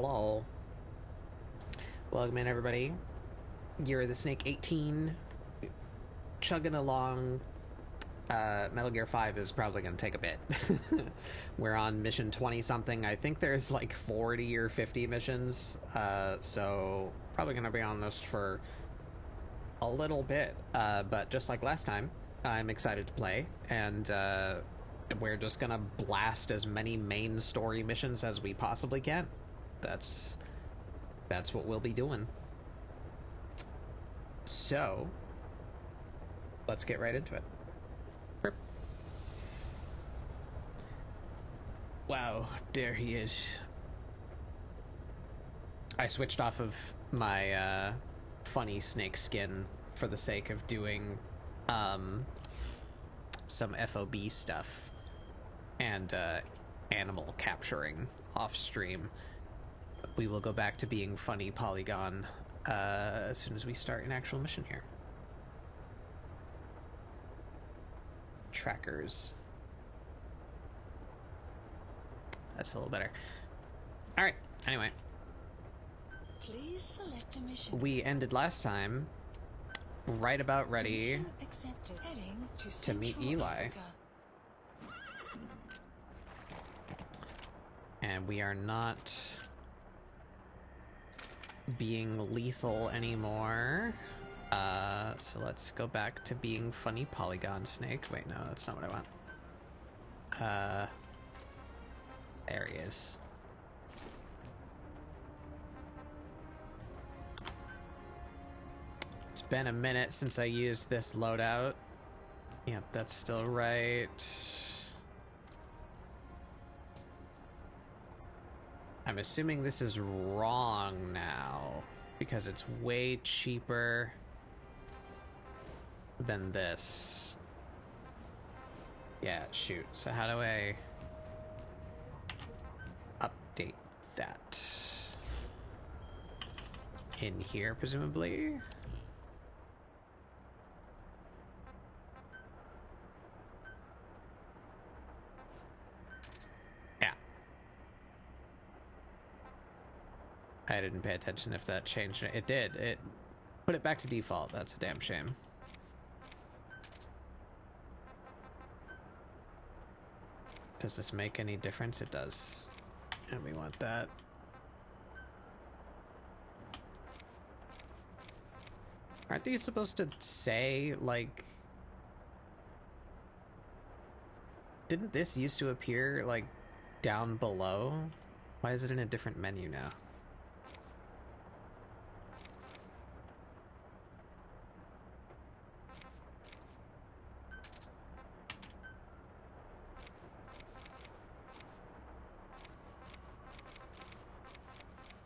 Hello. Welcome in, everybody. You're the Snake 18, chugging along. Metal Gear 5 is probably going to take a bit. We're on mission 20-something. I think there's like 40 or 50 missions, so probably going to be on this for a little bit. But just like last time, I'm excited to play, and we're just going to blast as many main story missions as we possibly can. That's what we'll be doing. So, let's get right into it. Wow, there he is. I switched off of my funny snake skin for the sake of doing some FOB stuff and animal capturing off stream. We will go back to being funny polygon as soon as we start an actual mission here. Trackers. That's a little better. Alright, anyway. Please select a mission. We ended last time right about ready to meet Eli. Africa. And we are not being lethal anymore. So let's go back to being funny polygon snake. Wait, no, that's not what I want. There he is. It's been a minute since I used this loadout. Yep, that's still right. I'm assuming this is wrong now because it's way cheaper than this. Yeah, shoot. So how do I update that? In here, presumably? Yeah. I didn't pay attention if that changed it. It did. It put it back to default. That's a damn shame. Does this make any difference? It does. And we want that. Aren't these supposed to say, like... Didn't this used to appear, like, down below? Why is it in a different menu now?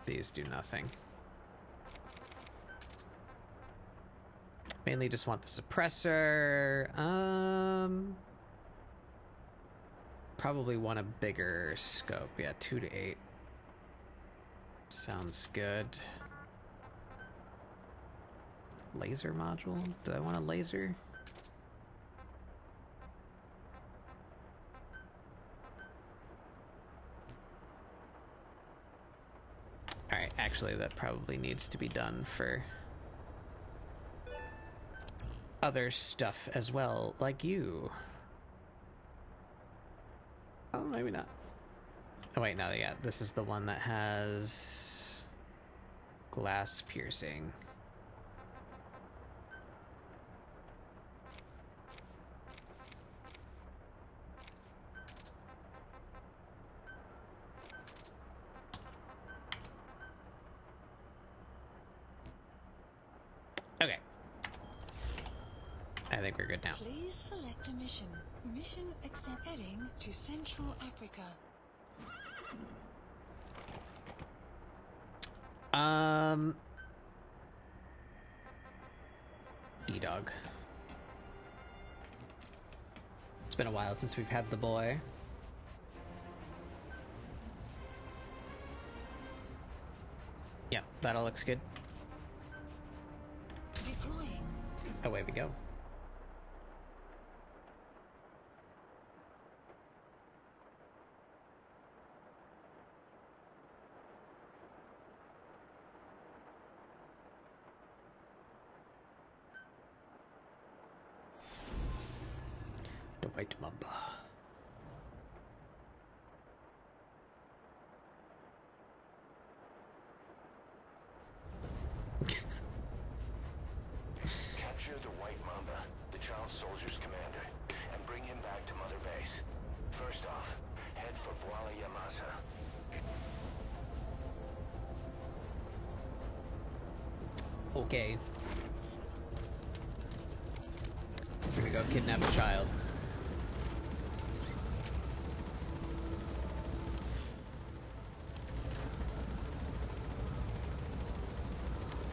These do nothing. Mainly just want the suppressor. Probably want a bigger scope. Yeah, 2 to 8. Sounds good. Laser module? Do I want a laser? Alright, actually that probably needs to be done for other stuff as well, like you. Oh, maybe not. Oh wait, no, yeah, this is the one that has glass piercing. Okay. I think we're good now. Please select a mission. Mission accept. Heading to Central Africa. E-Dog. It's been a while since we've had the boy. Yep, that all looks good. Deploying. Away we go. white mamba. Capture the white mamba, the child soldier's commander, and bring him back to Mother Base. First off, head for Boala Yamasa. Okay. We're gonna go kidnap a child.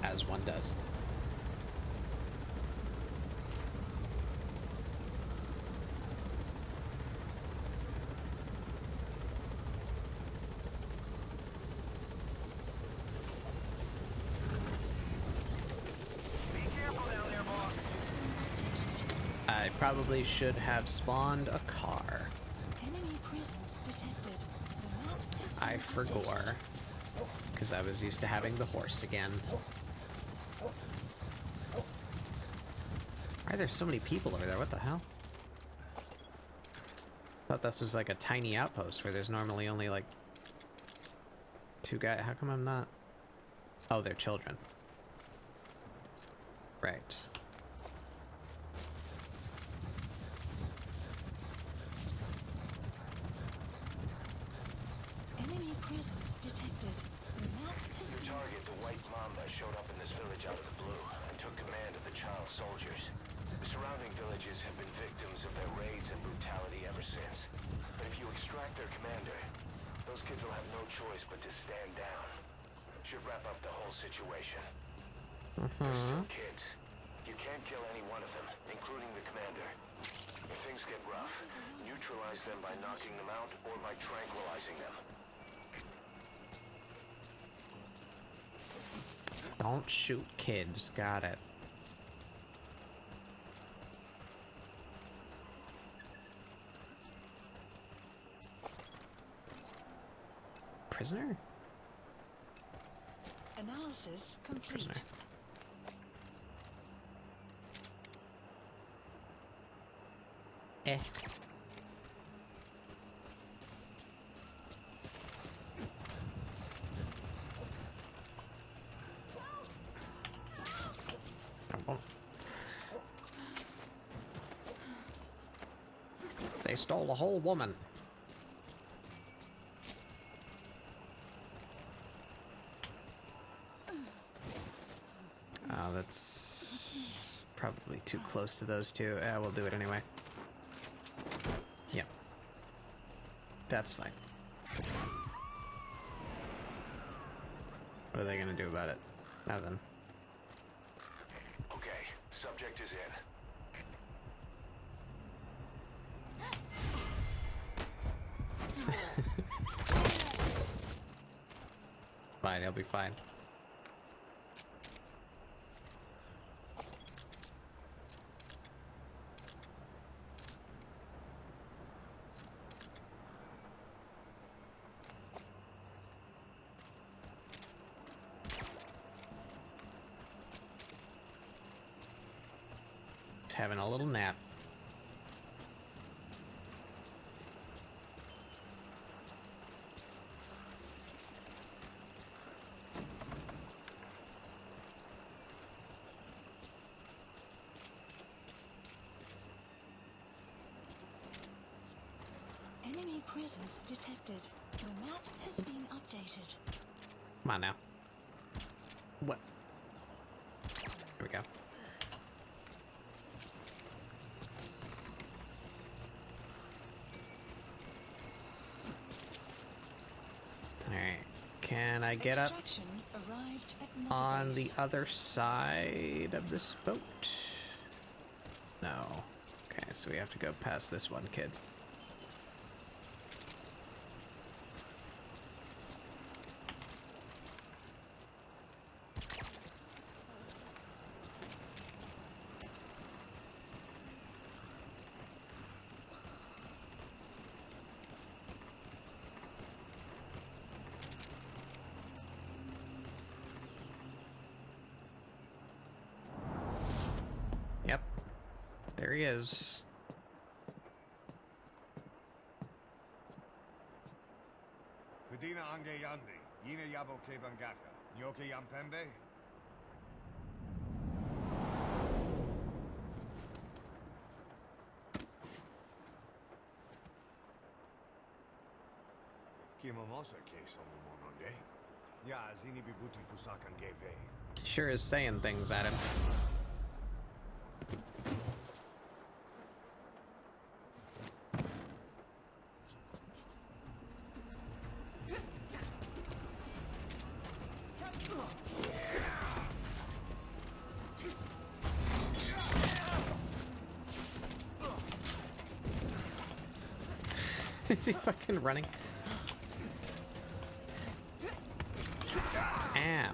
As one does. I probably should have spawned a car. Enemy presence detected. The map has I been forgot. Because I was used to having the horse again. Why are there so many people over there? What the hell? Thought this was like a tiny outpost where there's normally only like 2 guys. How come I'm not? Oh, they're children. Right. Enemy presence detected. The map has The been target, the white mamba, showed up in this village out of the blue and took command of the child soldiers. The surrounding villages have been victims of their raids and brutality ever since. But if you extract their commander, those kids will have no choice but to stand down. Should wrap up the whole situation. They're still kids. You can't kill any one of them, including the commander. If things get rough, neutralize them by knocking them out or by tranquilizing them. Don't shoot kids. Got it. Prisoner? analysis complete. Prisoner. Eh. They stole a whole woman. Oh, that's probably too close to those two. We'll do it anyway. Yeah. That's fine. What are they gonna do about it? Nothing. Okay, subject is in. Fine, he'll be fine. Just having a little nap. Enemy presence detected. The map has been updated. Come on now. What? Here we go. Alright. Can I get up Extraction arrived at Mother on the Base. other side of this boat? No. Okay, so we have to go past this one kid. Yep. There he is. Medina ange yandi. Yine yabo ke bangaka. Nyoke yampembe? Kimomosa ke somomononde. Ya zini bibuti pusakan geve. Sure is saying things at him. Is he fucking running? Ow.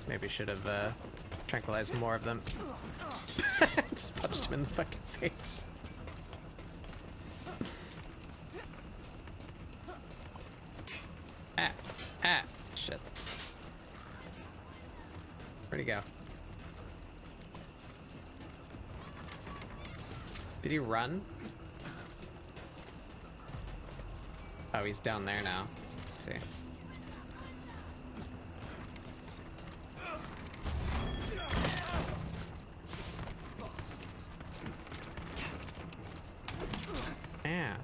Maybe should have tranquilized more of them. Just punched him in the fucking face. Ah, shit. Where'd he go? Did he run? Oh, he's down there now. Let's see. Yeah.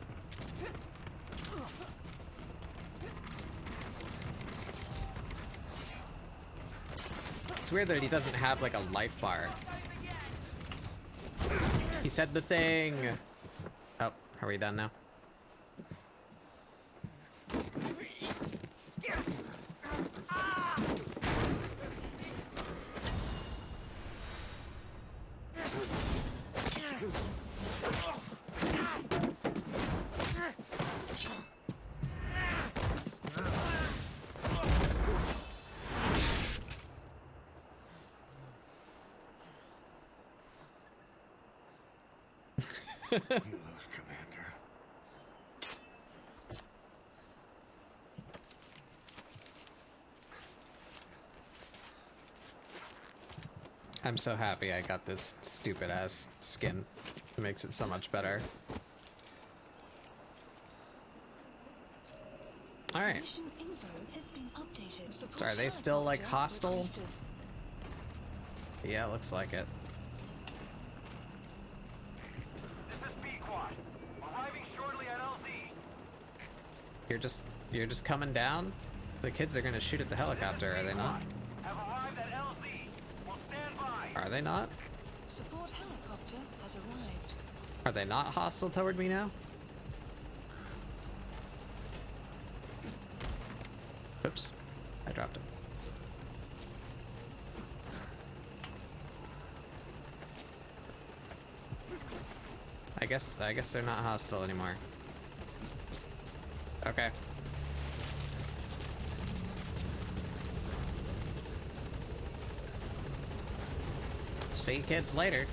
It's weird that he doesn't have like a life bar. He said the thing. Oh, are we done now? We lose, Commander. I'm so happy I got this stupid ass skin. It makes it so much better. Alright. Mission info has been updated. Support So are they still like helicopter hostile? requested. Yeah, looks like it. This is Peacewalker. Arriving shortly at LZ. You're just coming down? The kids are gonna shoot at the helicopter, are they not? Have arrived at LZ. Will stand by. Are they not? Support helicopter has arrived. Are they not hostile toward me now? Oops. I dropped it. I guess they're not hostile anymore. Okay. See you kids later.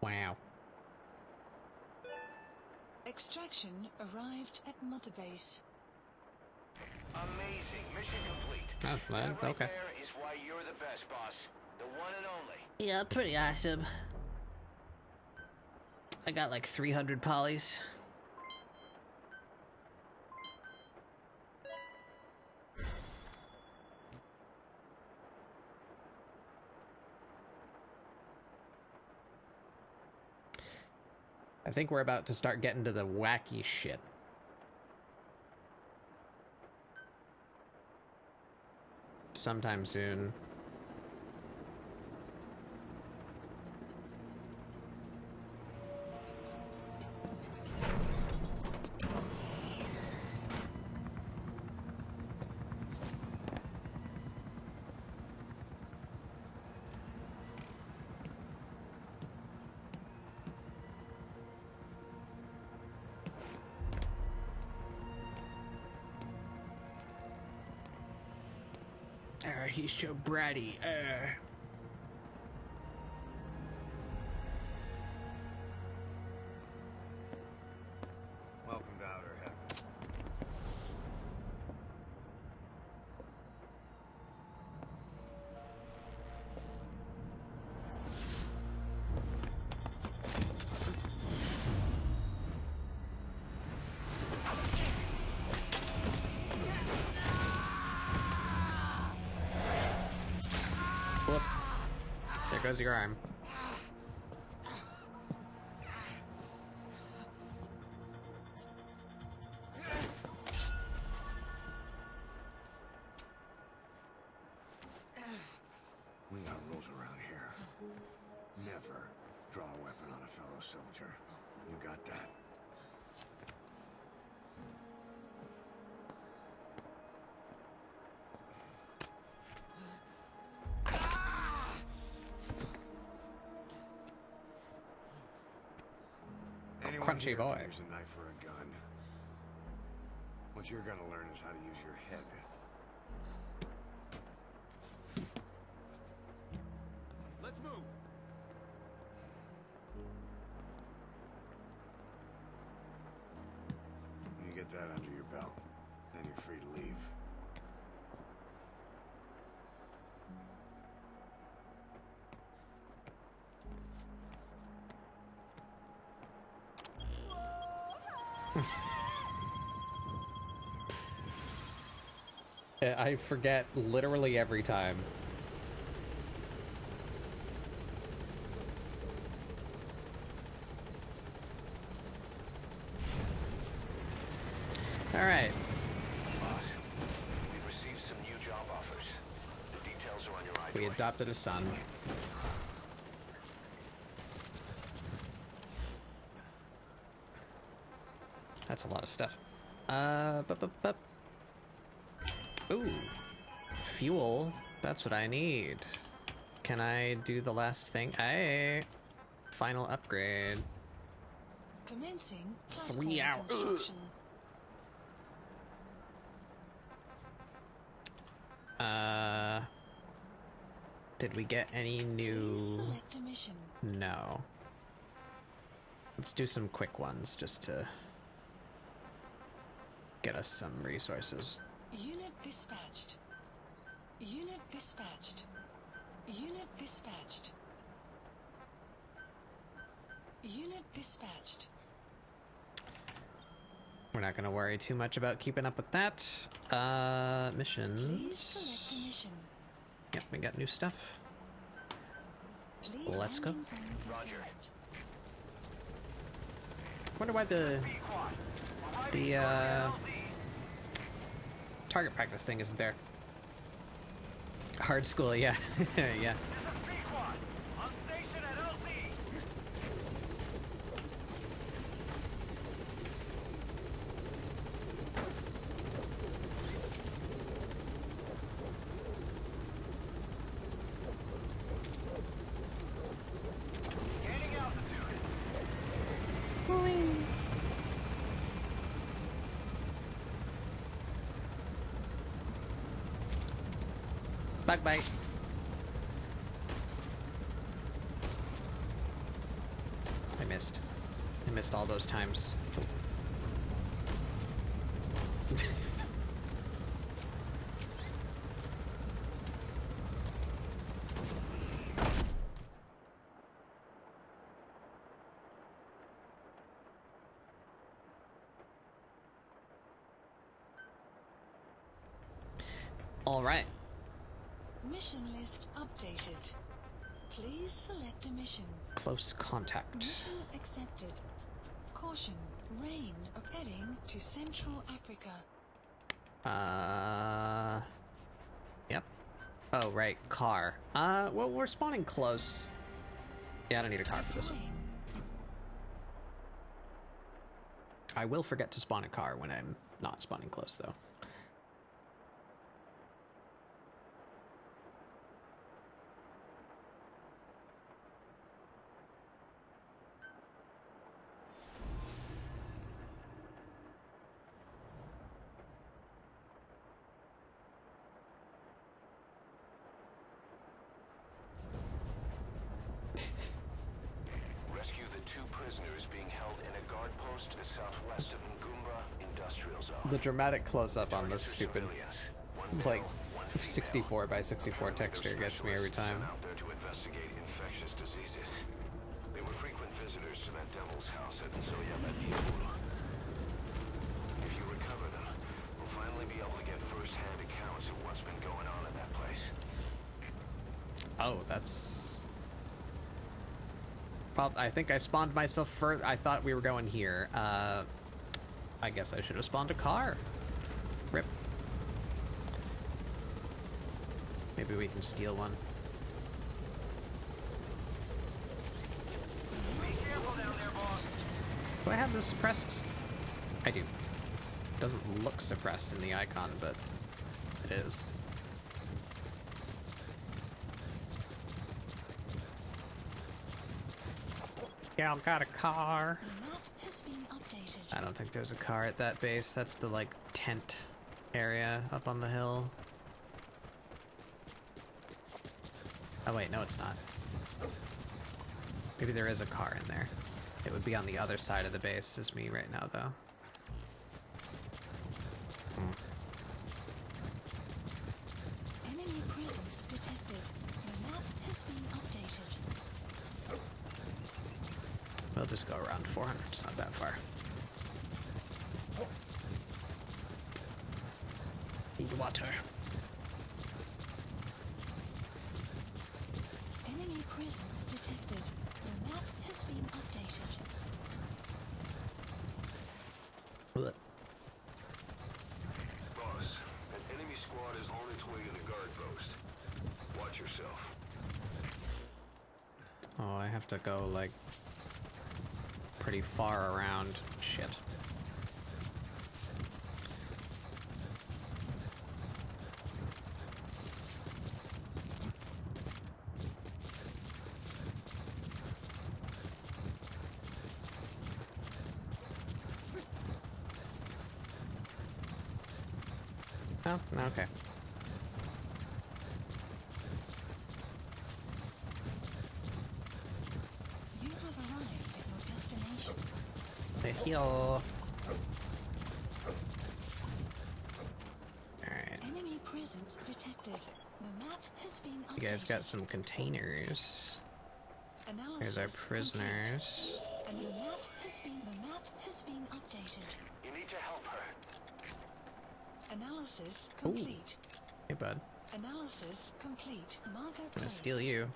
Wow. Extraction arrived at Mother Base. Amazing. Amazing. Mission complete. Oh, well, That right okay. there is why you're the best, boss. The one and only. Yeah, pretty awesome. I got like 300 polys. I think we're about to start getting to the wacky shit. Sometime soon. He's so bratty. Welcome to outer heaven. Whoop. There goes your arm. We got rules around here. Never draw a weapon on a fellow soldier. You got that? Anyone Crunchy here boy. can use a knife or a gun. What you're gonna learn is how to use your head. Let's move. When you get that under your belt, then you're free to leave. I forget literally every time. Alright. Boss, we've received some new job offers. The details are on your We iDroid. adopted a son. That's a lot of stuff. Ooh. Fuel. That's what I need. Can I do the last thing? Hey. Final upgrade. Commencing 3 platform hours. construction. Did we get any Please new... select a mission. No. Let's do some quick ones just to get us some resources. Unit dispatched. Unit dispatched. Unit dispatched. Unit dispatched. We're not going to worry too much about keeping up with that. Please Missions. select a mission. Yep, we got new stuff. Please Let's go. landing zone Roger. confirmed. Wonder why the target practice thing isn't there. Hard school, yeah. Yeah. Bug bite. I missed. I missed all those times. Alright. Mission list updated. Please select a mission. Close contact. Mission accepted. Caution, rain heading to Central Africa. Yep. Oh, right, car. Well, we're spawning close. Yeah, I don't need a car for this one. Deploying. I will forget to spawn a car when I'm not spawning close, though. Rescue the 2 prisoners being held in a guard post southwest of Ngumba Industrial Zone. The dramatic close-up on this Targets are stupid, civilians. One like, male, one female. 64 by 64 texture gets me every time. Out there to investigate infectious diseases. They were frequent visitors to that devil's house at Soyabadiabulu. If you recover them, we'll finally be able to get first-hand accounts of what's been going on at that place. Oh, that's... Well, I think I spawned myself further. I thought we were going here. I guess I should have spawned a car. Rip. Maybe we can steal one. Do I have this suppressed? I do. Doesn't look suppressed in the icon, but it is. Yeah, I've got a car. The map has been updated. I don't think there's a car at that base. That's the, like, tent area up on the hill. Oh, wait, no, it's not. Maybe there is a car in there. It would be on the other side of the base as me right now, though. Enemy prison detected. The map has been updated. We'll just go around 400. It's not that far. Need water. Enemy prison detected. The map has been updated. Blech. Boss, an enemy squad is on its way to the guard post. Watch yourself. Oh, I have to go, like, pretty far around. Shit. Oh, okay. You have arrived at your destination. The hill. Alright. Enemy presence detected. The map has been updated. You guys got some containers. Analysis Here's our complete. prisoners. And the map has been updated. You need to help her. Analysis complete. Hey, bud. Analysis complete. Marker I'm gonna placed. steal you.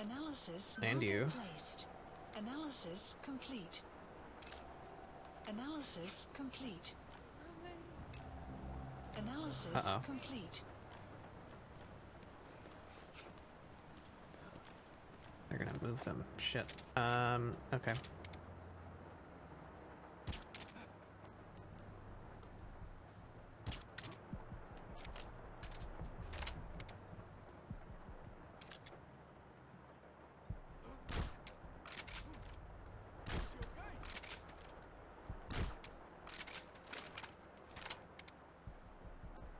Analysis And marker you. placed. Analysis complete. Analysis complete. Analysis Uh-oh. complete. They're gonna move them. Shit. Okay.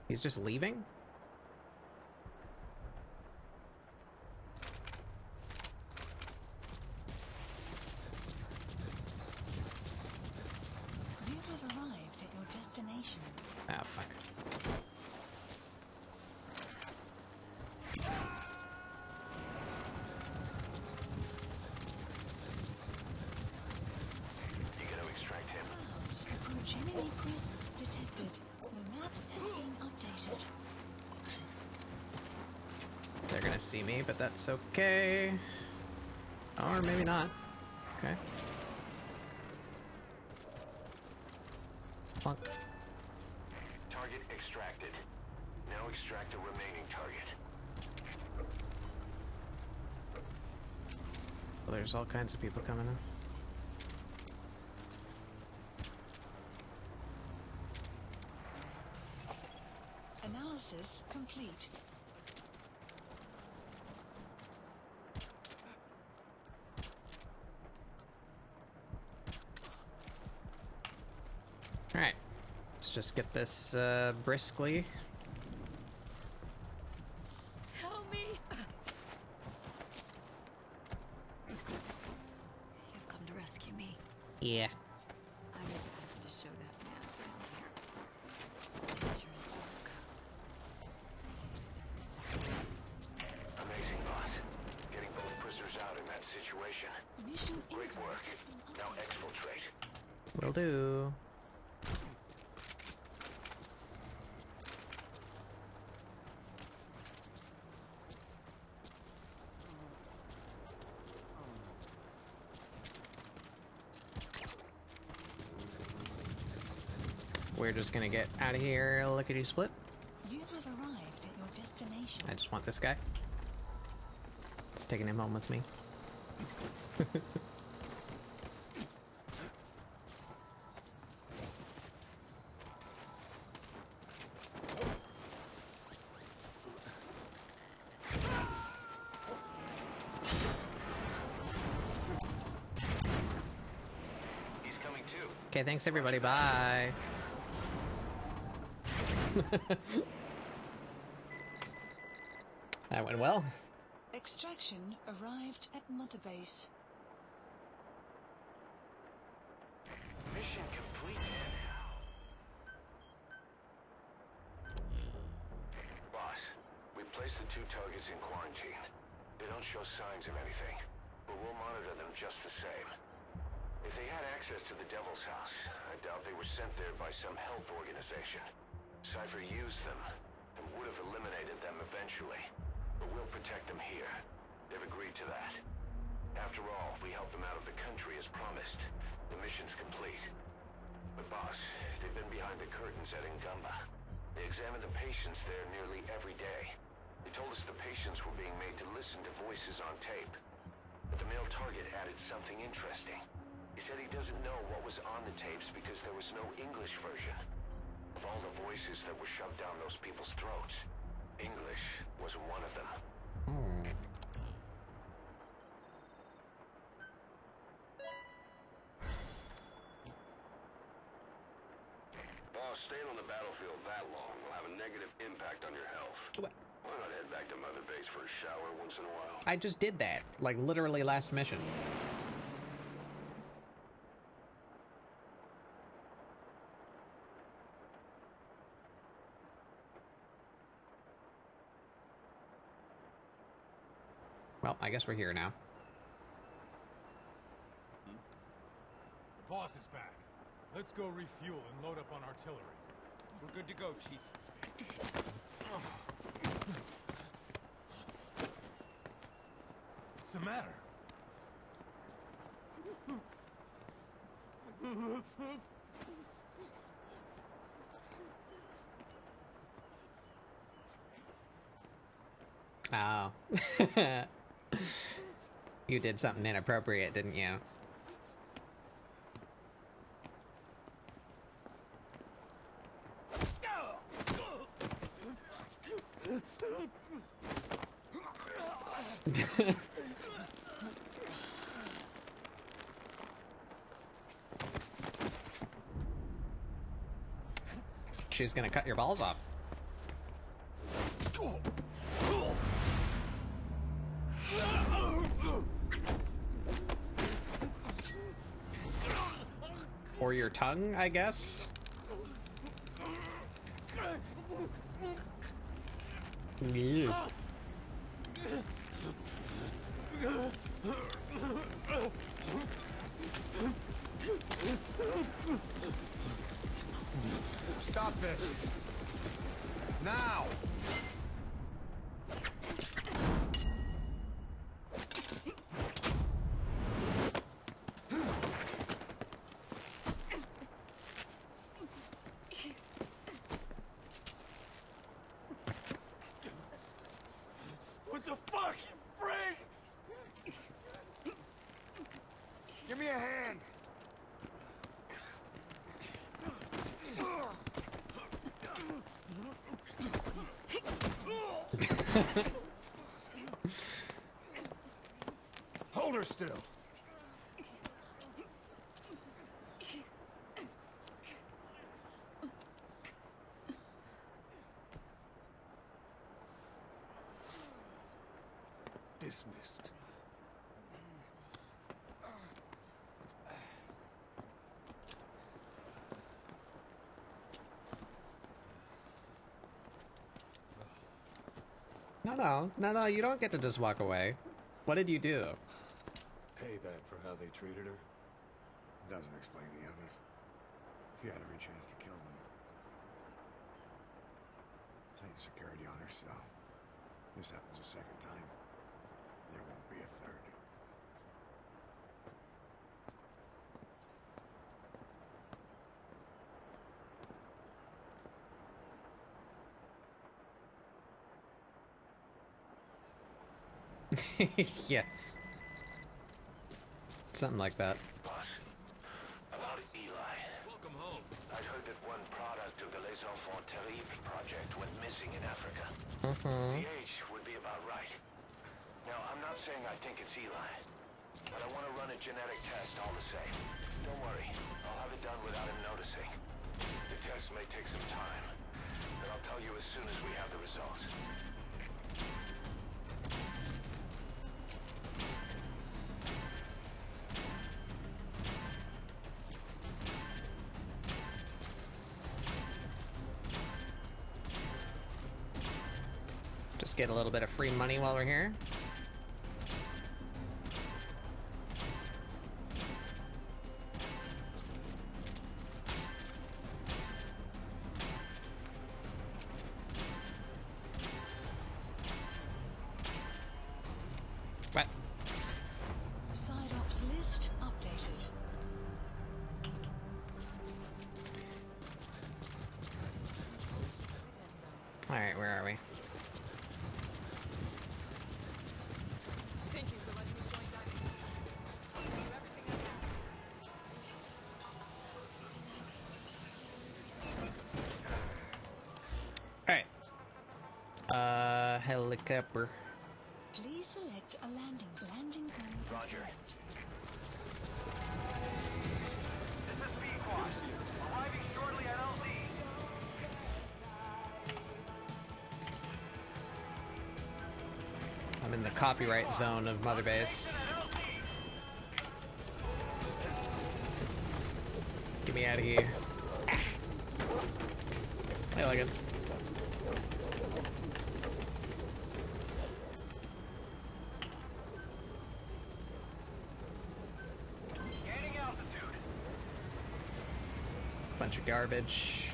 He's just leaving? You have arrived at your destination. Ah, fuck. You gotta extract him. Clouds approach enemy presence. see me, but that's okay. Or maybe not. Okay. Plunk. Target extracted. Now extract the remaining target. Well, there's all kinds of people coming in. Analysis complete. Alright. Let's just get this briskly. Help me! You've come to rescue me. Yeah. I was asked to show that man around here. Dangerous work. Every second. Amazing, boss. Getting both prisoners out in that situation. Mission Great work. incomplete. Now exfiltrate. Will do. We're just gonna get out of here, lickety split. You have arrived at your destination. I just want this guy. Taking him home with me. He's coming too. Okay, thanks everybody. Bye. That went well. Extraction arrived at Mother Base. Mission complete. Boss, we placed the 2 targets in quarantine. They don't show signs of anything, but we'll monitor them just the same. If they had access to the Devil's House, I doubt they were sent there by some health organization. Cypher used them, and would have eliminated them eventually. But we'll protect them here. They've agreed to that. After all, we helped them out of the country as promised. The mission's complete. But boss, they've been behind the curtains at Ngumba. They examine the patients there nearly every day. They told us the patients were being made to listen to voices on tape. But the male target added something interesting. He said he doesn't know what was on the tapes because there was no English version. Of all the voices that were shoved down those people's throats, English wasn't one of them. Boss, staying on the battlefield that long will have a negative impact on your health. What? Why not head back to Mother Base for a shower once in a while? I just did that, like literally last mission. Well, I guess we're here now. The boss is back. Let's go refuel and load up on artillery. We're good to go, Chief. What's the matter? Oh. You did something inappropriate, didn't you? She's gonna cut your balls off. Or your tongue, I guess? Yeah. Stop this! Now! Hold her still. Dismissed. No, you don't get to just walk away. What did you do? Payback for how they treated her. Doesn't explain the others. She had every chance to kill them. Tight security on her cell. This happens a second time. There won't be a third. Yeah. Something like that. Boss, about Eli. Welcome home. I'd heard that one product of the Les Enfants Terribles project went missing in Africa. Mm-hmm. The age would be about right. Now, I'm not saying I think it's Eli, but I want to run a genetic test all the same. Don't worry, I'll have it done without him noticing. The test may take some time, but I'll tell you as soon as we have the results. Just get a little bit of free money while we're here. What? Side ops list updated. Alright, where are we? Thank you for letting me join Dynasty. I'll do everything I can. Alright. Helicopter. Please select a landing zone. Roger. confirmed. This is Peacewalker. Arriving shortly at LZ. I'm in the copyright zone of Mother Base. Get me out of here. I like it. Gaining altitude. Bunch of garbage.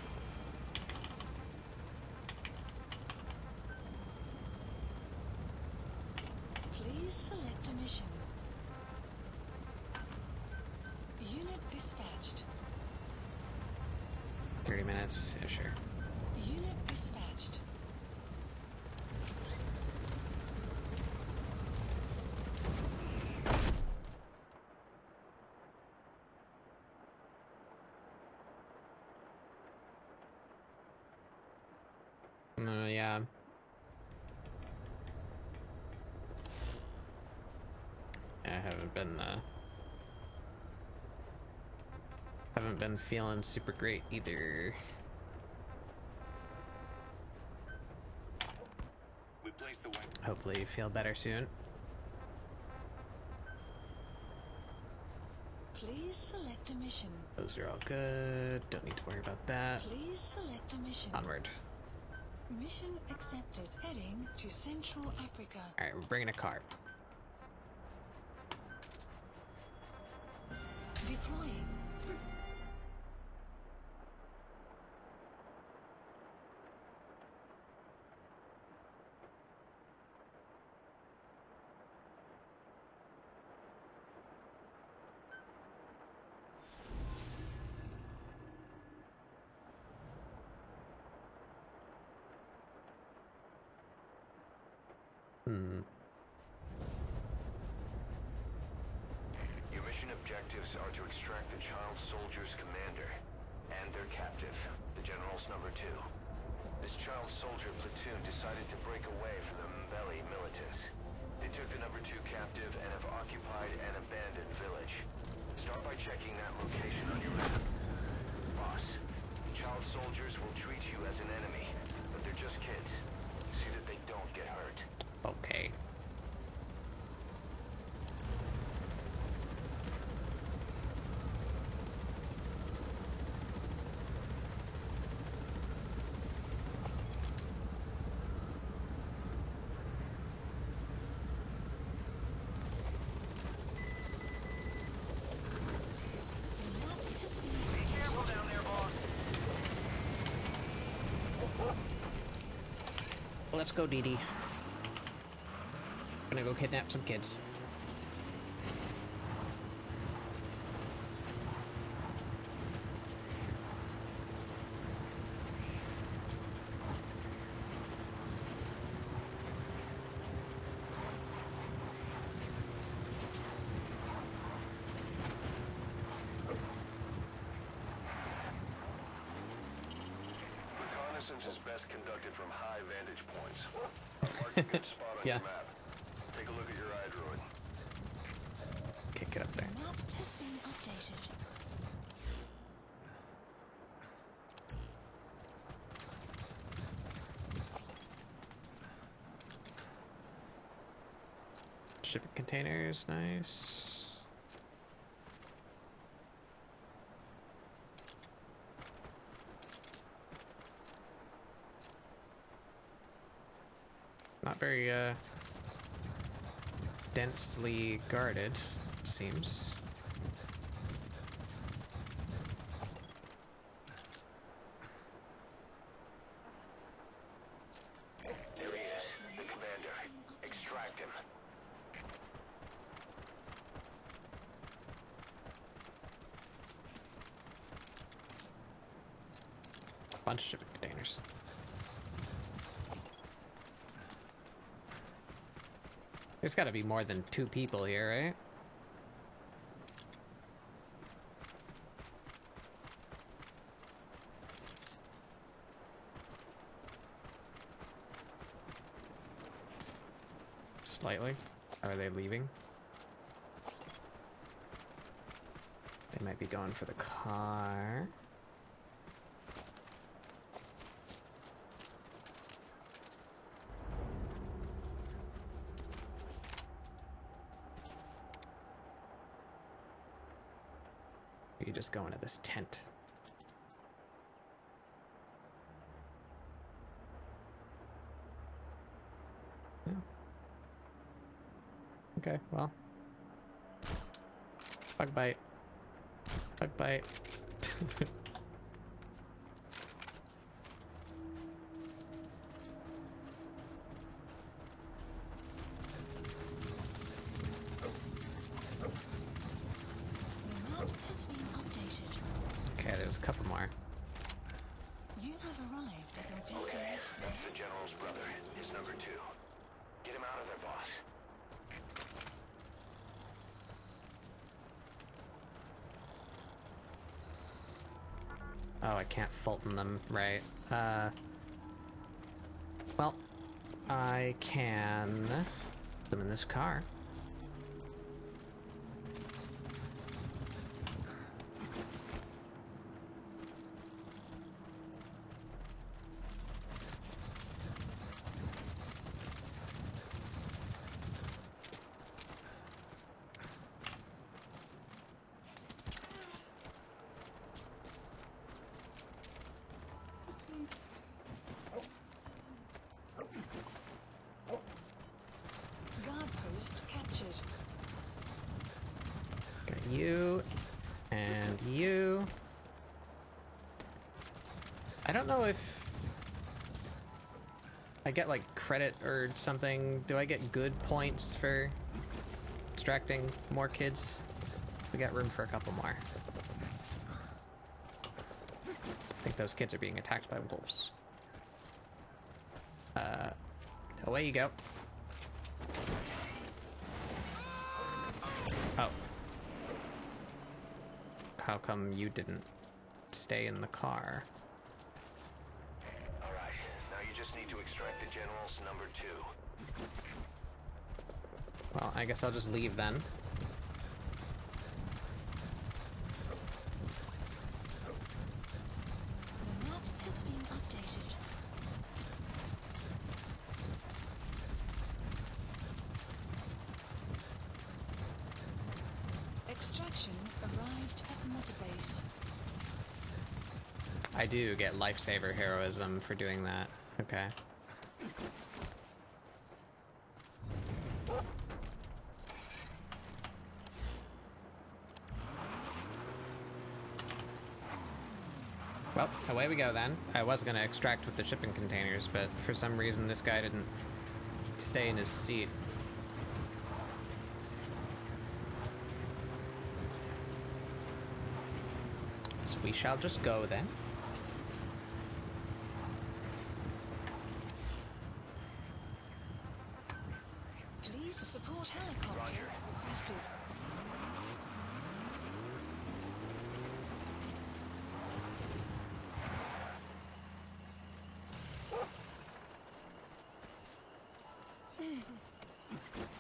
Please select a mission. Unit dispatched. 30 minutes. Yeah, sure. Unit dispatched. Yeah. I haven't been feeling super great either. We placed the wing. Hopefully you feel better soon. Please select a mission. Those are all good. Don't need to worry about that. Please select a mission. Onward. Mission accepted. Heading to Central Africa. Alright, we're bringing a car. Deploying. Your mission objectives are to extract the child soldier's commander and their captive, the general's number 2. This child soldier platoon decided to break away from the Mbeli militants. They took the number 2 captive and have occupied an abandoned village. Start by checking that location on your map. Boss, child soldiers will treat you as an enemy, but they're just kids. See that they don't get hurt. Okay. Let's go, Dee Dee. Gonna go kidnap some kids. Reconnaissance is best conducted from high vantage points. Mark a good spot on Yeah. your map. Take a look at your eye droid. Okay, get up there. Map has been updated. Shipping containers, nice. Not very, densely guarded, it seems. There he is, the commander. Extract him. Bunch of shipping containers. There's gotta be more than 2 people here, right? Slightly. Are they leaving? They might be going for the car. You just go into this tent. Yeah. Okay, well. Bug bite. Bug bite. The map has been updated. Okay, there's a couple more. You have arrived at your Okay, destination. that's the general's brother. His number 2. Get him out of there, boss. Oh, I can't Fulton them, right. Well, I can put them in this car. Guard post captured. Got you and you. I don't know if I get like credit or something. Do I get good points for extracting more kids? We got room for a couple more. I think those kids are being attacked by wolves. Away you go. Oh. How come you didn't stay in the car? Alright, need to extract the General's number 2. Well, I guess I'll just leave then. The map has been updated. Extraction arrived at Mother Base. I do get lifesaver heroism for doing that. Okay. Well, away we go then. I was gonna extract with the shipping containers, but for some reason this guy didn't stay in his seat. So we shall just go then. Please support helicopter requested.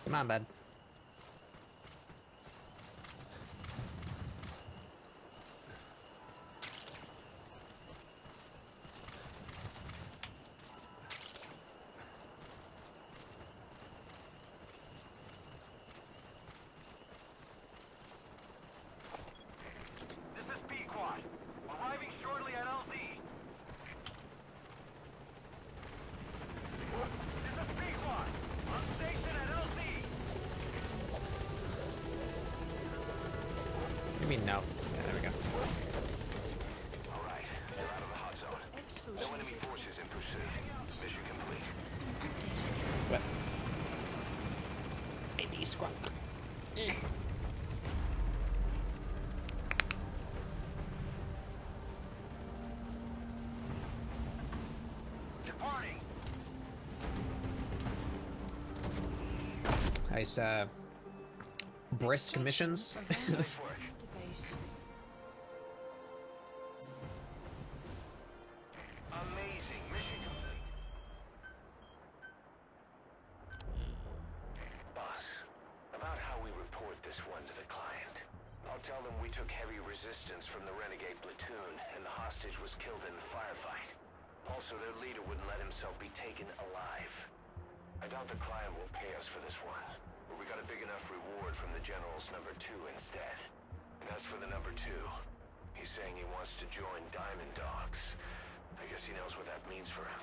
Come on, bud. This is Peacewalker. Arriving shortly at LZ. This is Peacewalker. On station at LZ. You mean no? Yeah, there we go. All right, you're out of the hot zone. No enemy forces in pursuit. Mission complete. What? AD squad. Departing. Nice, brisk missions. Nice work. The base. Amazing. Mission complete. Boss, about how we report this one to the client. I'll tell them we took heavy resistance from the renegade platoon, and the hostage was killed in the firefight. Also, their leader wouldn't let himself be taken alive. I doubt the client will pay us for this one, but we got a big enough reward from the General's number 2 instead. And as for the number 2, he's saying he wants to join Diamond Dogs. I guess he knows what that means for him.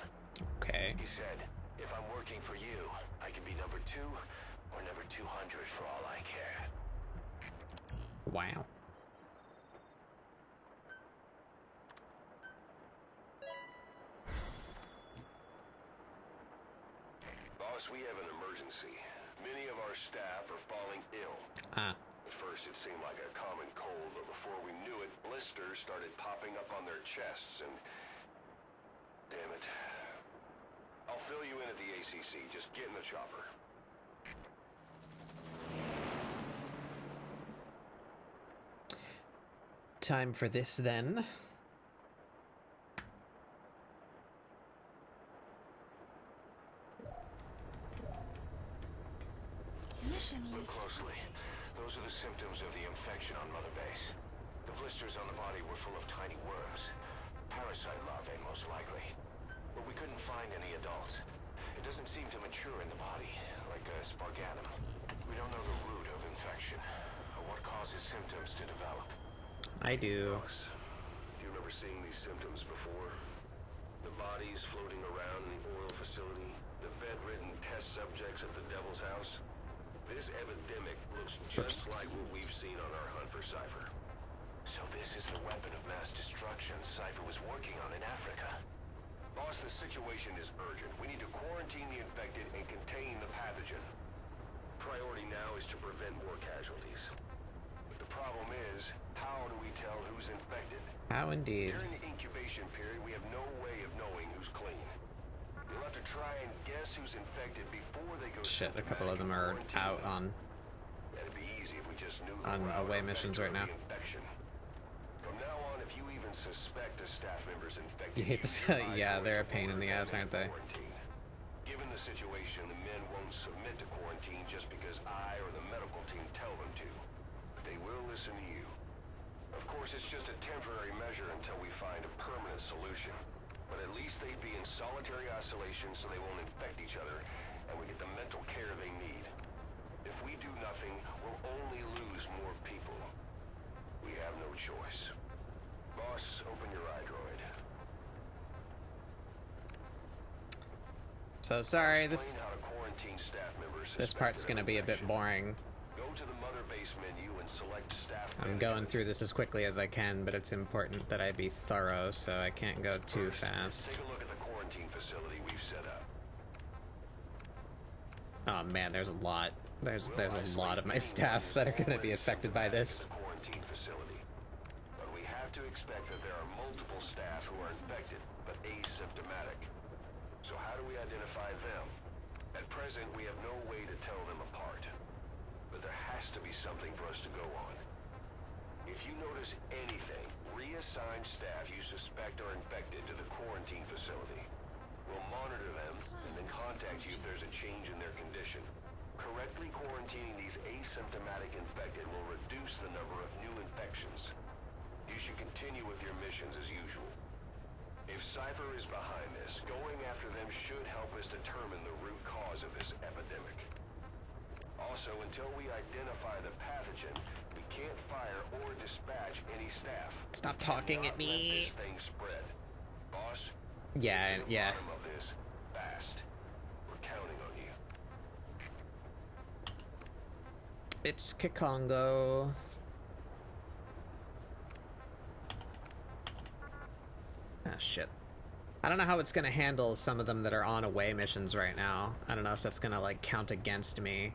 Okay. He said, if I'm working for you, I can be number 2 or number 200 for all I care. Wow. Boss, we have an emergency. Many of our staff are falling ill. Ah. At first it seemed like a common cold, but before we knew it, blisters started popping up on their chests and... Damn it. I'll fill you in at the ACC. Just get in the chopper. Time for this then. Mission Look list closely. updated. Those are the symptoms of the infection on Mother Base. The blisters on the body were full of tiny worms. Parasite larvae, most likely. But we couldn't find any adults. It doesn't seem to mature in the body, like a spargatum. We don't know the root of infection, or what causes symptoms to develop. I do. Boss, do you remember seeing these symptoms before? The bodies floating around in the oil facility, the bedridden test subjects at the Devil's House. This epidemic looks just like what we've seen on our hunt for Cypher. So this is the weapon of mass destruction Cypher was working on in Africa. Boss, the situation is urgent. We need to quarantine the infected and contain the pathogen. Priority now is to prevent more casualties. But the problem is, how do we tell who's infected? How indeed. During the incubation period, we have no way of knowing who's clean. You'll have to try and guess who's infected before they go. Shit, a couple of them are out on That'd be easy if we just knew the on route away or missions vector right of now. the infection. From now on, if you even suspect a staff member's infected, You hate this. should be Yeah, they're a advised pain in the to ass, aren't they? quarantine. a situation the men won't submit to quarantine just because I or the medical team tell them to. But they will listen to you. Of course, it's just a temporary measure until we find a permanent solution. But at least they'd be in solitary isolation so they won't infect each other, and we get the mental care they need. If we do nothing, we'll only lose more people. We have no choice. Boss, open your iDroid. So sorry, Explain how to quarantine staff members this part's suspected gonna of be a bit infection. boring. Go to the mother base menu and select staff I'm going through this as quickly as I can, but it's important that I be thorough, so I can't go too fast. Take a look at the quarantine facility we've set up. Oh man, there's a lot. There's a lot of my staff that are gonna be affected by this. Quarantine facility. But we have to expect that there are multiple staff who are infected but asymptomatic. So how do we identify them? At present, we have no way to tell them apart. But there has to be something for us to go on. If you notice anything, reassign staff you suspect are infected to the quarantine facility. We'll monitor them and then contact you if there's a change in their condition. Correctly quarantining these asymptomatic infected will reduce the number of new infections. You should continue with your missions as usual. If Cypher is behind this, going after them should help us determine the root cause of this epidemic. Also, until we identify the pathogen, we can't fire or dispatch any staff. Stop talking at Cannot let me. this thing spread. Boss? Yeah, get to the yeah. bottom of this fast. We're counting on you. It's Kikongo. Ah, shit. I don't know how it's gonna handle some of them that are on away missions right now. I don't know if that's gonna, like, count against me.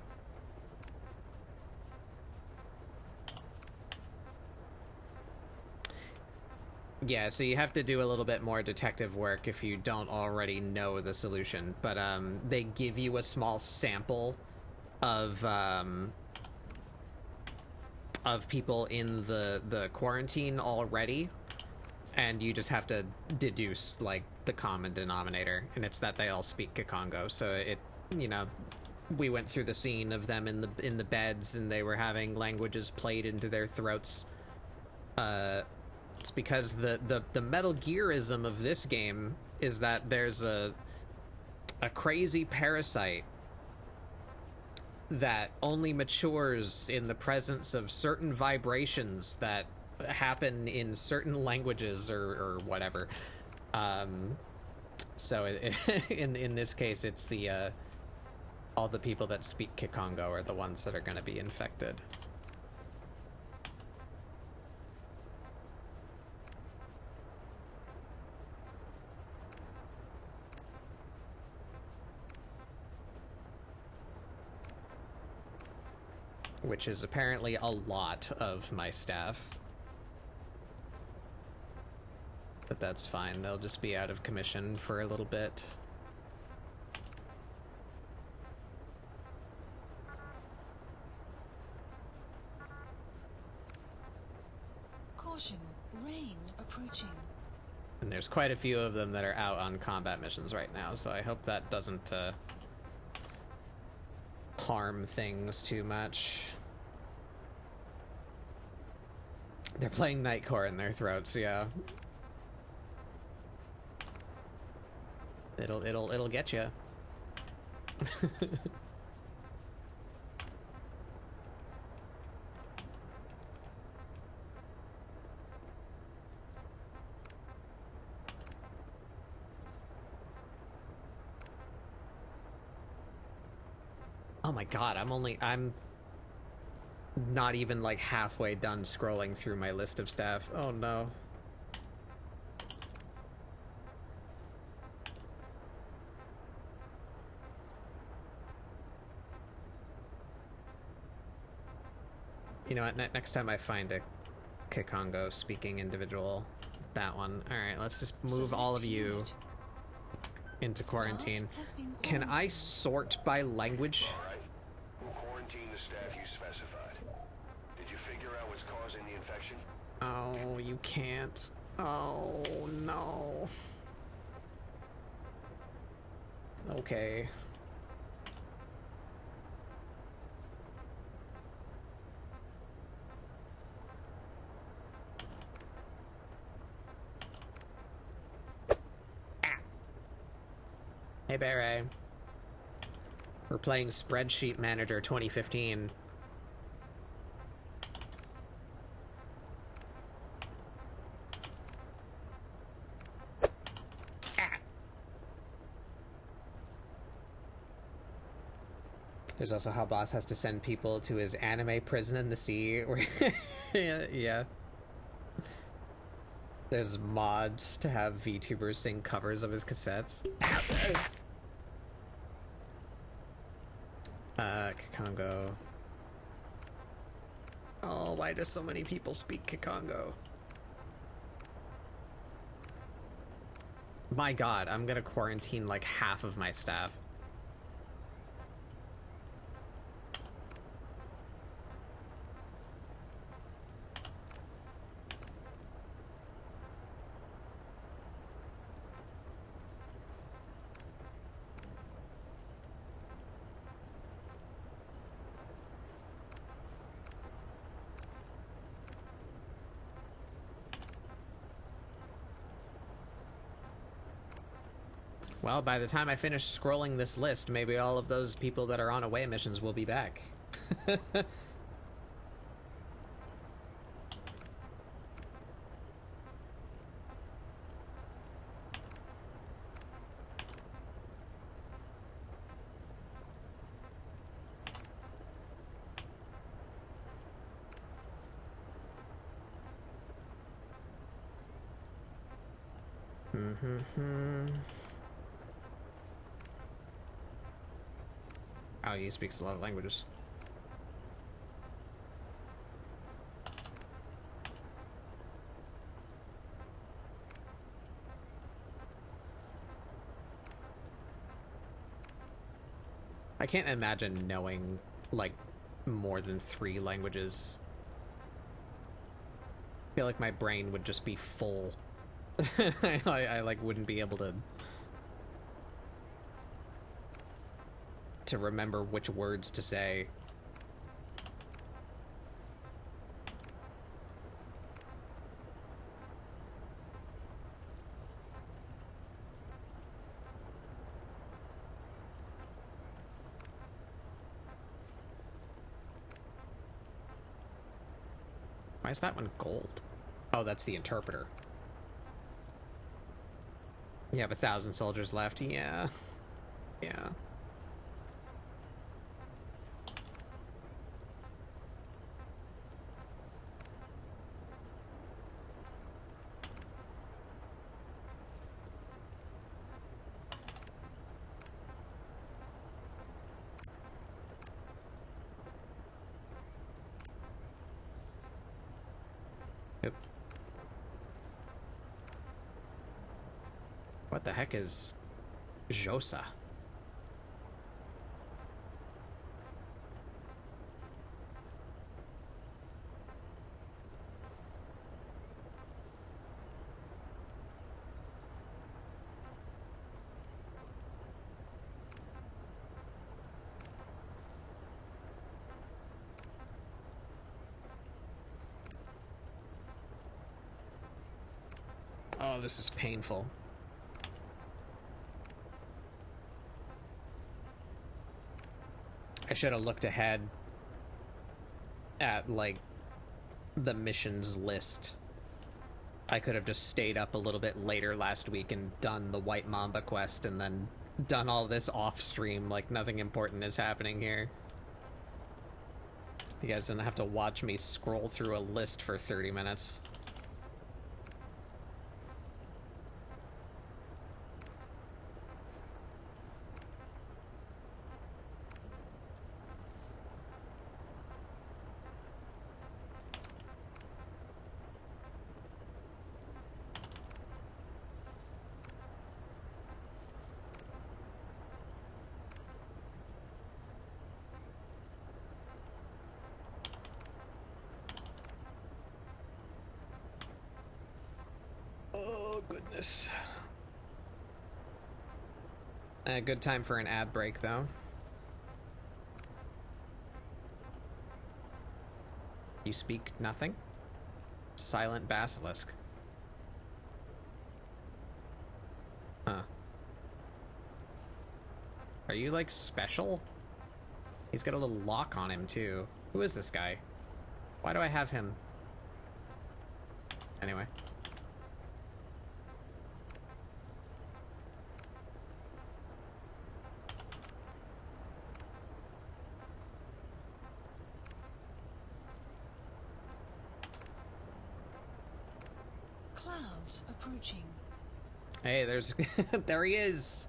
Yeah, so you have to do a little bit more detective work if you don't already know the solution. But, they give you a small sample of people in the quarantine already, and you just have to deduce, like, the common denominator, and it's that they all speak Kikongo. So it, you know, we went through the scene of them in the beds, and they were having languages played into their throats. It's because the Metal Gearism of this game is that there's a crazy parasite that only matures in the presence of certain vibrations that happen in certain languages or whatever. So in this case, it's the all the people that speak Kikongo are the ones that are going to be infected. Which is apparently a lot of my staff. But that's fine, they'll just be out of commission for a little bit. Caution, rain approaching. And there's quite a few of them that are out on combat missions right now, so I hope that doesn't harm things too much. They're playing Nightcore in their throats, yeah. It'll get you. Oh my god, I'm not even like halfway done scrolling through my list of staff. Oh no. You know what, next time I find a Kikongo speaking individual, that one. Alright, let's just move all of you into quarantine. Can I sort by language? Alright. We'll quarantine the staff you specified. Did you figure out what's causing the infection? Oh, you can't. Oh, no. Okay. Hey, Beret. We're playing Spreadsheet Manager 2015. Ah. There's also how Boss has to send people to his anime prison in the sea. Where yeah. There's mods to have VTubers sing covers of his cassettes. Kikongo. Oh, why do so many people speak Kikongo? My god, I'm gonna quarantine like half of my staff. Well, by the time I finish scrolling this list, maybe all of those people that are on away missions will be back. Oh, he speaks a lot of languages. I can't imagine knowing, like, more than 3 languages. I feel like my brain would just be full. I like, wouldn't be able to remember which words to say. Why is that one gold? Oh, that's the interpreter. You have 1,000 soldiers left. Yeah. Yeah. Yep. What the heck is Josa? Oh, this is painful. I should have looked ahead at, like, the missions list. I could have just stayed up a little bit later last week and done the White Mamba quest and then done all this off stream like nothing important is happening here. You guys didn't have to watch me scroll through a list for 30 minutes. Goodness. A good time for an ad break, though. You speak nothing? Silent basilisk. Huh. Are you, like, special? He's got a little lock on him, too. Who is this guy? Why do I have him? Anyway. Clouds approaching. Hey, there's... there he is!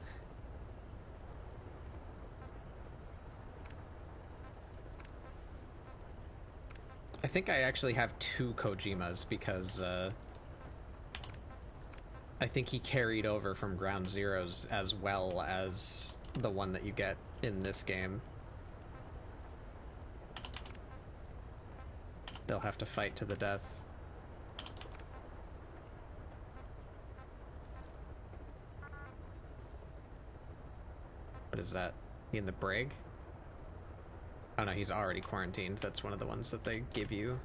I think I actually have 2 Kojimas because, I think he carried over from Ground Zeroes as well as the one that you get in this game. They'll have to fight to the death. What is that? He in the brig? Oh no, he's already quarantined. That's one of the ones that they give you.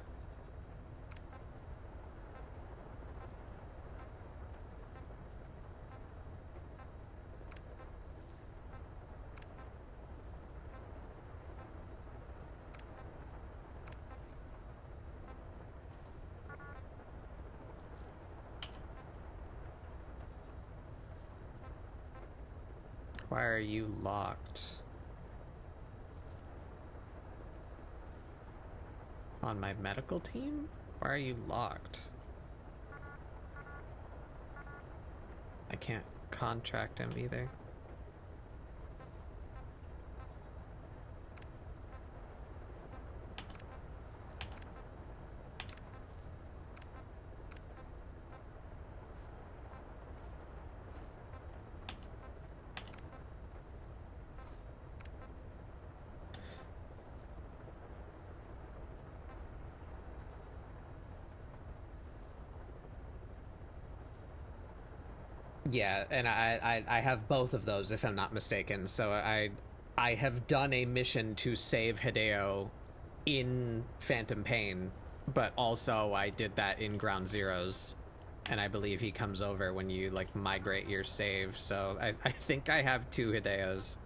Why are you locked? On my medical team? Why are you locked? I can't contract him either. Yeah, and I have both of those if I'm not mistaken. So I have done a mission to save Hideo in Phantom Pain, but also I did that in Ground Zeroes, and I believe he comes over when you like migrate your save. So I think I have 2 Hideos.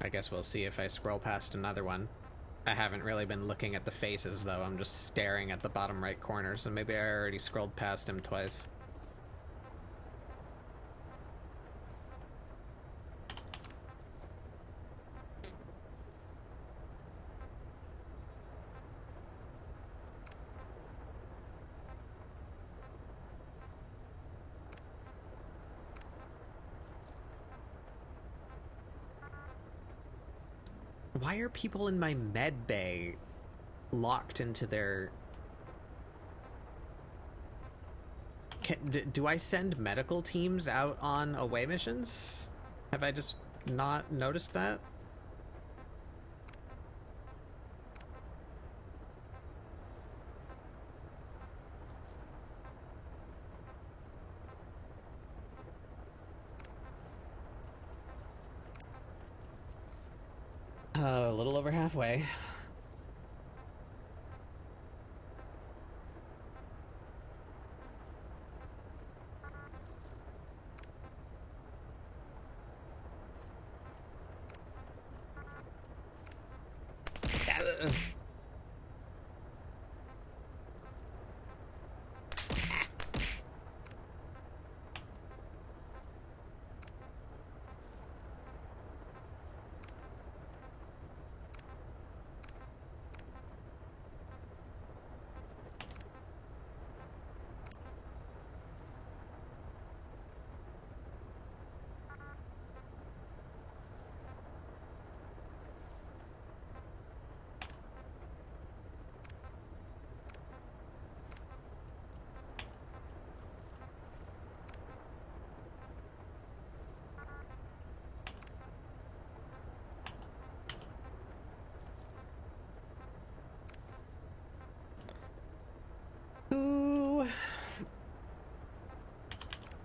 I guess we'll see if I scroll past another one. I haven't really been looking at the faces, though. I'm just staring at the bottom right corner, so maybe I already scrolled past him twice. Why are people in my med bay locked into their... do I send medical teams out on away missions? Have I just not noticed that? A little over halfway.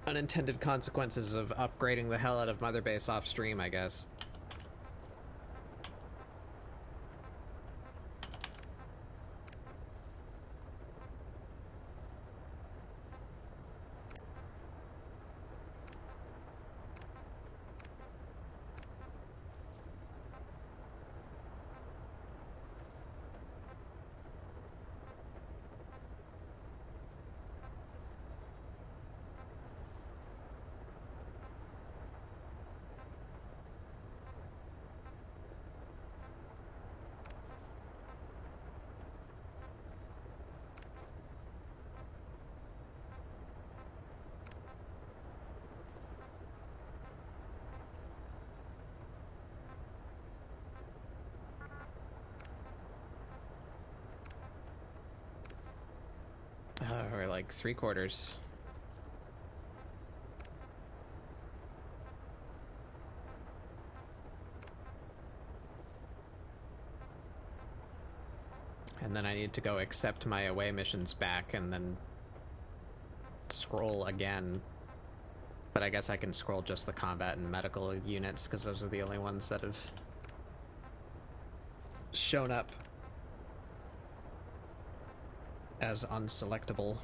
unintended consequences of upgrading the hell out of Mother Base off stream, I guess. We're like 3/4. And then I need to go accept my away missions back and then scroll again. But I guess I can scroll just the combat and medical units because those are the only ones that have shown up as unselectable.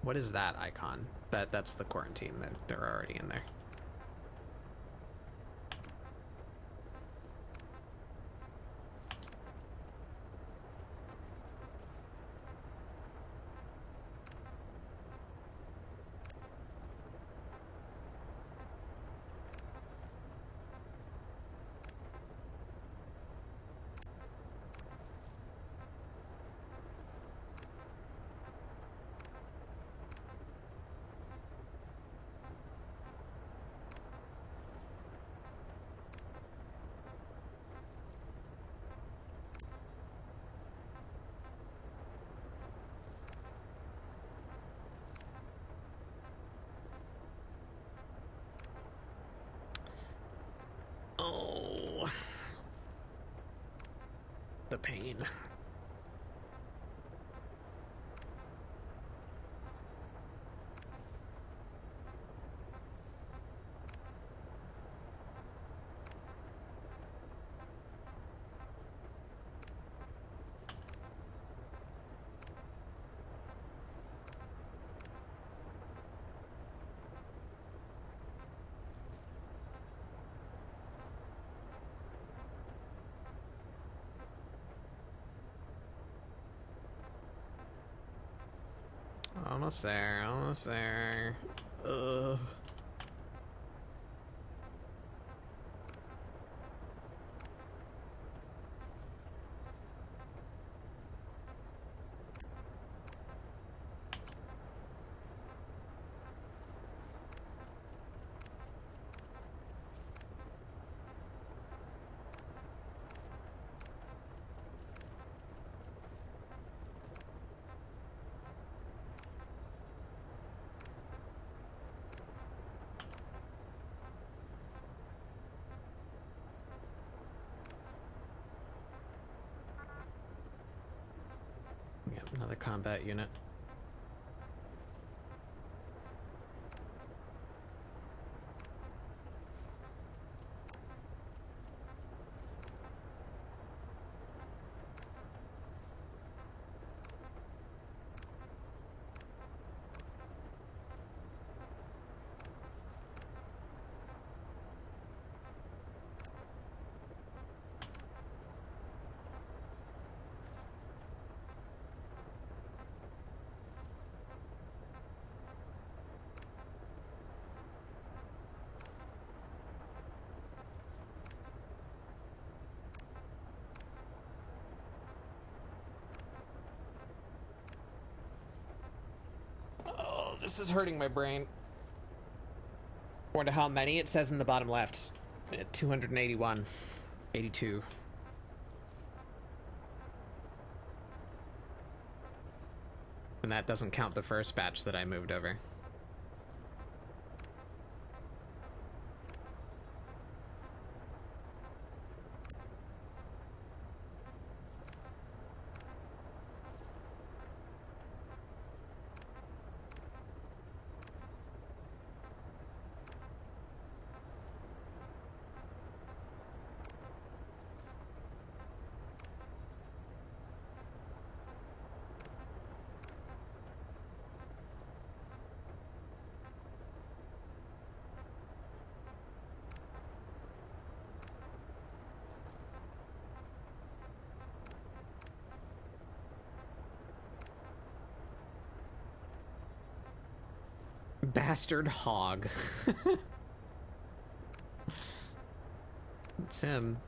What is that icon? That's the quarantine. They're already in there. Oh, the pain. Almost there, almost there. Ugh. Yep, another combat unit. This is hurting my brain. Wonder how many it says in the bottom left. 281. 82. And that doesn't count the first batch that I moved over. Bastard hog. It's him.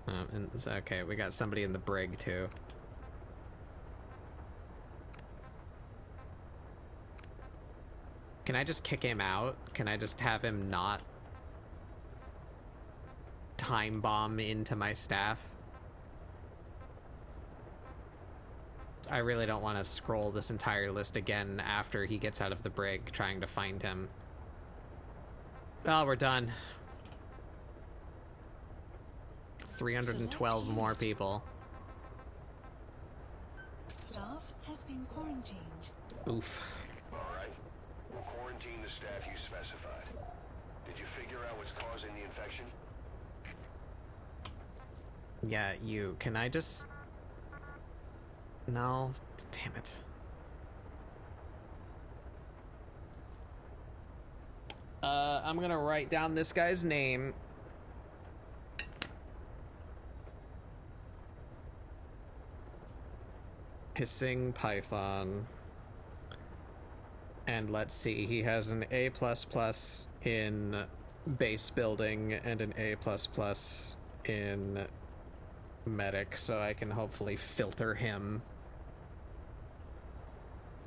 And it's okay, we got somebody in the brig too. Can I just kick him out? Can I just have him not time bomb into my staff? I really don't want to scroll this entire list again after he gets out of the brig trying to find him. Oh, we're done. 312 more people. Staff has been quarantined. Oof. Alright. We'll quarantine the staff you specified. Did you figure out what's causing the infection? Yeah, you. Can I just... No. Damn it. I'm gonna write down this guy's name. Hissing Python. And let's see, he has an A++ in base building and an A++ in medic, so I can hopefully filter him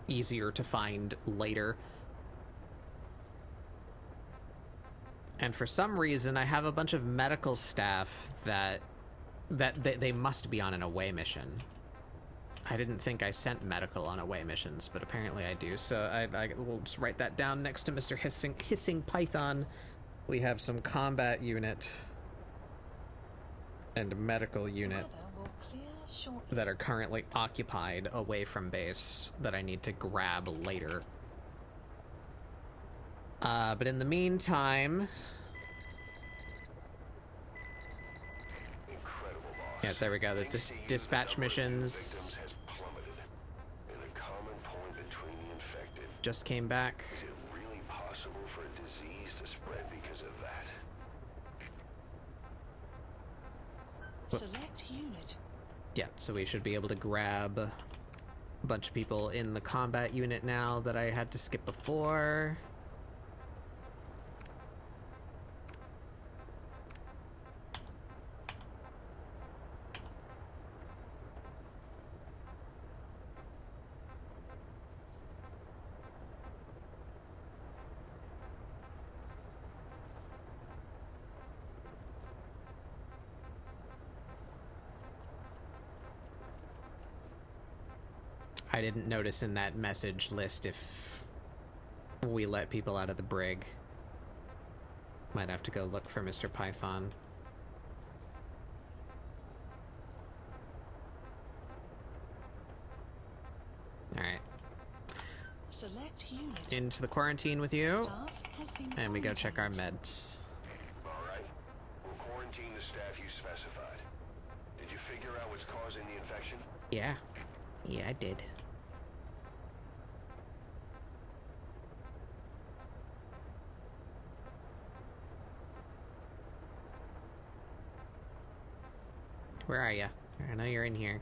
easier to find later. And for some reason, I have a bunch of medical staff that they must be on an away mission. I didn't think I sent medical on away missions, but apparently I do. So I will just write that down next to Mr. Hissing Python. We have some combat unit and medical unit Weather will clear shortly. that are currently occupied away from base that I need to grab later. But in the meantime... Incredible, boss. Yeah, there we go. The Thanks to you, dispatch the number of new missions victims has plummeted. And the common point between the infected. just came back. Is it really possible for a disease to spread because of that? Select unit. Yeah, so we should be able to grab a bunch of people in the combat unit now that I had to skip before. I didn't notice in that message list if we let people out of the brig. Might have to go look for Mr. Python. Alright. Select unit. Into the quarantine with you. Staff has been And we go check our quarantined. meds. Alright. We'll quarantine the staff you specified. Did you figure out what's causing the infection? Yeah. Yeah, I did. Where are you? I know you're in here.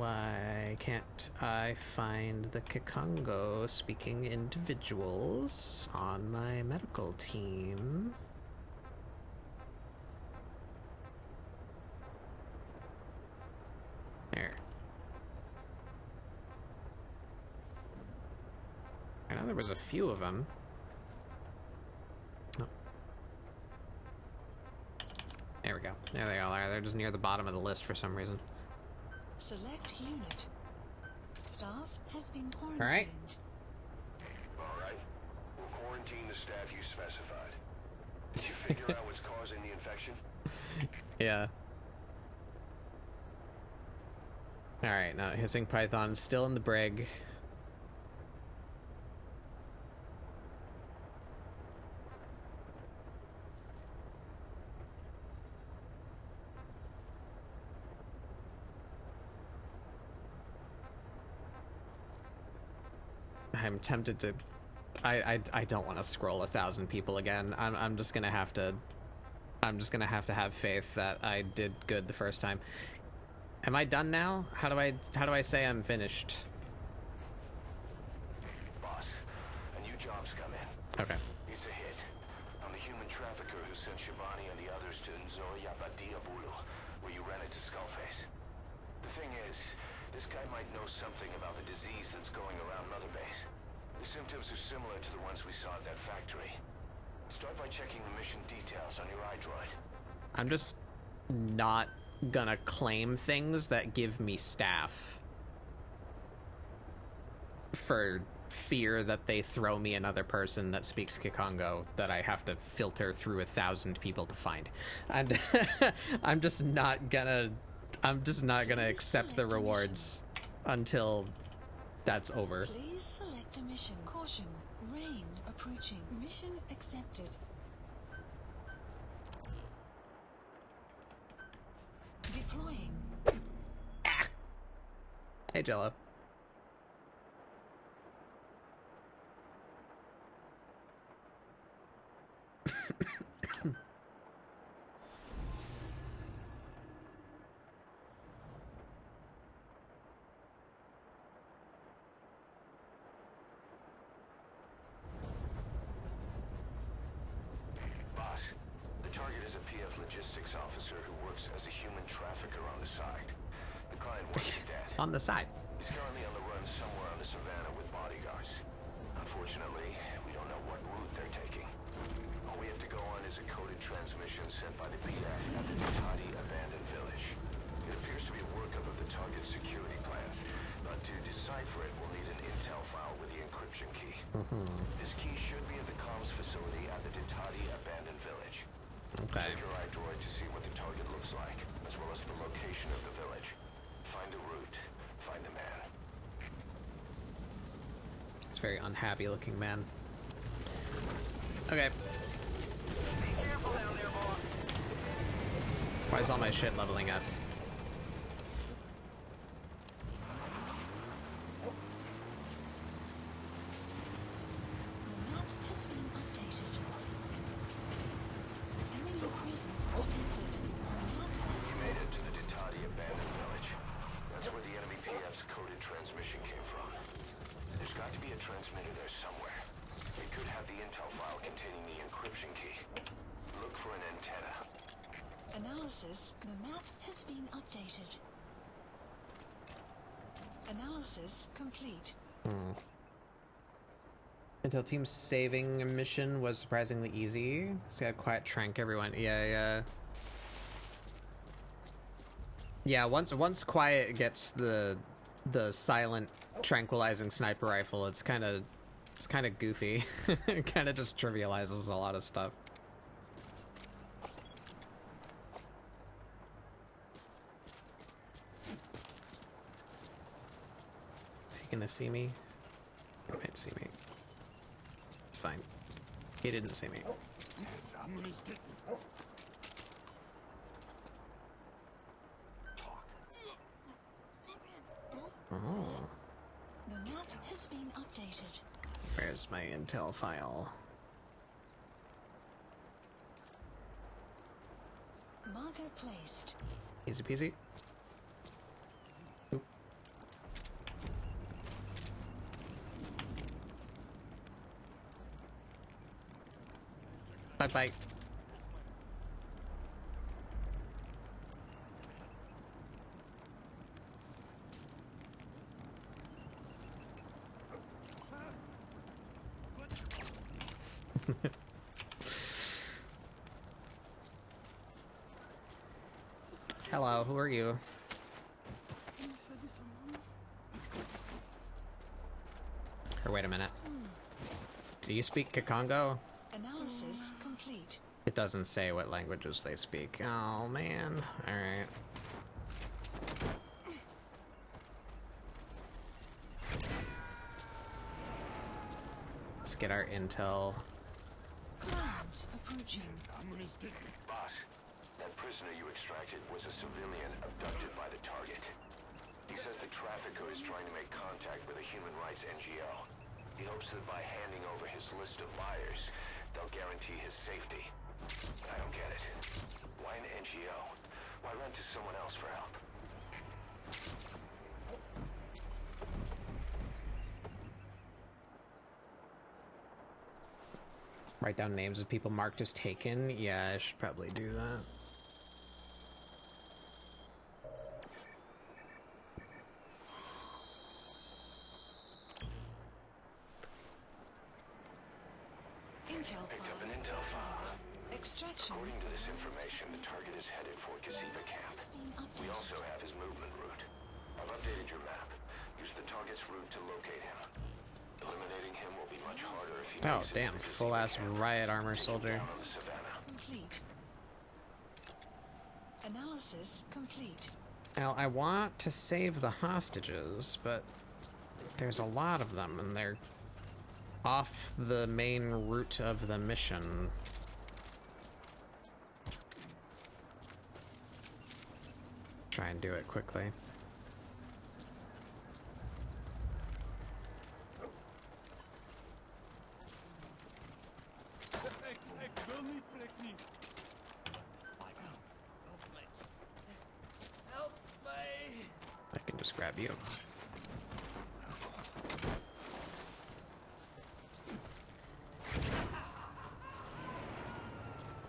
Why can't I find the Kikongo speaking individuals on my medical team? There. I know there was a few of them. Oh. There we go. There they all are. They're just near the bottom of the list for some reason. Select unit. Staff has been quarantined. All right. All right. We'll quarantine the staff you specified. Did you figure out what's causing the infection? Yeah. Alright, now Hissing Python's still in the brig. I'm tempted to... I don't want to scroll 1,000 people again. I'm just gonna have to... I'm just gonna have to have faith that I did good the first time. Am I done now? How do I say I'm finished? Boss, a new job's come in. Okay. It's a hit. I'm the human trafficker who sent Shivani and the others to Nzoya Badiabulu, where you ran into Skullface. The thing is, this guy might know something about the disease that's going around Mother Base. The symptoms are similar to the ones we saw at that factory. Start by checking the mission details on your iDroid. I'm just not gonna claim things that give me staff for fear that they throw me another person that speaks Kikongo that I have to filter through 1,000 people to find. And I'm just not gonna accept the rewards until that's over. Please select a mission. Caution. Rain approaching. Mission accepted. Deploying. Hey, Jello. Boss, the target is a PF logistics officer who works as a human trafficker on the side. The client wants him dead. On the side. He's currently on the run somewhere on the savannah with bodyguards. Unfortunately, we don't know what route they're taking. All we have to go on is a coded transmission sent by the PF at the Ditati abandoned village. It appears to be a workup of the target's security plans, but to decipher it, we'll need an intel file with the encryption key. This key should be at the comms facility at the Ditati abandoned village. Okay. Check your iDroid to see what the target looks like, as well as the location of the village. Find the route. Find the man. It's a very unhappy looking man. Okay. Why is all my shit leveling up? The map has been updated. Enemy presence detected. The map has You made it to the Ditati abandoned village. That's where the enemy PF's coded transmission came from. There's got to be a transmitter there somewhere. It could have the intel file containing the encryption key. Look for an antenna. Analysis. The map has been updated. Analysis complete. Until team saving mission was surprisingly easy. See how quiet trank everyone. Yeah. Yeah, once quiet gets the silent tranquilizing sniper rifle, it's kind of goofy. It kind of just trivializes a lot of stuff. Is he gonna see me? He might see me. It's fine. He didn't see me. Oh. The map has been updated. Where's my intel file? Marker placed. Easy peasy. Oop. Bye bye. Hello, who are you? Or wait a minute. Do you speak Kikongo? Analysis complete. It doesn't say what languages they speak. Oh, man. Alright. Let's get our intel. Clouds approaching. Boss, that prisoner you extracted was a civilian abducted by the target. He says the trafficker is trying to make contact with a human rights NGO. He hopes that by handing over his list of buyers, they'll guarantee his safety. But I don't get it. Why an NGO? Why run to someone else for help? Write down names of people marked as taken. Yeah, I should probably do that. Intel Picked up an file. intel file. Extraction. According to this information, the target is headed for Kasiba camp. We also have his movement route. I've updated your map. Use the target's route to locate him. Eliminating him will be much harder if he Oh, makes it to damn. the Kasiba Full-ass camp. riot armor Take him soldier. down on the savannah. Complete. Analysis complete. Now, I want to save the hostages, but there's a lot of them, and they're off the main route of the mission. Try and do it quickly. I can just grab you.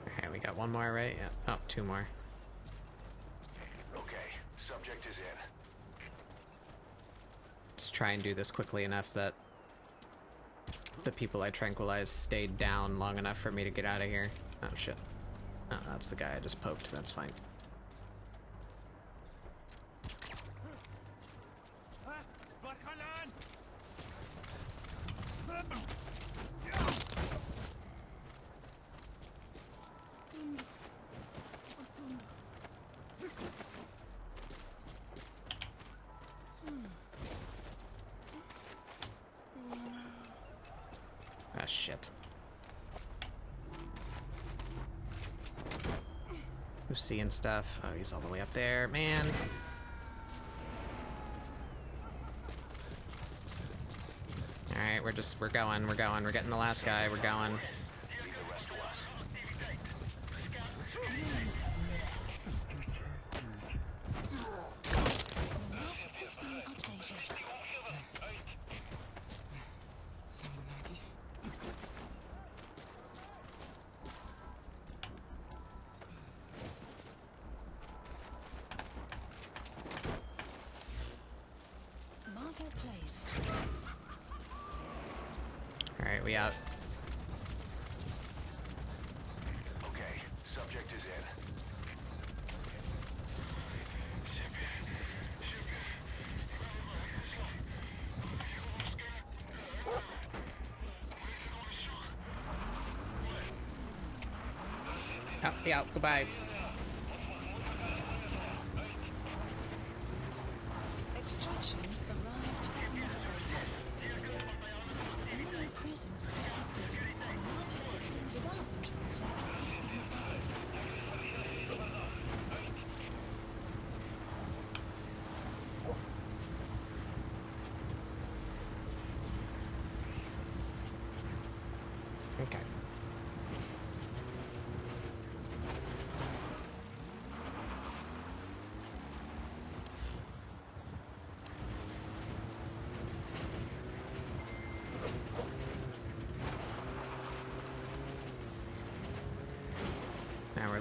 Okay, we got one more, right? Yeah. Oh, two more. Okay, subject is in. Let's try and do this quickly enough that the people I tranquilized stayed down long enough for me to get out of here. Oh, shit. Oh, that's the guy I just poked. That's fine. Ah, shit. Who's seeing stuff? Oh, he's all the way up there. Man. Alright, we're going. We're getting the last guy. We're going. Leave the rest to us. Map has been updated. Marker placed. Alright, we out. Okay, subject is in. Out, out, goodbye. Extraction arrived on the place. Enemy presence detected. Marker has been developed. Okay.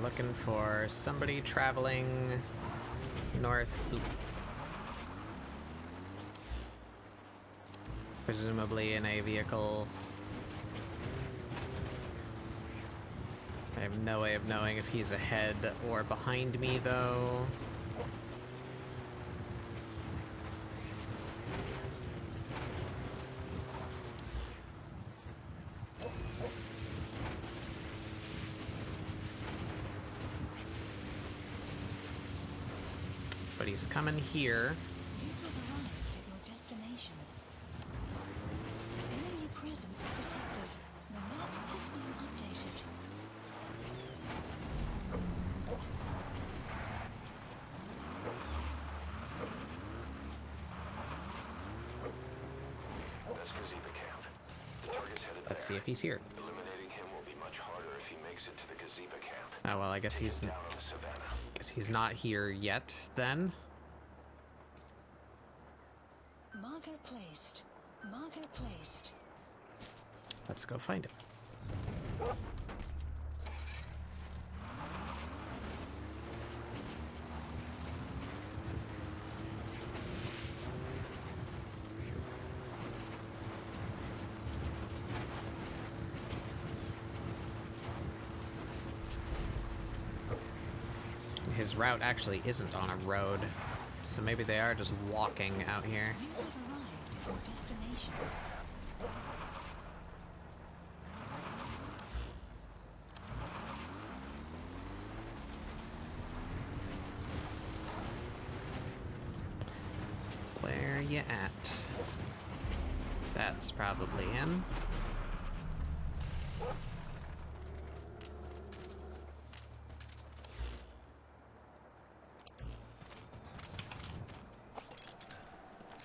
looking for somebody traveling north. Oop. Presumably in a vehicle. I have no way of knowing if he's ahead or behind me, though. But he's coming here. You have arrived at your destination. Enemy presence detected. The map has been updated. That's Gazeba camp. The target's headed Let's see there. if he's here. Eliminating him will be much harder if he makes it to the Gazeba camp. Oh, well, I guess he's Down on the savannah. not here yet, then. Marker placed. Marker placed. Let's go find him. His route actually isn't on a road, so maybe they are just walking out here. You have arrived at your destination. Where you at? That's probably him.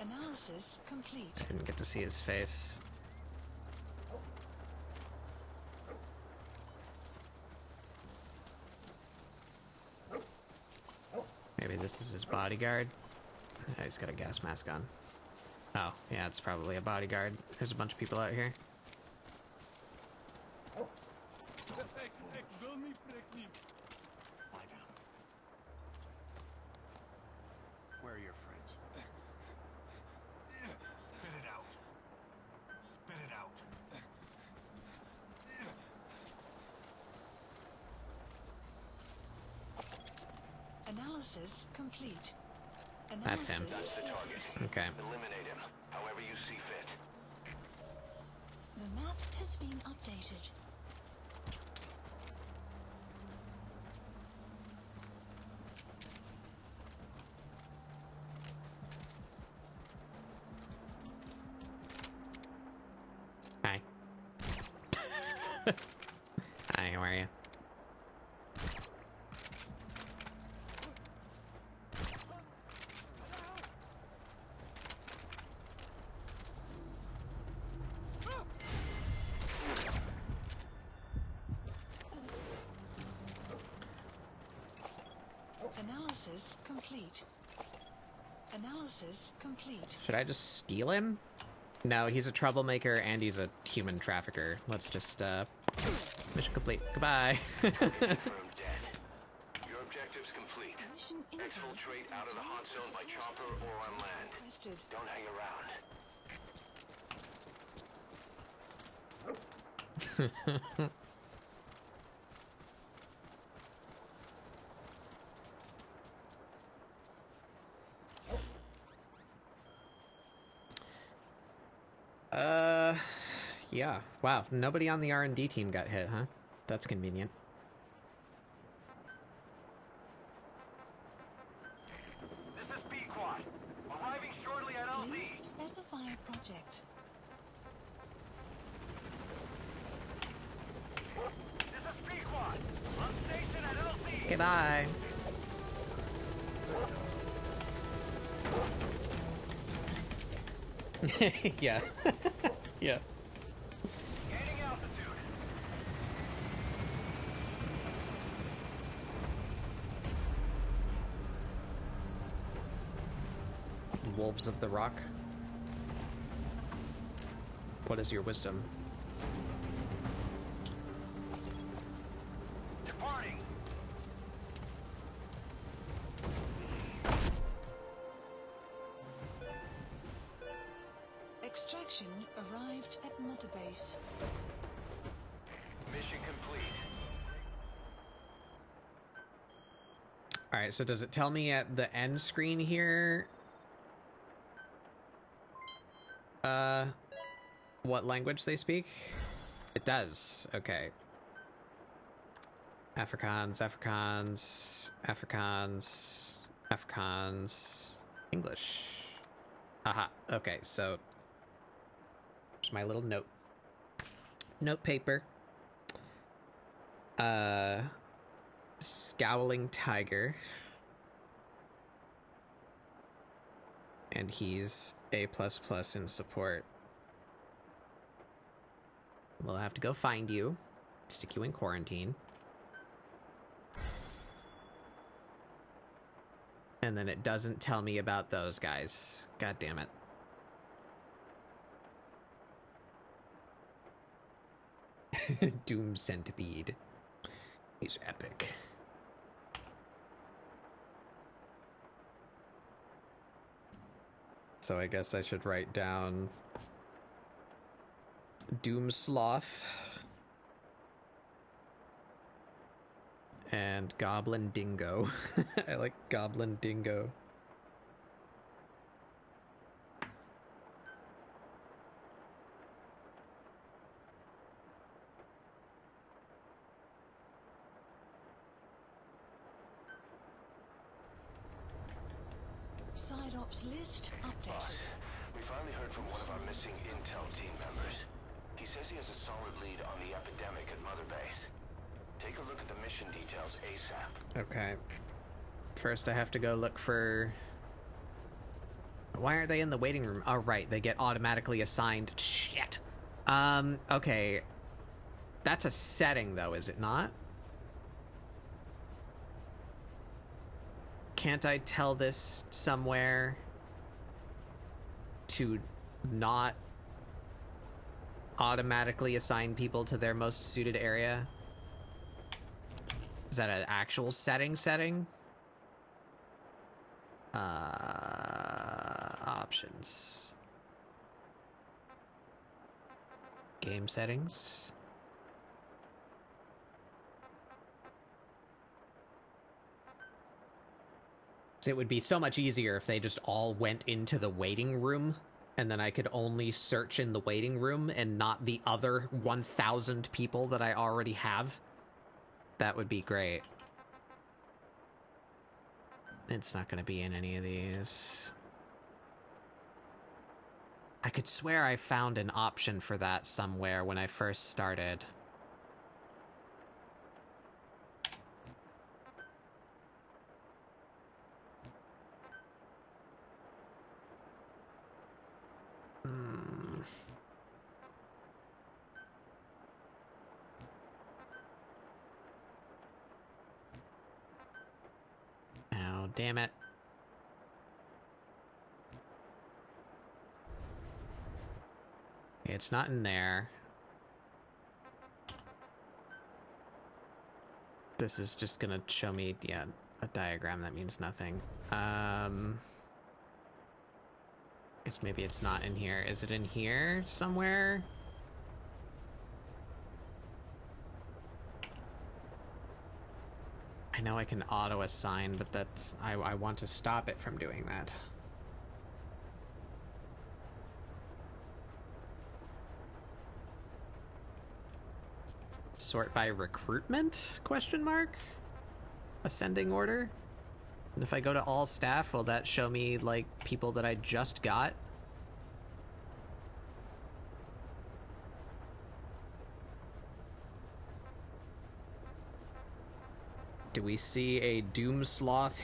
Analysis complete. Didn't get to see his face. Maybe this is his bodyguard. Oh, he's got a gas mask on. Oh, yeah, it's probably a bodyguard. There's a bunch of people out here. Lie down. Where are your friends? Spit it out. Spit it out. Analysis complete. That's him. Analysis. That's the target. Okay. Eliminate him, however you see fit. The map has been updated. Hi. Hi, how are you? Analysis complete. Analysis complete. Should I just steal him? No, he's a troublemaker and he's a human trafficker. Let's just, mission complete. Goodbye. Confirmed dead. Your objective's complete. Mission info. Exfiltrate out of the hot zone by chopper or on land. Requested. Don't hang around. Yeah. Wow, nobody on the R&D team got hit, huh? That's convenient. This is Pequod. Arriving shortly at LZ. Please specify a project. This is Pequod. On station at LZ. Okay, bye. Yeah. Yeah. Gaining altitude. Wolves of the Rock. What is your wisdom? Departing. Extraction arrived at Mother Base. Mission complete. Alright, so does it tell me at the end screen here what language they speak? It does. Okay. Afrikaans, English. Aha. Okay, so here's my little note paper. Scowling Tiger. And he's A++ in support. We'll have to go find you, stick you in quarantine. And then it doesn't tell me about those guys. God damn it. Doom Centipede. He's epic. So I guess I should write down Doom Sloth and Goblin Dingo. I like Goblin Dingo. Side ops list updated. Boss, we finally heard from one of our missing intel team members. He says he has a solid lead on the epidemic at Mother Base. Take a look at the mission details ASAP. Okay. First I have to go look for... Why aren't they in the waiting room? Oh, right. They get automatically assigned... Shit. Okay. That's a setting, though, is it not? Can't I tell this somewhere to not automatically assign people to their most suited area? Is that an actual setting? Options. Game settings. It would be so much easier if they just all went into the waiting room, and then I could only search in the waiting room and not the other 1,000 people that I already have. That would be great. It's not going to be in any of these. I could swear I found an option for that somewhere when I first started. Oh, damn it. Okay, it's not in there. This is just gonna show me, yeah, a diagram that means nothing. Guess maybe it's not in here. Is it in here somewhere? I know I can auto-assign, but that's... I want to stop it from doing that. Sort by recruitment? Question mark? Ascending order? And if I go to all staff, will that show me, like, people that I just got? Do we see a Doom Sloth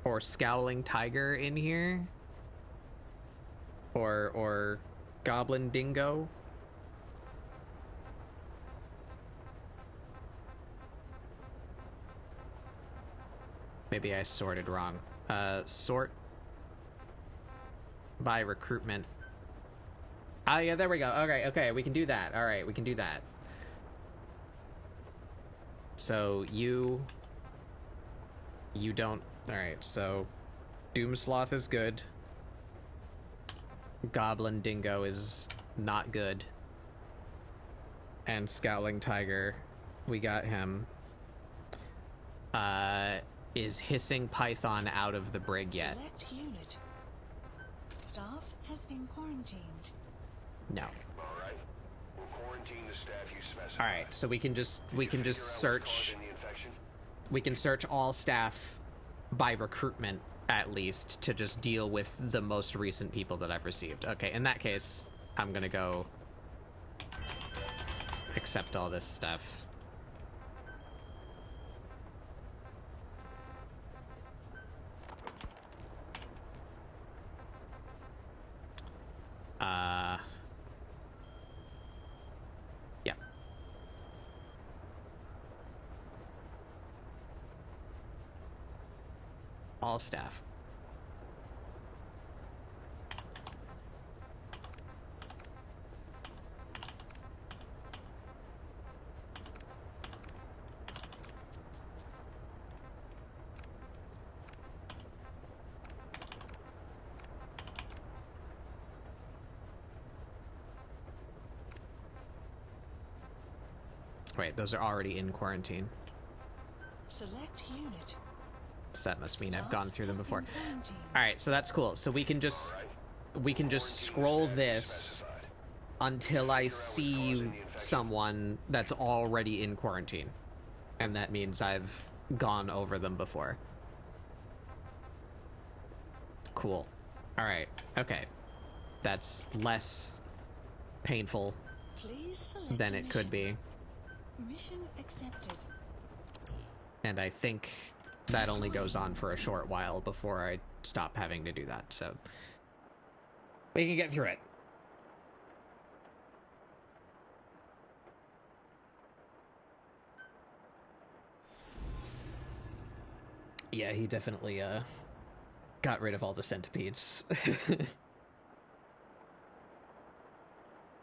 or Scowling Tiger in here? Or Goblin Dingo? Maybe I sorted wrong. Sort by recruitment. Ah, yeah, there we go. Okay, we can do that. All right, we can do that. So you don't... Alright, so Doom Sloth is good. Goblin Dingo is not good. And Scowling Tiger, we got him. Is Hissing Python out of the brig yet? Select unit. Staff has been quarantined. No. Alright. We'll quarantine the staff you specified. Alright, so we can just Figure out what's search. causing the infection? We can search all staff by recruitment, at least, to just deal with the most recent people that I've received. Okay, in that case, I'm gonna go accept all this stuff. Yeah. All staff. Wait, those are already in quarantine. Select unit. So that must mean I've gone through them before. Alright, so that's cool. So we can just scroll this until I see someone that's already in quarantine. And that means I've gone over them before. Cool. Alright, okay. That's less painful Please select than a it could mission. be. Mission accepted. And I think that only goes on for a short while before I stop having to do that, so we can get through it. Yeah, he definitely got rid of all the centipedes.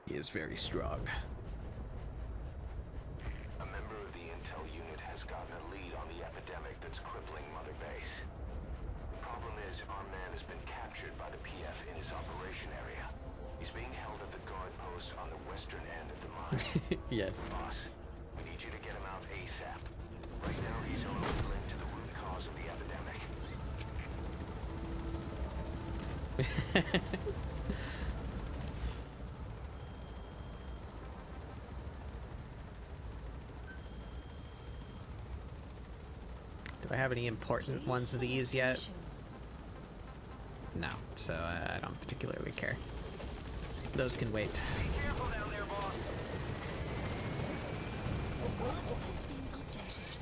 He is very strong. A member of the intel unit has gotten a lead on the epidemic that's crippling Mother Base. The problem is, our man has been captured by the PF in his operation area. He's being held at the guard post on the western end of the mine. Yeah. Boss, we need you to get him out ASAP. Right now, he's only linked to the root cause of the epidemic. Do I have any important ones of these yet? Mission. No, so I don't particularly care. Those can wait. Careful down there, boss. What has been updated?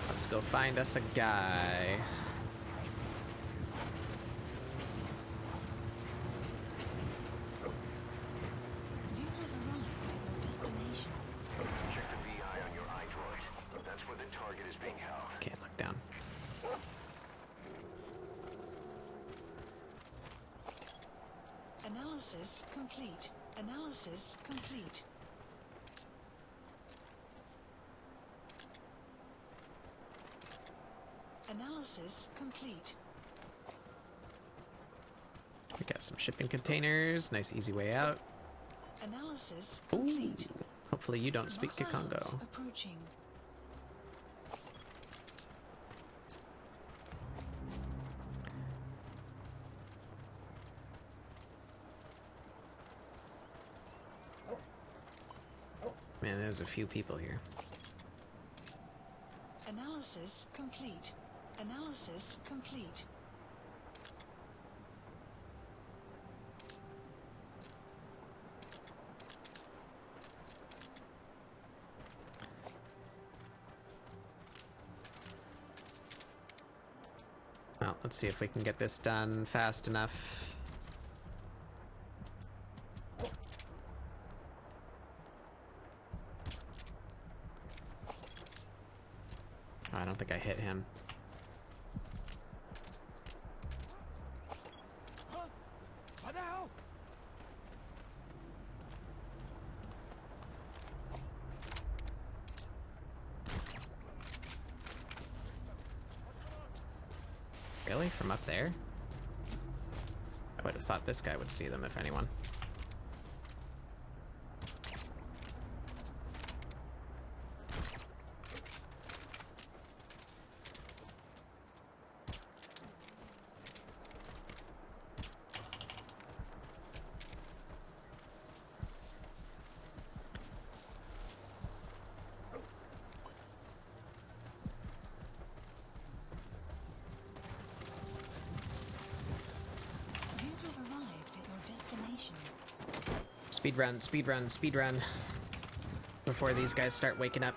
Let's go find us a guy. You have arrived at your destination. Check the VI on your iDroid. That's where the target is being held. Can't look down. Analysis complete. Analysis complete. Analysis complete. We got some shipping containers. Nice, easy way out. Analysis Ooh. complete. Hopefully you don't speak Miles Kikongo. approaching. Man, there's a few people here. Analysis complete. Analysis complete. Well, let's see if we can get this done fast enough. Oh, I don't think I hit him. Huh? What the hell? Really? From up there? I would have thought this guy would see them, if anyone. You have arrived at your destination. Speed run, speed run, speed run. Before these guys start waking up.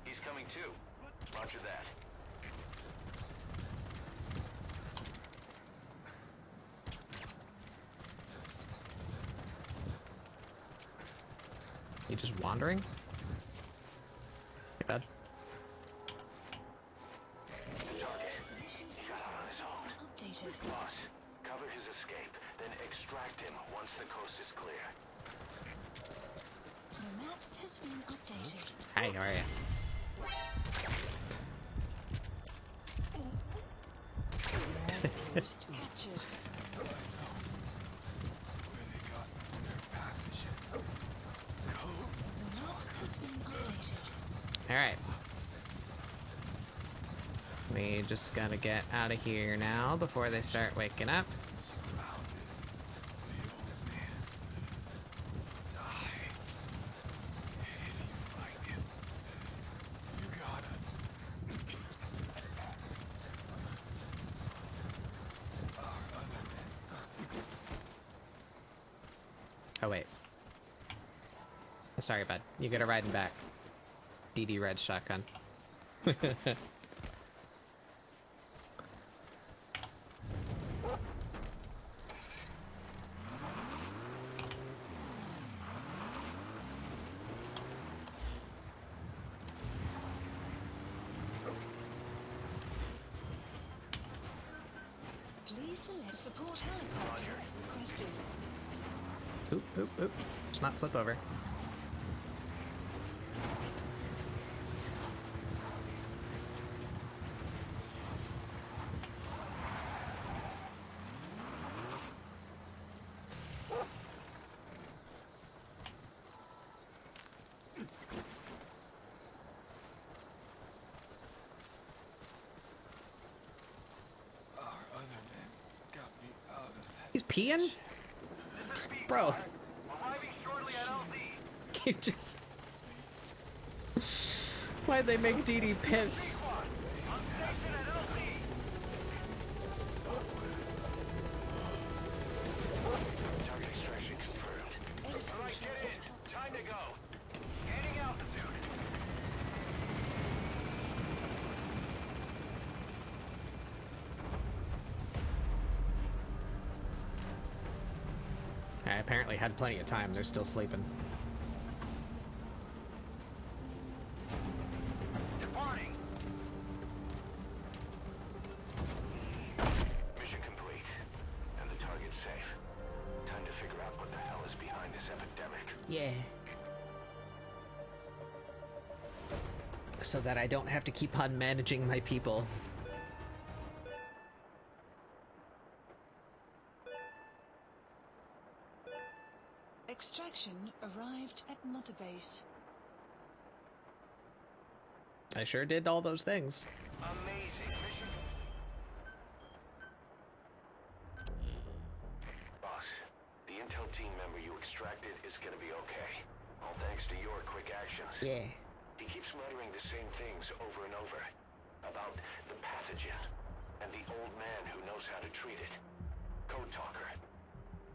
He's coming too. Roger that. You just wandering? Hey, bud. The target. He got out on his own. Updated. Boss, cover his escape, then extract him once the coast is clear. The map has been updated. Hi, how are you? Host captured. The map has been updated. Alright. We just gotta get out of here now before they start waking up. Oh, wait. Sorry, bud. You gotta ride him back. DD red shotgun. Please select support helicopter requested. Oop, oop, oop. Let's not flip over. He's peeing? Bro. You just... Why'd they make DD piss? Target extraction confirmed. Alright, get in. Time to go. Gaining altitude. I apparently had plenty of time. They're still sleeping. Departing. Mission complete. And the target safe. Time to figure out what the hell is behind this epidemic. Yeah. So that I don't have to keep on managing my people. Extraction arrived at Mother Base. I sure did all those things. Amazing mission. Boss, the intel team member you extracted is gonna be okay. All thanks to your quick actions. Yeah. He keeps muttering the same things over and over. About the pathogen. And the old man who knows how to treat it. Code Talker.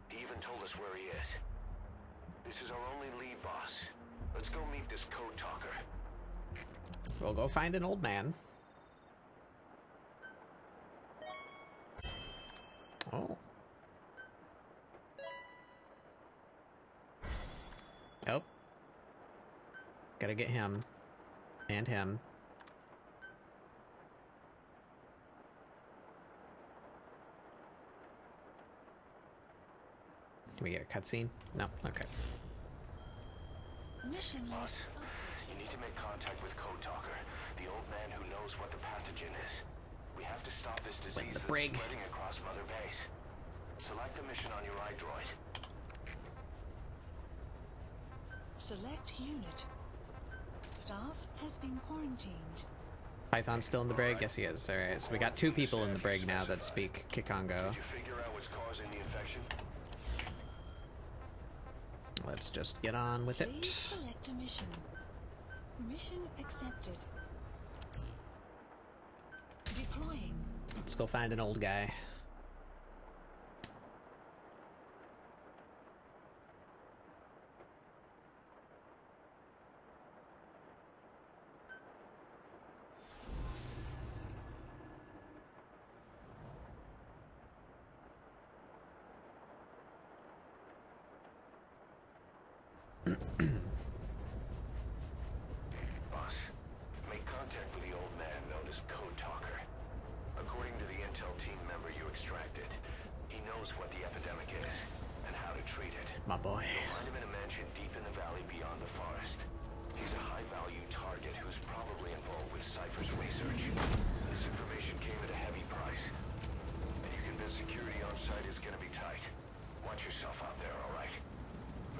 He even told us where he is. This is our only lead, boss. Let's go meet this Code Talker. We'll go find an old man. Oh. Oh. Gotta get him. And him. Can we get a cutscene? No? Okay. Mission Boss, list you updated. need to make contact with Code Talker, the old man who knows what the pathogen is. stop this With disease the that's brig. spreading across Mother Base. Select a mission on your iDroid. Select unit. Staff has been quarantined. Python's still in the brig? Yes, he is. Alright, so we got 2 people in the brig now that speak Kikongo. Did you figure out what's causing the infection? Let's just get on with Please it. select a mission. Mission accepted. Deploying. Let's go find an old guy. Boss, make contact with the old man known as Code Talker. According to the intel team member you extracted, he knows what the epidemic is and how to treat it. My boy. Find him in a mansion deep in the valley beyond the forest. He's a high-value target who's probably involved with Cypher's research. This information came at a heavy price. And you convince security on site is gonna be tight. Watch yourself out there, alright?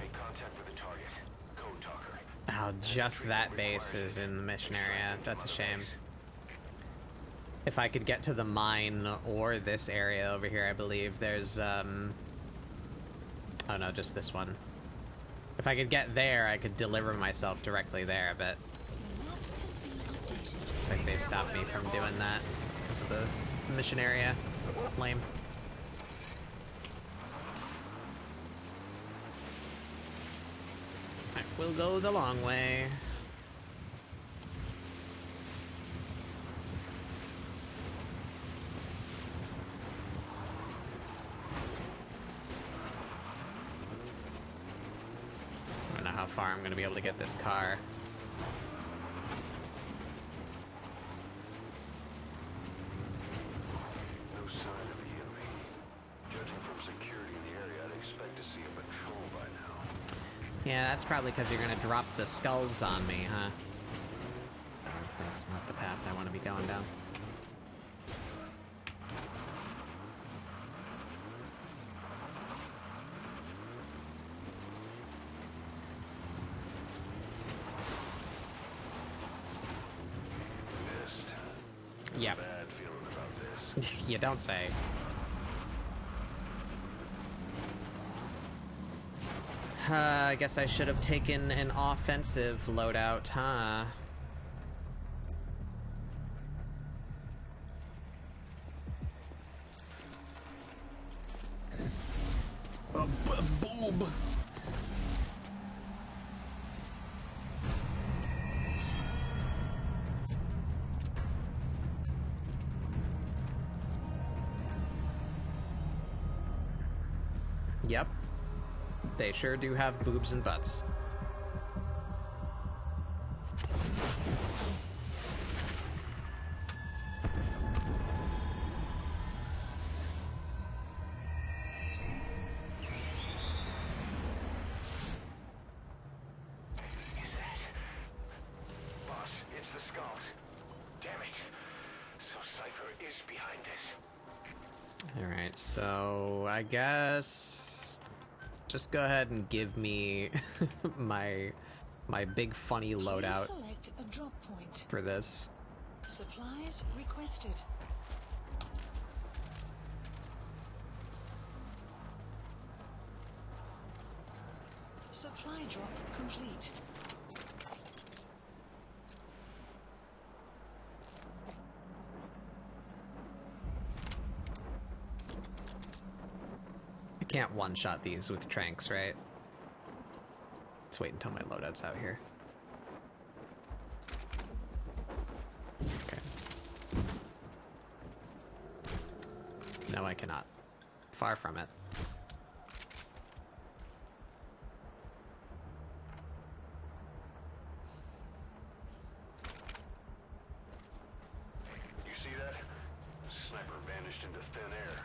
Make contact with the target. Code Talker. Oh, just that base is in the mission area. That's a shame. If I could get to the mine or this area over here, I believe there's, oh no, just this one. If I could get there, I could deliver myself directly there, but The map has been updated. looks like they stopped me from doing that because of the mission area. Lame. We'll go the long way. I don't know how far I'm going to be able to get this car. No sign of the enemy. Judging from security in the area, I'd expect to see a patrol by now. Yeah, that's probably because you're going to drop the skulls on me, huh? That's not the path I want to be going down. Missed. Yep. Bad feeling about this. You don't say. I guess I should have taken an offensive loadout, huh? Boob. Yep. They sure do have boobs and butts. Is that... Boss, it's the skulls. Damn it. So Cypher is behind this. Alright, so I guess just go ahead and give me my big funny loadout Please select a drop point. for this. Supplies requested. Supply drop complete. I can't one-shot these with tranks, right? Let's wait until my loadout's out here. Okay. No, I cannot. Far from it. You see that? Sniper vanished into thin air.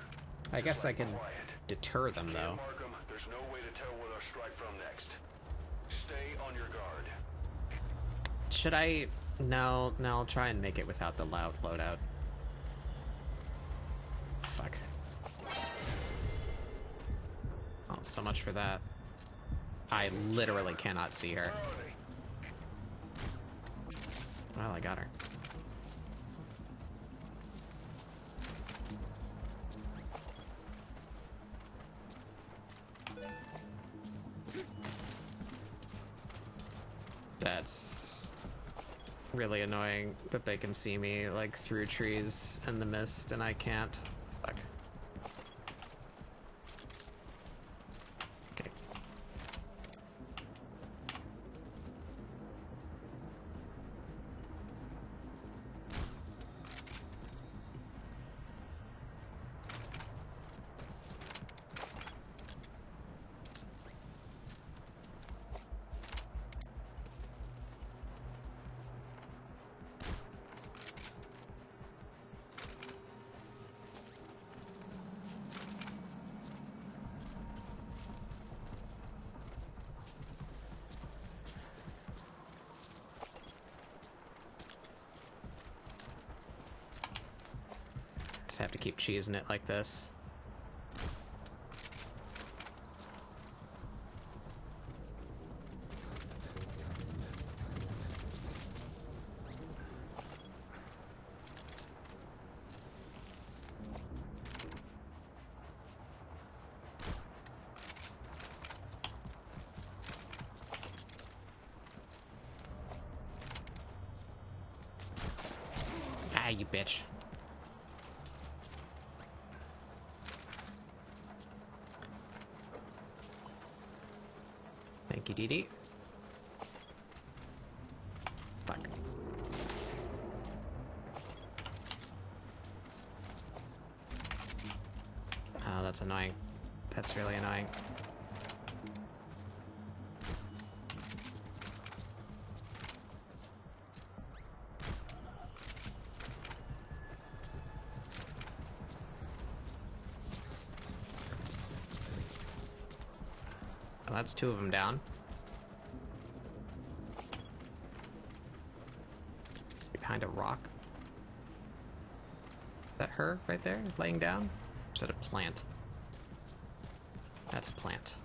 I guess I Like can quiet. deter them, though. Can't mark 'em. There's no way to tell where they'll strike from next. Stay on your guard. Should I... No, I'll try and make it without the loud loadout. Well, so much for that. I literally cannot see her. Well, I got her. That's really annoying that they can see me, like, through trees and the mist, and I can't. Fuck. Okay. Just have to keep cheesing it like this. Ah, you bitch. Thank you, Dee Dee. Fuck. Oh, that's annoying. That's really annoying. Well, that's two of them down. Behind a rock. Is that her right there, laying down? Or is that a plant? That's a plant.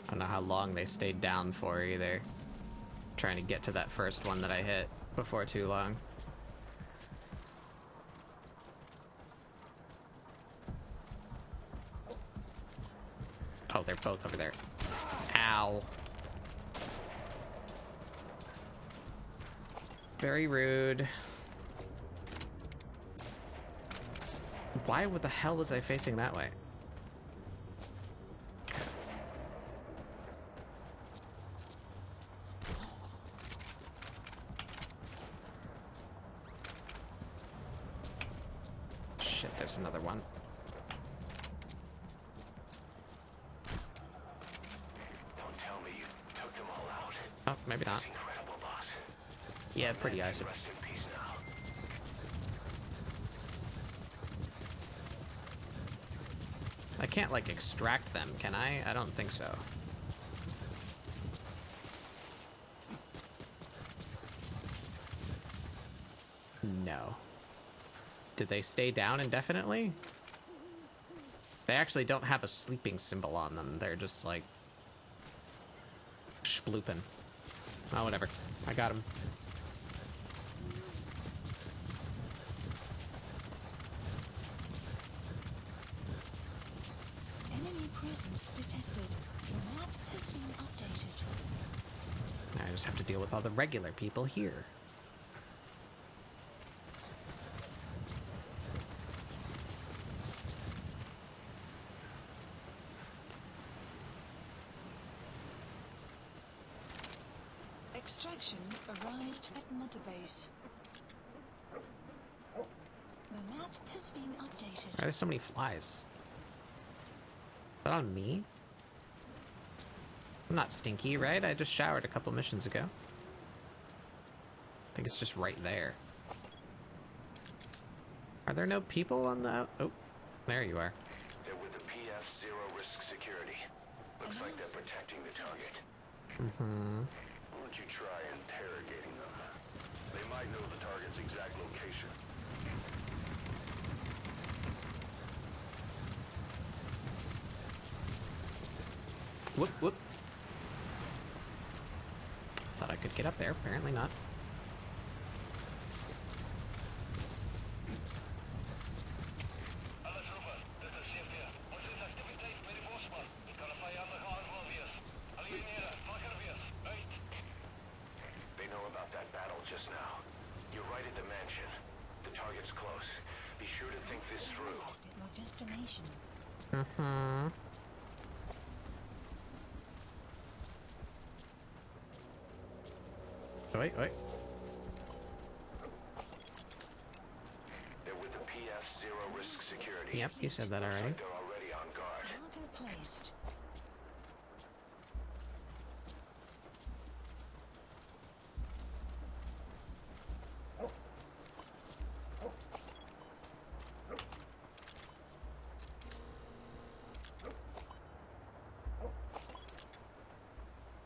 I don't know how long they stayed down for either. Trying to get to that first one that I hit before too long. Oh, they're both over there. Ow. Very rude. Why the hell was I facing that way? Shit, there's another one. Don't tell me you took them all out. Oh, maybe not. That's incredible, boss. Yeah, pretty awesome. Rest in peace now. I can't, like, extract them, can I? I don't think so. No. Did they stay down indefinitely? They actually don't have a sleeping symbol on them. They're just, like, splooping. Oh, whatever. I got him. Enemy presence detected. The map has been updated. I just have to deal with all the regular people here. Extraction arrived at Mother Base. The map has been updated. Why are there so many flies? Is that on me? I'm not stinky, right? I just showered a couple missions ago. I think it's just right there. Are there no people on the... Oh, there you are. They're with the PF Zero Risk Security. Looks like they're protecting the target. Mm-hmm. don't you try interrogating them? They might know the target's exact location. Whoop, whoop. Thought I could get up there. Apparently not. They know about that battle just now. You're right at the mansion. The target's close. Be sure to think this through. Your destination. Mm-hmm. Wait, wait. They're with the PF Zero Risk Security. Yep, you said that already. Looks like they're already on guard. Marker placed.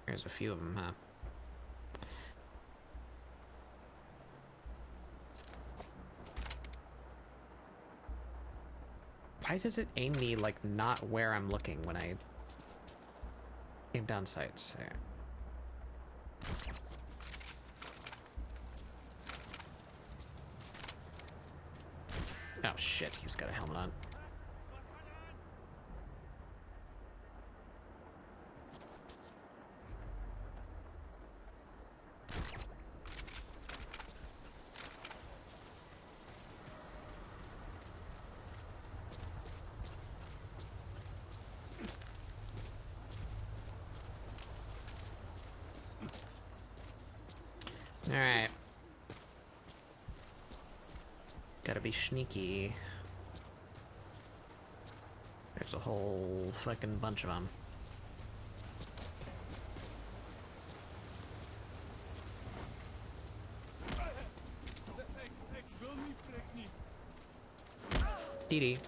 There's a few of them, huh? Why does it aim me, like, not where I'm looking when I aim down sights there? Oh shit, he's got a helmet on. Alright. Gotta be sneaky. There's a whole fucking bunch of them. Dee Dee.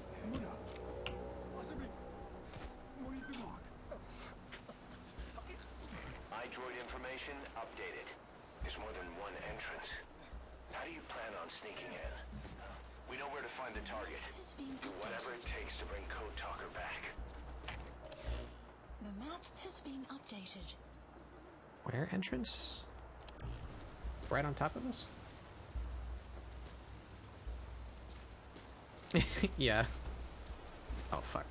iDroid information updated. There's more than one entrance. How do you plan on sneaking in? We know where to find the target. Do whatever it takes to bring Code Talker back. The map has been updated. Where entrance? Right on top of us? Yeah. Oh, fuck.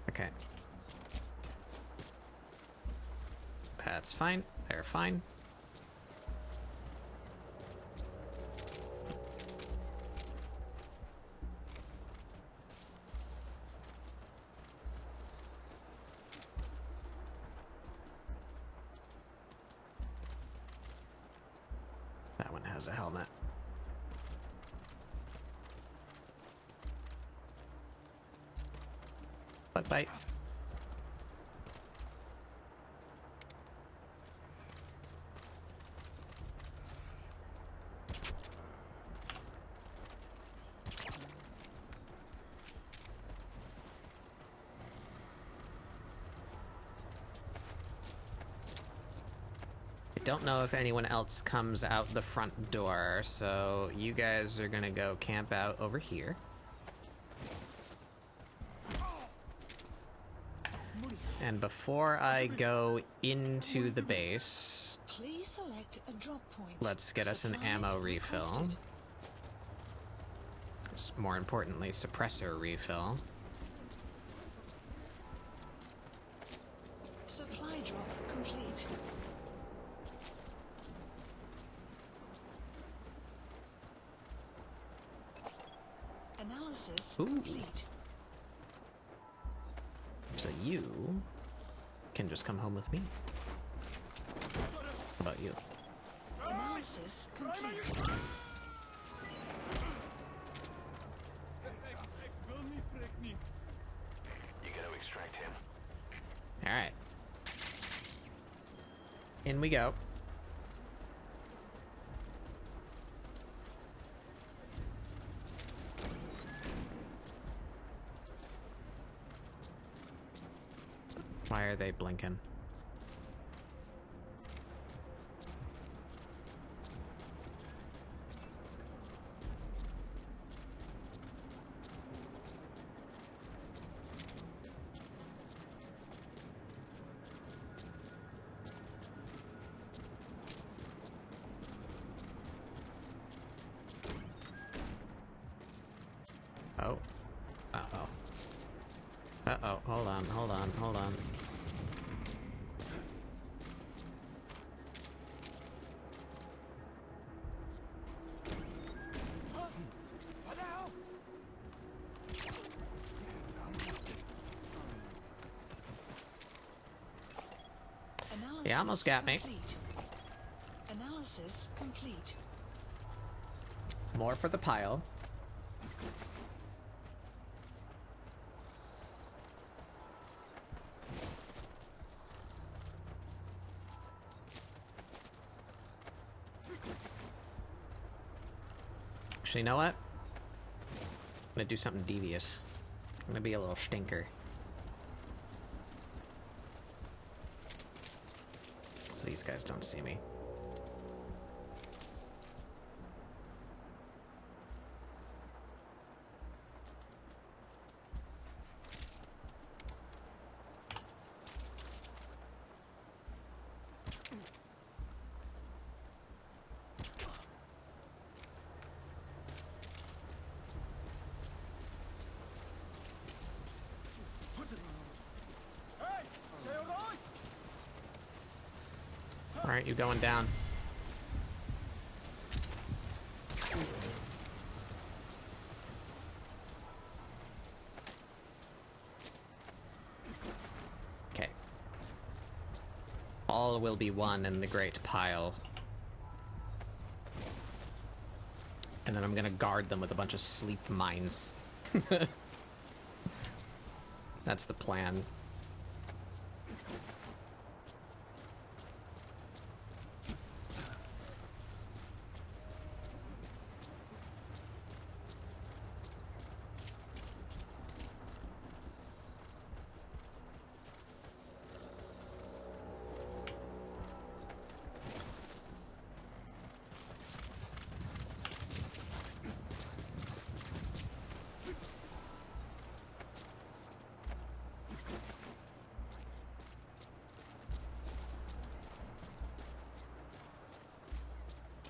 Okay. That's fine. They're fine. That one has a helmet. Bug bite. I don't know if anyone else comes out the front door, so you guys are gonna go camp out over here. And before I go into the base, Please select a drop point. let's get us an Supplies ammo refill. requested. More importantly, suppressor refill. Supply drop complete. Analysis Ooh. complete. So you can just come home with me. How about you? Analysis complete. You gotta extract him. Alright. In we go. Why are they blinking? Oh. Uh-oh. Uh-oh. Hold on, hold on, hold on. Analysis He almost got me. complete. Analysis complete. More for the pile. Actually, you know what? I'm gonna do something devious. I'm gonna be a little stinker. So these guys don't see me. Alright, you going down. Okay. All will be one in the great pile. And then I'm gonna guard them with a bunch of sleep mines. That's the plan.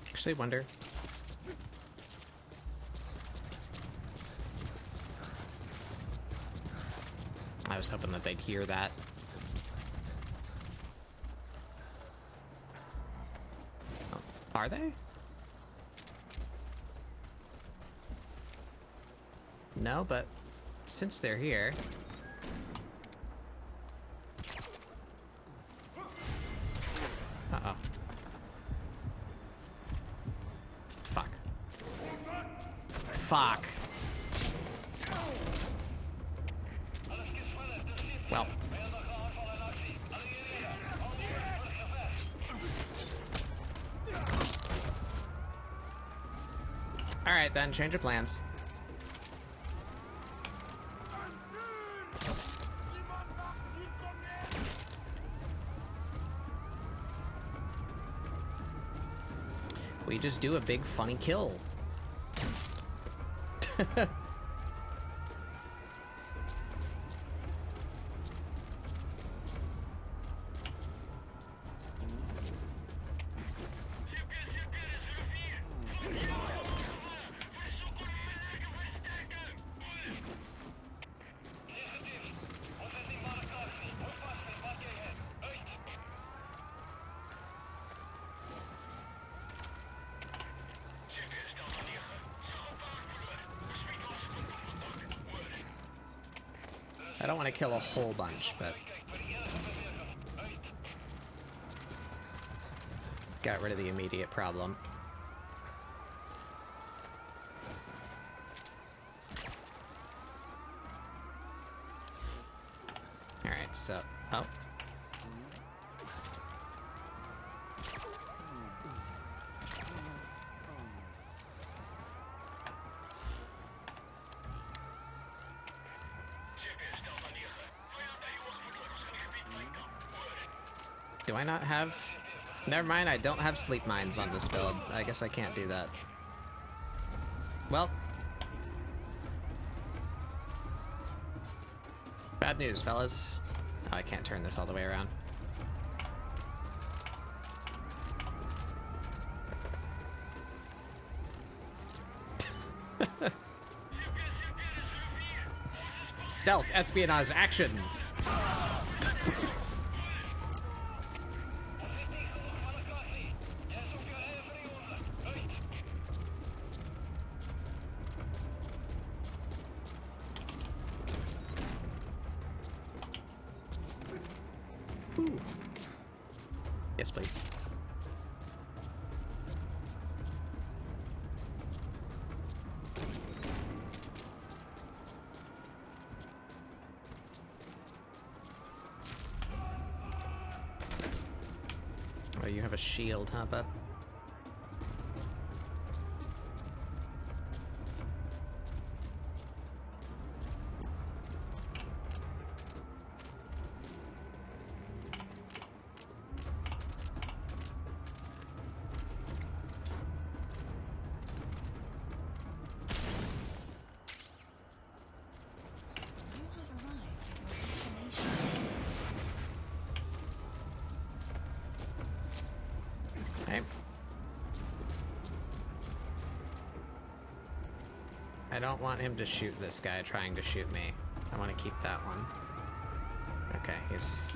Actually, wonder. I was hoping that they'd hear that. Oh, are they? No, but since they're here... Uh-oh. Fuck. Fuck. Well. Alright then, change of plans. We just do a big funny kill. I don't want to kill a whole bunch, but... got rid of the immediate problem. Alright, so... oh. Do I not have... Never mind, I don't have sleep mines on this build. I guess I can't do that. Well. Bad news, fellas. Oh, I can't turn this all the way around. Stealth, espionage, action! Ooh. Yes, please. Oh, you have a shield, huh, bud? You have arrived at your destination. Okay. I don't want him to shoot this guy trying to shoot me. I want to keep that one. Okay, he's...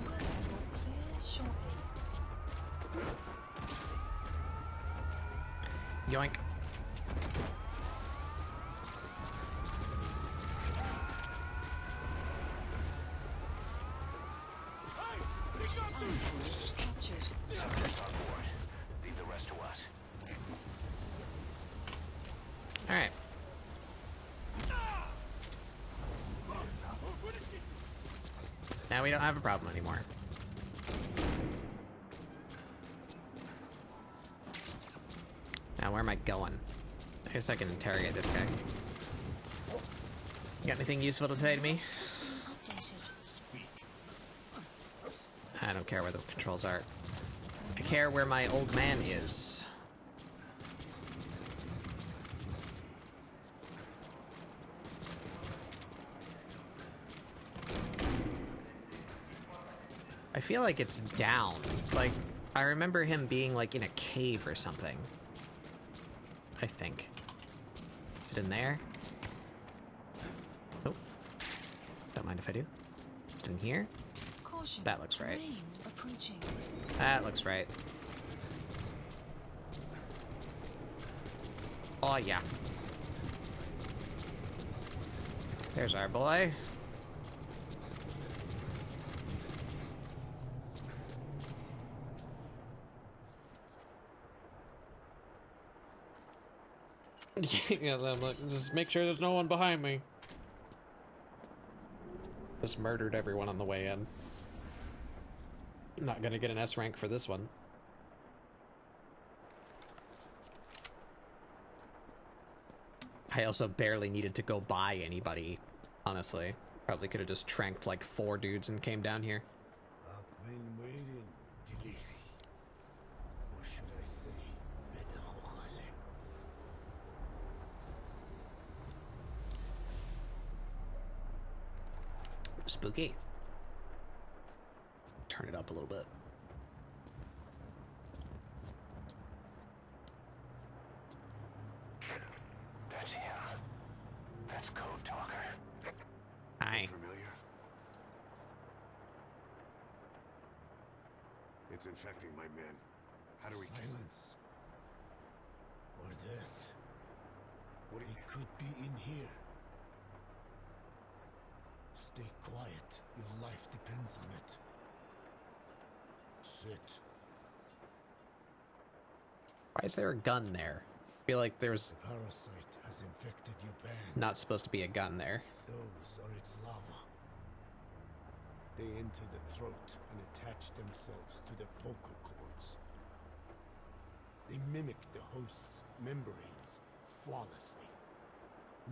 Order will clear shortly. Yoink. Outpost captured. Subject on board. Leave the rest to us. Alright. Now we don't have a problem anymore. Now where am I going? I guess I can interrogate this guy. You got anything useful to say to me? Updated. I don't care where the controls are. I care where my old man is. I feel like it's down. Like, I remember him being like in a cave or something. I think. Is it in there? Oh. Don't mind if I do. Is it in here? Caution. That looks right. Rain approaching. That looks right. Oh, yeah. There's our boy. Yeah, I'm like, just make sure there's no one behind me. Just murdered everyone on the way in. Not gonna get an S rank for this one. I also barely needed to go by anybody, honestly. Probably could have just tranked like 4 dudes and came down here. I've been waiting, Tilly. Or should I say, Bedahojale. Spooky. Turn it up a little bit. That's him. That's Code Talker. Hi. Familiar? It's infecting my men. How do we Silence. Or death. It could be in here. Stay quiet. Your life depends on it. Sit. Why is there a gun there? I feel like there's The parasite has infected your band. not supposed to be a gun there. Those are its larvae. They enter the throat and attach themselves to the vocal cords. They mimic the host's membranes flawlessly.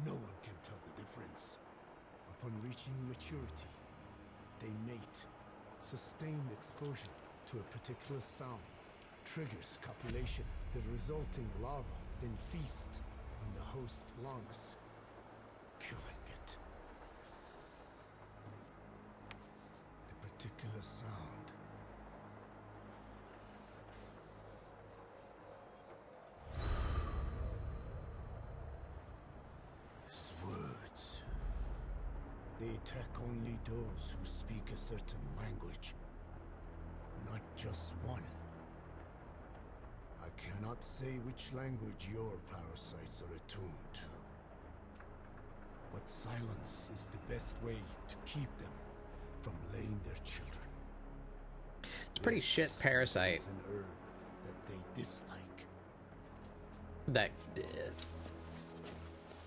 No one can tell the difference. Upon reaching maturity, they mate. Sustained exposure to a particular sound triggers copulation. The resulting larva then feast on the host lungs, killing it. The particular sound is words. They attack only those who speak a certain language, not just one. I cannot say which language your parasites are attuned to, but silence is the best way to keep them from laying their children. It's pretty shit parasite Is an herb that they dislike. that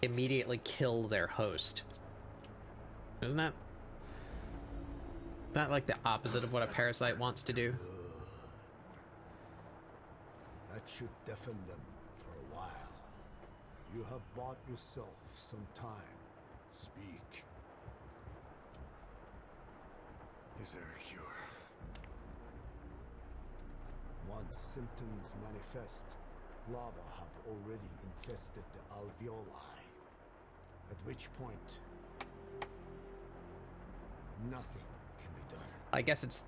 immediately kill their host. Isn't that like the opposite of what a parasite wants to do? That should deafen them for a while. You have bought yourself some time. Speak. Is there a cure? Once symptoms manifest, larvae have already infested the alveoli. At which point, nothing can be done. I guess it's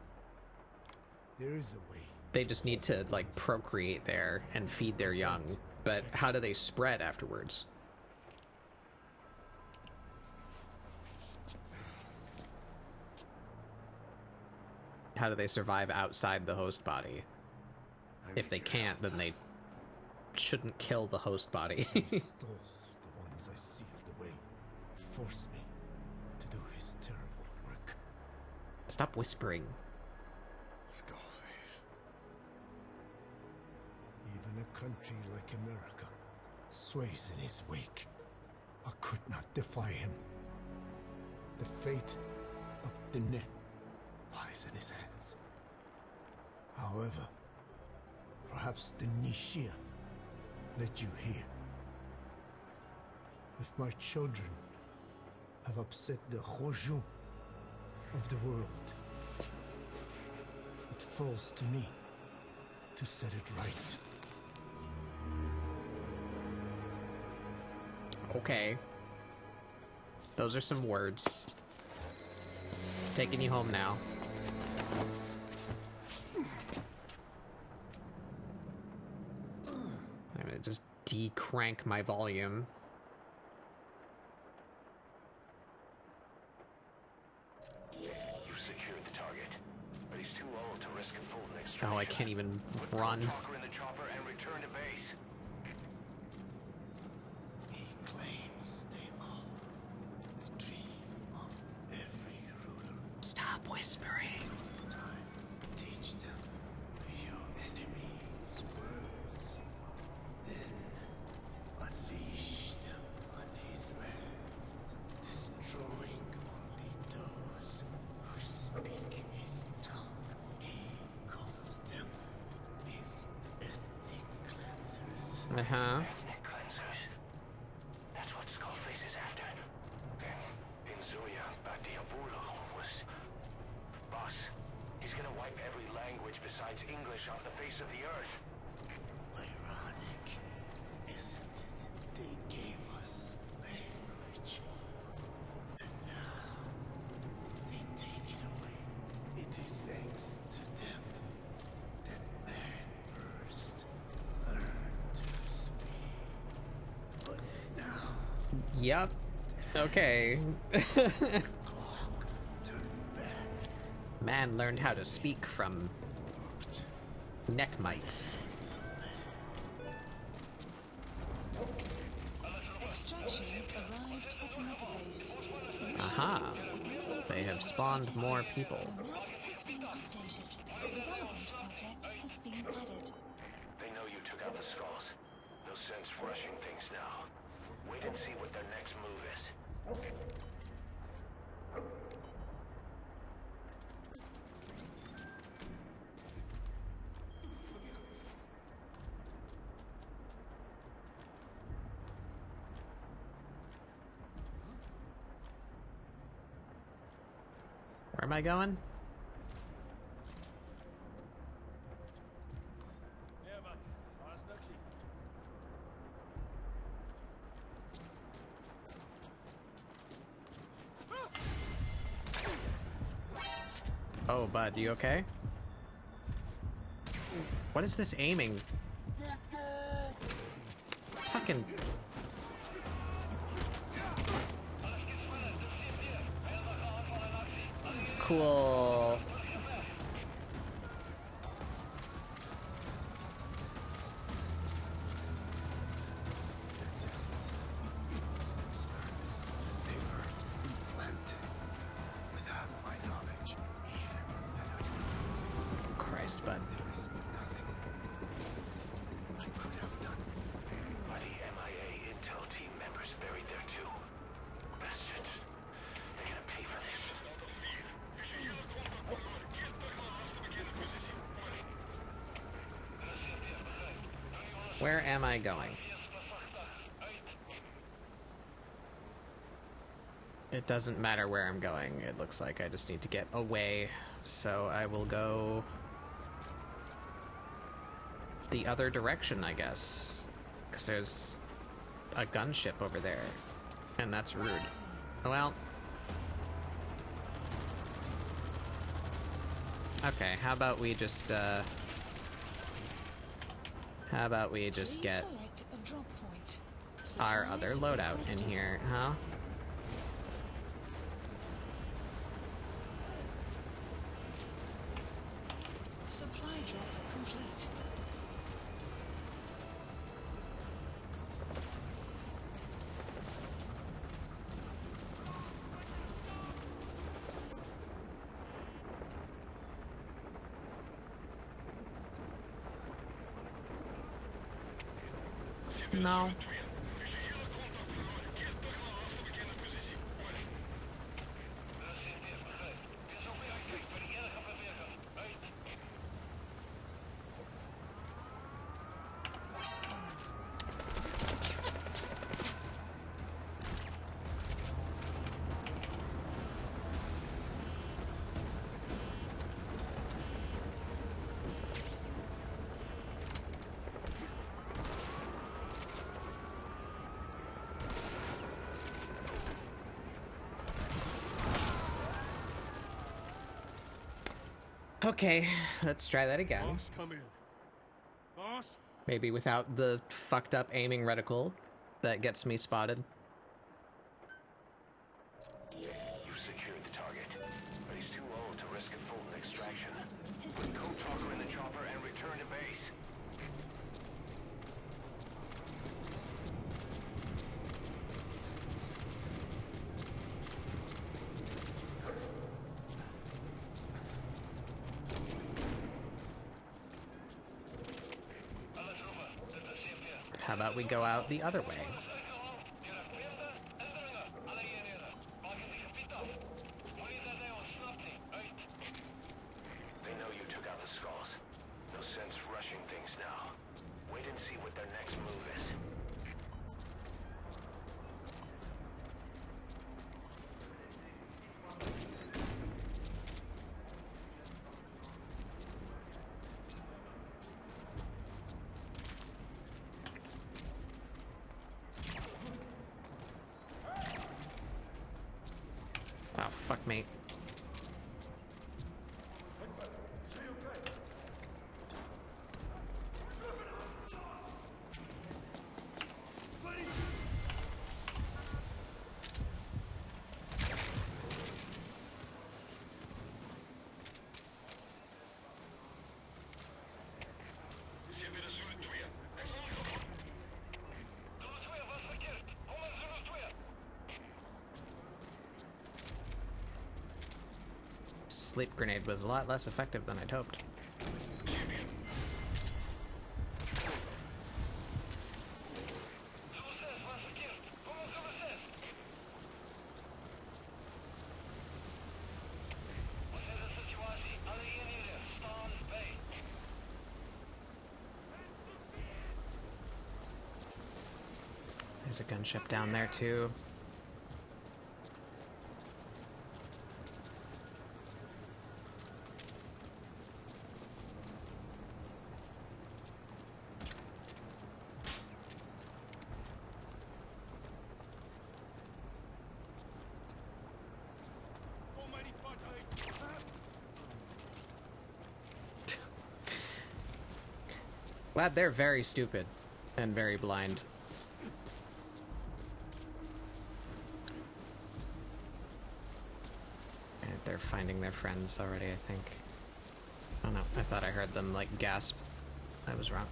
There is a way. they just need to like procreate there and feed their young, but how do they spread afterwards? How do they survive outside the host body? If they can't, then they shouldn't kill the host body. He stole the ones I sealed away. Forced me to do his terrible work. Stop whispering. Skullface. Even a country like America sways in his wake. I could not defy him. The fate of the net lies in his hands. However, perhaps the Nishia led you here. If my children have upset the Hoju of the world, it falls to me to set it right. Okay. Those are some words. Taking you home now. I'm gonna just decrank my volume. You've secured the target, but he's too old to risk a full next Oh, I can't even run. Talker in the chopper and return to base. He claims they are the dream of every ruler. Stop whispering. Time. Teach them your enemy's words. Then unleash them on his lands, destroying only those who speak his tongue. He calls them his ethnic cleansers. Uh-huh. Ethnic cleansers. That's what Skullface is after. In Zuya, Badiabulu was... Boss, he's gonna wipe every language besides English off the face of the earth. Ironic, isn't it? They gave us language, and now they take it away. It is thanks to them that man first learned to speak. But now Yep. Okay. clock turned back, Man learned how to speak from warped. neck mites. Extraction arrived at the mother base. Aha. They have spawned more people. The map has been updated. Development project has been added. They know you took out the skulls. No sense rushing things now. Wait and see what their next move is. am I going? Oh, bud, you okay? What is this aiming? Fucking... Cool. Experiments. They were implanted without my knowledge. Christ, bud. There is nothing I could have done. Buddy, MIA intel team members buried there too. Bastards. They're gonna pay for this. Where am I going? It doesn't matter where I'm going. It looks like I just need to get away. So I will go the other direction, I guess. Because there's a gunship over there. And that's rude. Well. Okay, how about we just, get Please select a drop point. our other Supplies loadout in requested. here, huh? Supply drop complete. No. Okay, let's try that again. Boss, come in. Boss? Maybe without the fucked up aiming reticle that gets me spotted. You've secured the target, but he's too old to risk a full extraction. Put Code Talker in the chopper and return to base. How about we go out the other way? They know you took out the skulls. No sense rushing things now. Wait and see what their next move is. Oh, fuck me. Sleep grenade was a lot less effective than I'd hoped. There's a gunship down there too. Glad they're very stupid and very blind. And they're finding their friends already, I think. Oh no, I thought I heard them, like, gasp. I was wrong.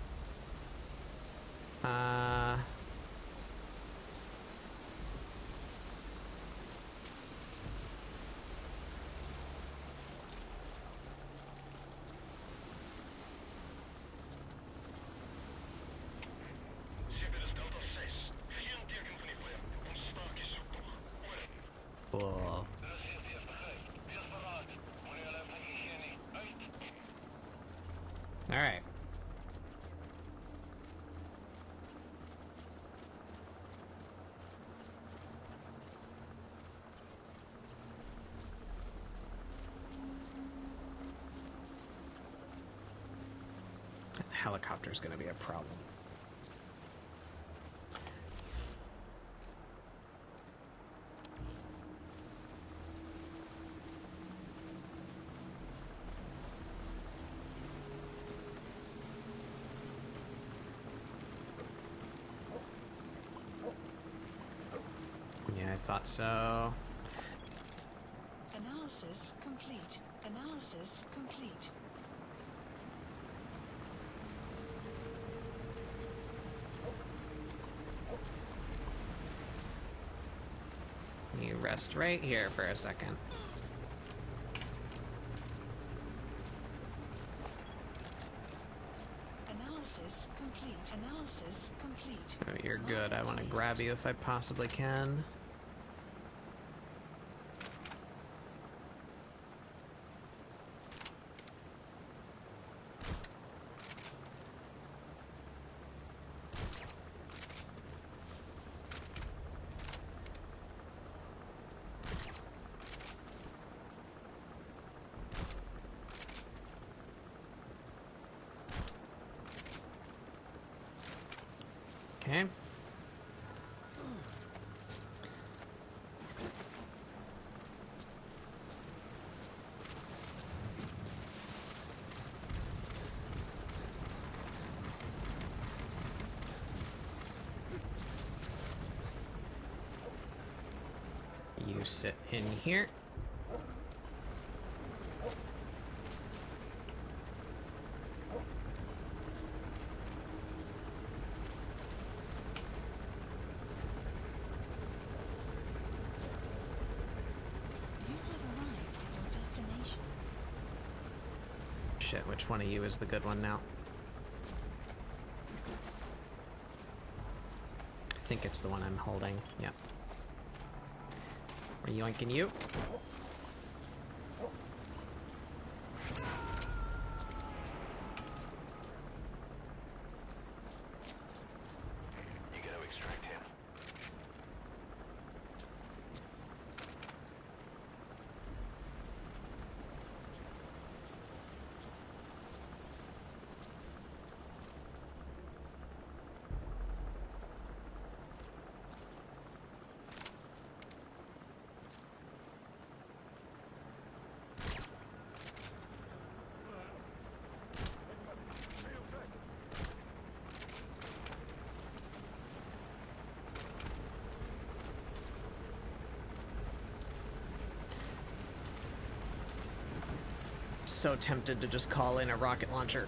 Cool. Alright. Helicopter's gonna be a problem. Yeah, I thought so. Analysis complete. Analysis complete. You rest right here for a second. Analysis complete. Analysis complete. Oh, you're good. I want to grab you if I possibly can. Okay. You sit in here. You have arrived at your destination. Shit, which one of you is the good one now? I think it's the one I'm holding. Yep. We're yoinking you. You gotta extract him. So tempted to just call in a rocket launcher.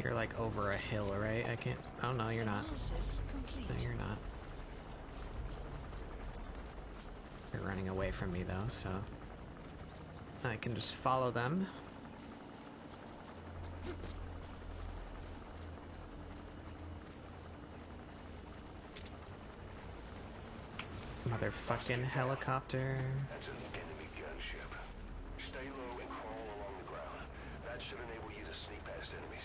You're like over a hill, right? I can't. Oh no, you're not. Analysis complete. No, you're not. You're running away from me though, so I can just follow them. Motherfucking helicopter. That's an enemy gunship. Stay low and crawl along the ground. That should enable you to sneak past enemies.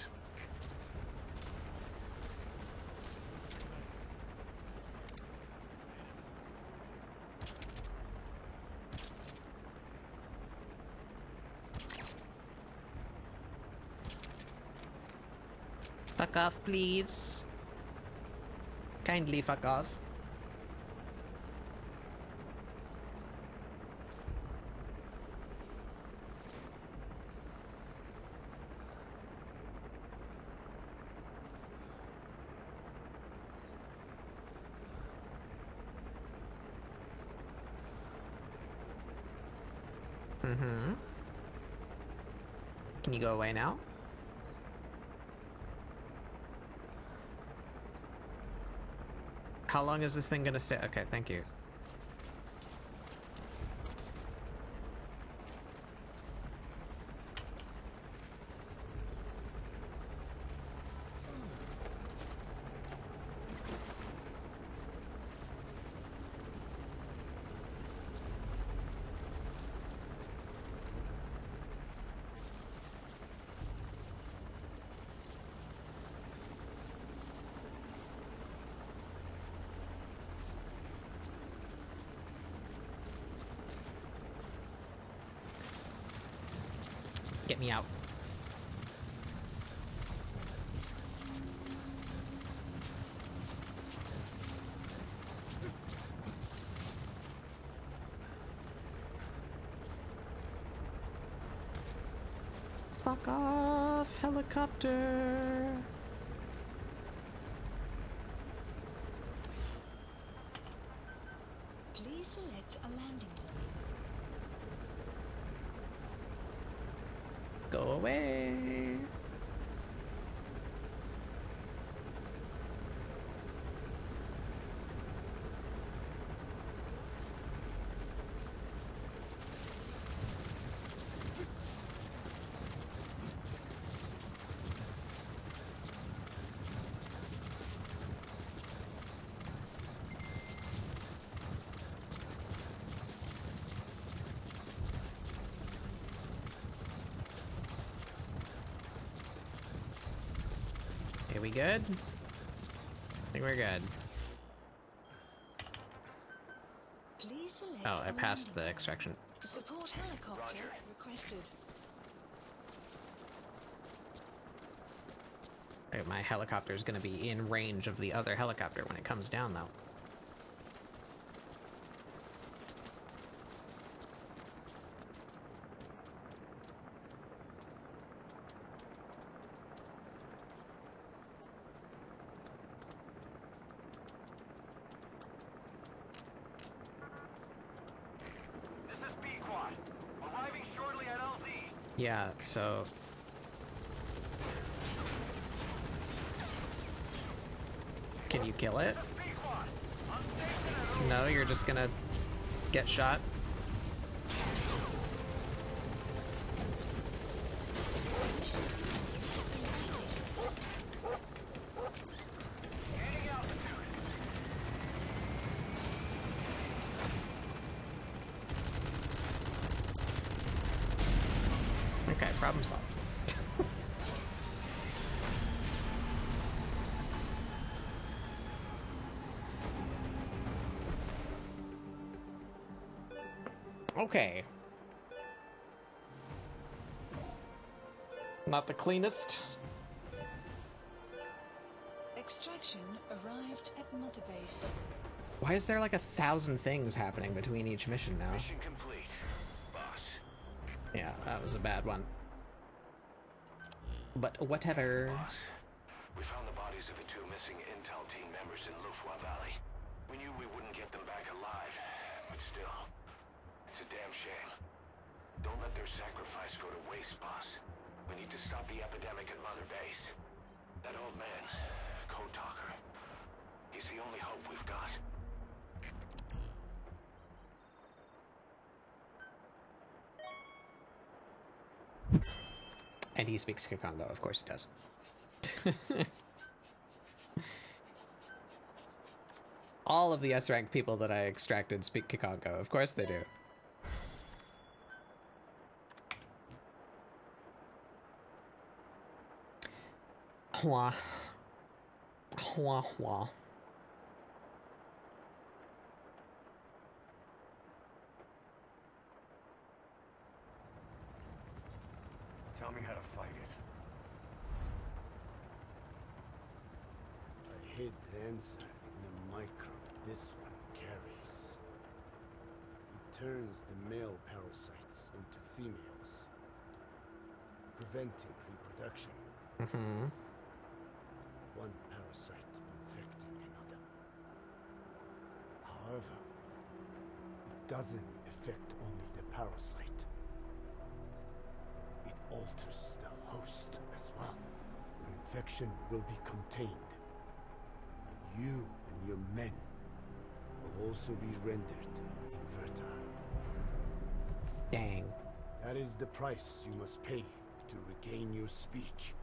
Fuck off, please. Kindly fuck off. Mm-hmm. Can you go away now? How long is this thing gonna stay? Okay, thank you. Get me out. Fuck off, helicopter. Please select a landing zone. Go away. Okay, we good? I think we're good. Please select Oh, I a passed landing the zone. extraction. Support helicopter Roger. requested. Okay, my helicopter is going to be in range of the other helicopter when it comes down, though. This is Peacewalker. Arriving shortly at LZ. Yeah, so... Can you kill it? No, you're just gonna get shot. Okay, problem solved. Okay. Not the cleanest. Extraction arrived at Mother Base. Why is there like 1,000 things happening between each mission now? Mission complete, boss. Yeah, that was a bad one. But whatever. Boss, we found the bodies of the two missing Intel team members in Lufwa Valley. We knew we wouldn't get them back alive, but still, it's a damn shame. Don't let their sacrifice go to waste, boss. We need to stop the epidemic at Mother Base. That old man, Code Talker, he's the only hope we've got. And he speaks Kikongo, of course he does. All of the S-rank people that I extracted speak Kikongo, of course they do. Hua. Hua hua. Tell me how to fight hid the answer in a microbe this one carries. It turns the male parasites into females, preventing reproduction. Mm-hmm. One parasite infecting another. However, it doesn't affect only the parasite. It alters the host as well. Your infection will be contained. And you and your men will also be rendered infertile. Dang. That is the price you must pay to regain your speech.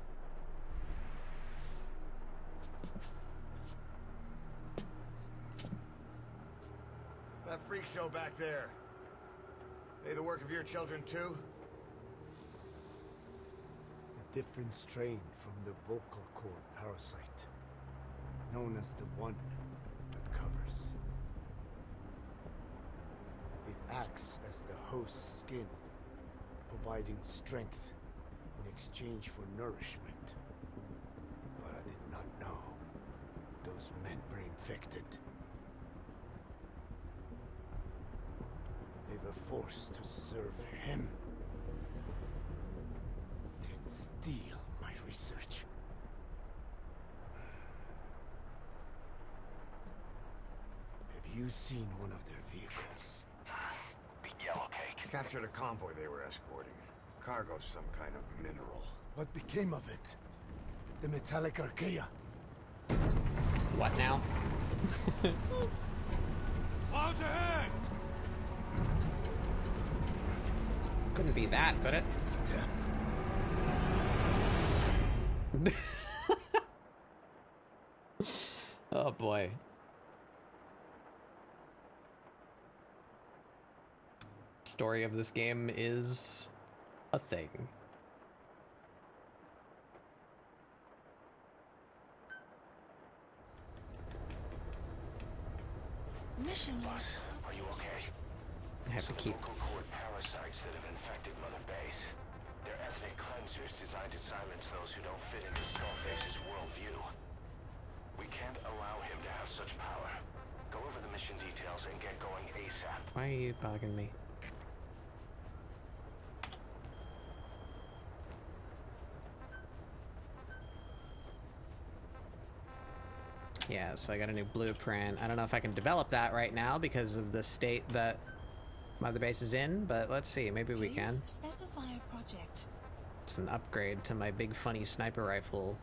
That freak show back there. They the work of your children too? A different strain from the vocal cord parasite, known as the one that covers. It acts as the host's skin, providing strength in exchange for nourishment. But I did not know those men were infected. They were forced to serve him. Then steal my research. Have you seen one of their vehicles? Big yellow cake. Captured a convoy they were escorting. Cargo's some kind of mineral. What became of it? The metallic archaea. What now? Clouds ahead! Couldn't be that, could it? It's them. Oh boy. Story of this game is a thing. Mission. Boss, are you okay? I have to keep. Vocal cord parasites that have infected Mother Base. They're ethnic cleansers designed to silence those who don't fit into Skullface's worldview. We can't allow him to have such power. Go over the mission details and get going ASAP. Why are you bugging me? Yeah, so I got a new blueprint. I don't know if I can develop that right now because of the state that Mother Base is in, but let's see, maybe we can. Please specify a project. It's an upgrade to my big funny sniper rifle.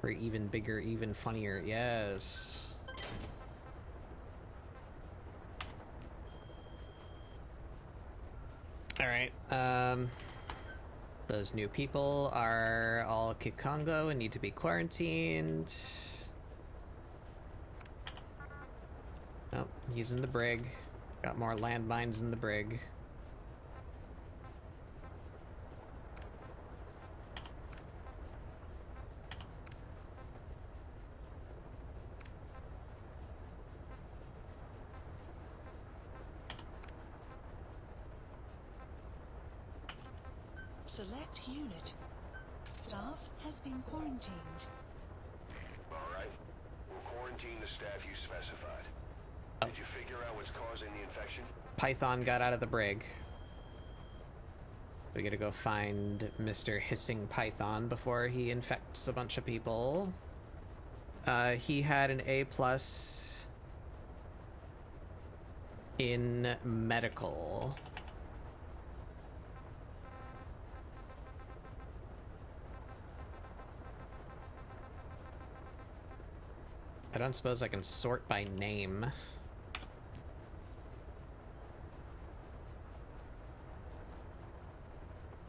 Or even bigger, even funnier, yes. Alright, those new people are all Kikongo and need to be quarantined. Oh, he's in the brig. Got more landmines in the brig. Select unit. Staff has been quarantined. Alright. We'll quarantine the staff you specified. Did you figure out what's causing the infection? Python got out of the brig. We gotta go find Mr. Hissing Python before he infects a bunch of people. He had an A+ in medical. I don't suppose I can sort by name.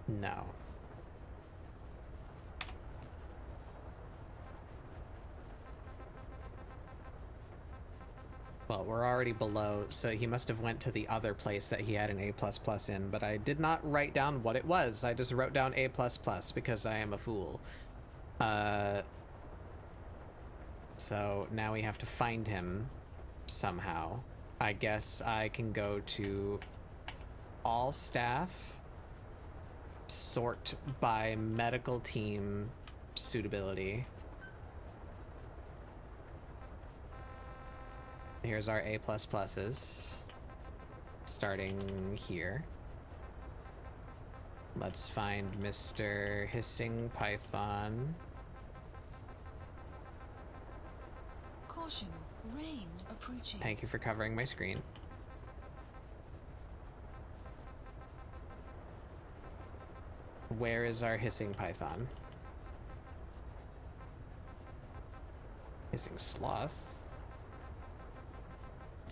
No. Well, we're already below, so he must have went to the other place that he had an A++ in, but I did not write down what it was. I just wrote down A++ because I am a fool. So now we have to find him somehow. I guess I can go to all staff, sort by medical team suitability. Here's our A++. Starting here. Let's find Mr. Hissing Python. Caution, rain approaching. Thank you for covering my screen. Where is our Hissing Python? Hissing Sloth.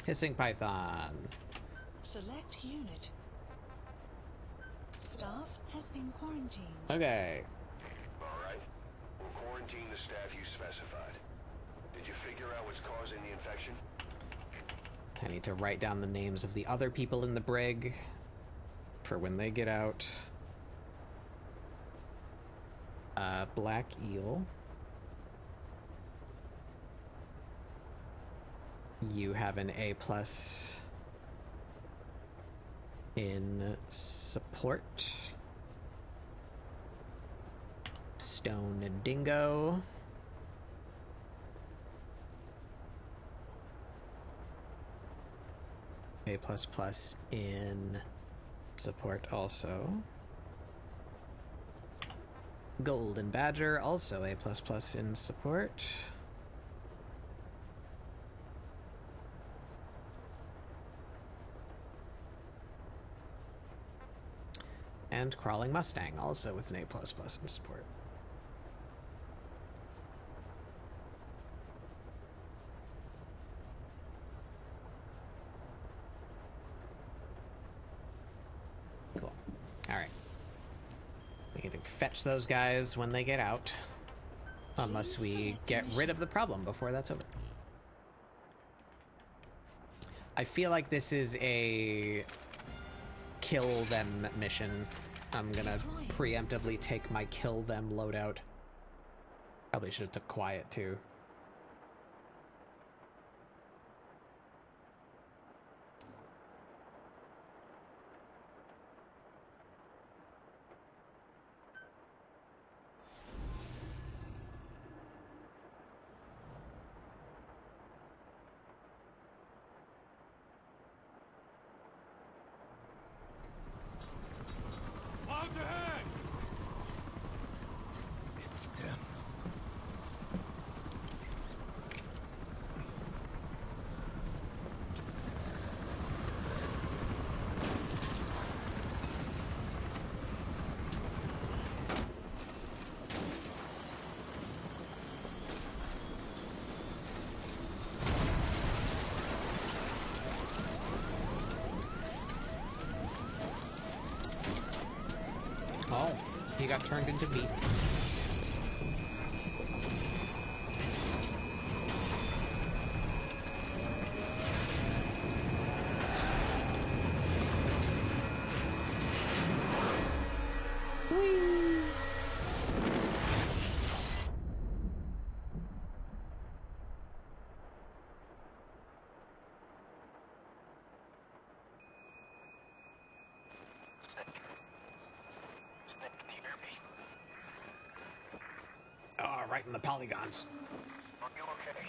Hissing Python. Select unit. Staff has been quarantined. Okay. Alright. We'll quarantine the staff you specified. Did you figure out what's causing the infection? I need to write down the names of the other people in the brig for when they get out. Black Eel. You have an A+ in support. Stone Dingo. A++ in support also. Golden Badger, also A++ in support. And Crawling Mustang, also with an A++ in support. Cool. Alright. We can fetch those guys when they get out. Unless we get rid of the problem before that's over. I feel like this is a kill them mission. I'm gonna preemptively take my kill them loadout. Probably should have took quiet too. Clouds ahead! It's them. Oh, he got turned into meat. Oh, right in the polygons. Are you okay?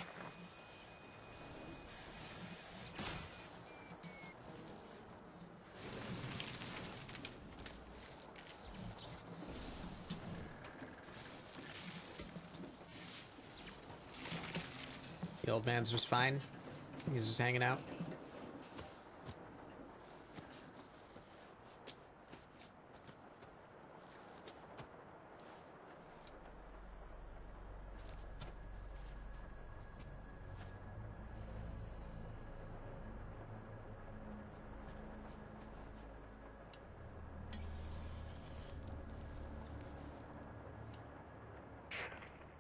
The old man's just fine. He's just hanging out.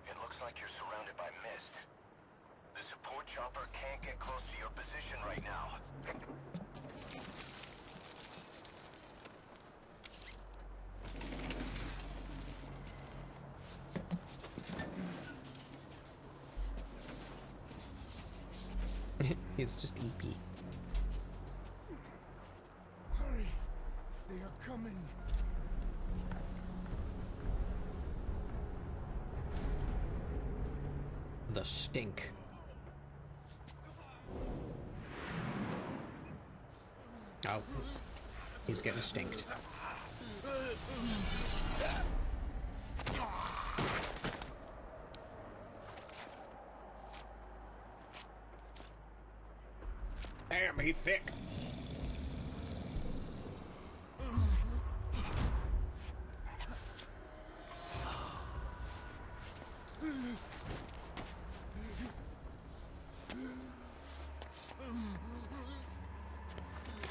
It looks like you're surrounded by mist. The support chopper can't get close to your position right now. He's just EP. Hurry! They are coming! The stink. Oh. He's getting stinked. Damn, he's thick.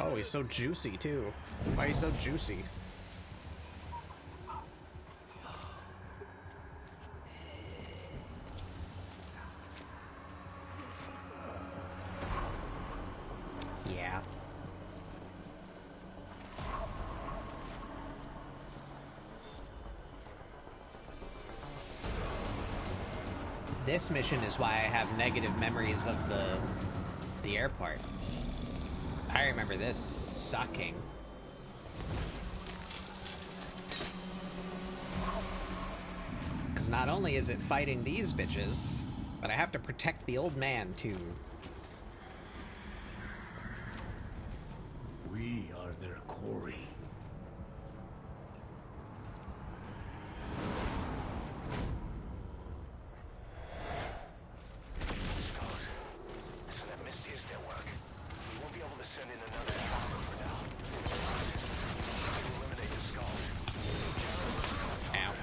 Oh, he's so juicy, too. Why is he so juicy? Yeah. This mission is why I have negative memories of the airport. I remember this sucking. Because not only is it fighting these bitches, but I have to protect the old man, too. We are their quarry. So that mist is their work. We won't be able to send in another chopper for now. To eliminate the skulls. Ow.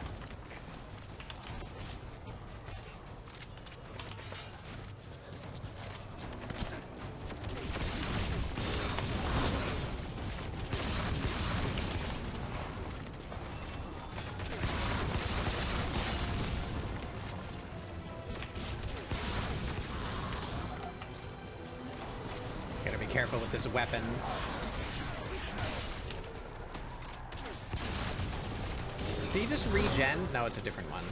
Gotta be careful with this weapon. Did he just regen? No, it's a different one.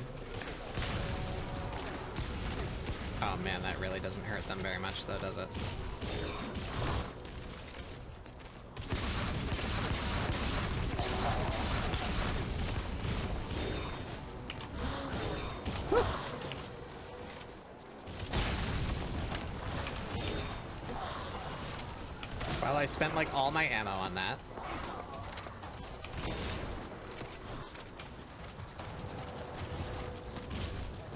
Oh man, that really doesn't hurt them very much though, does it? Well, I spent like all my ammo on that.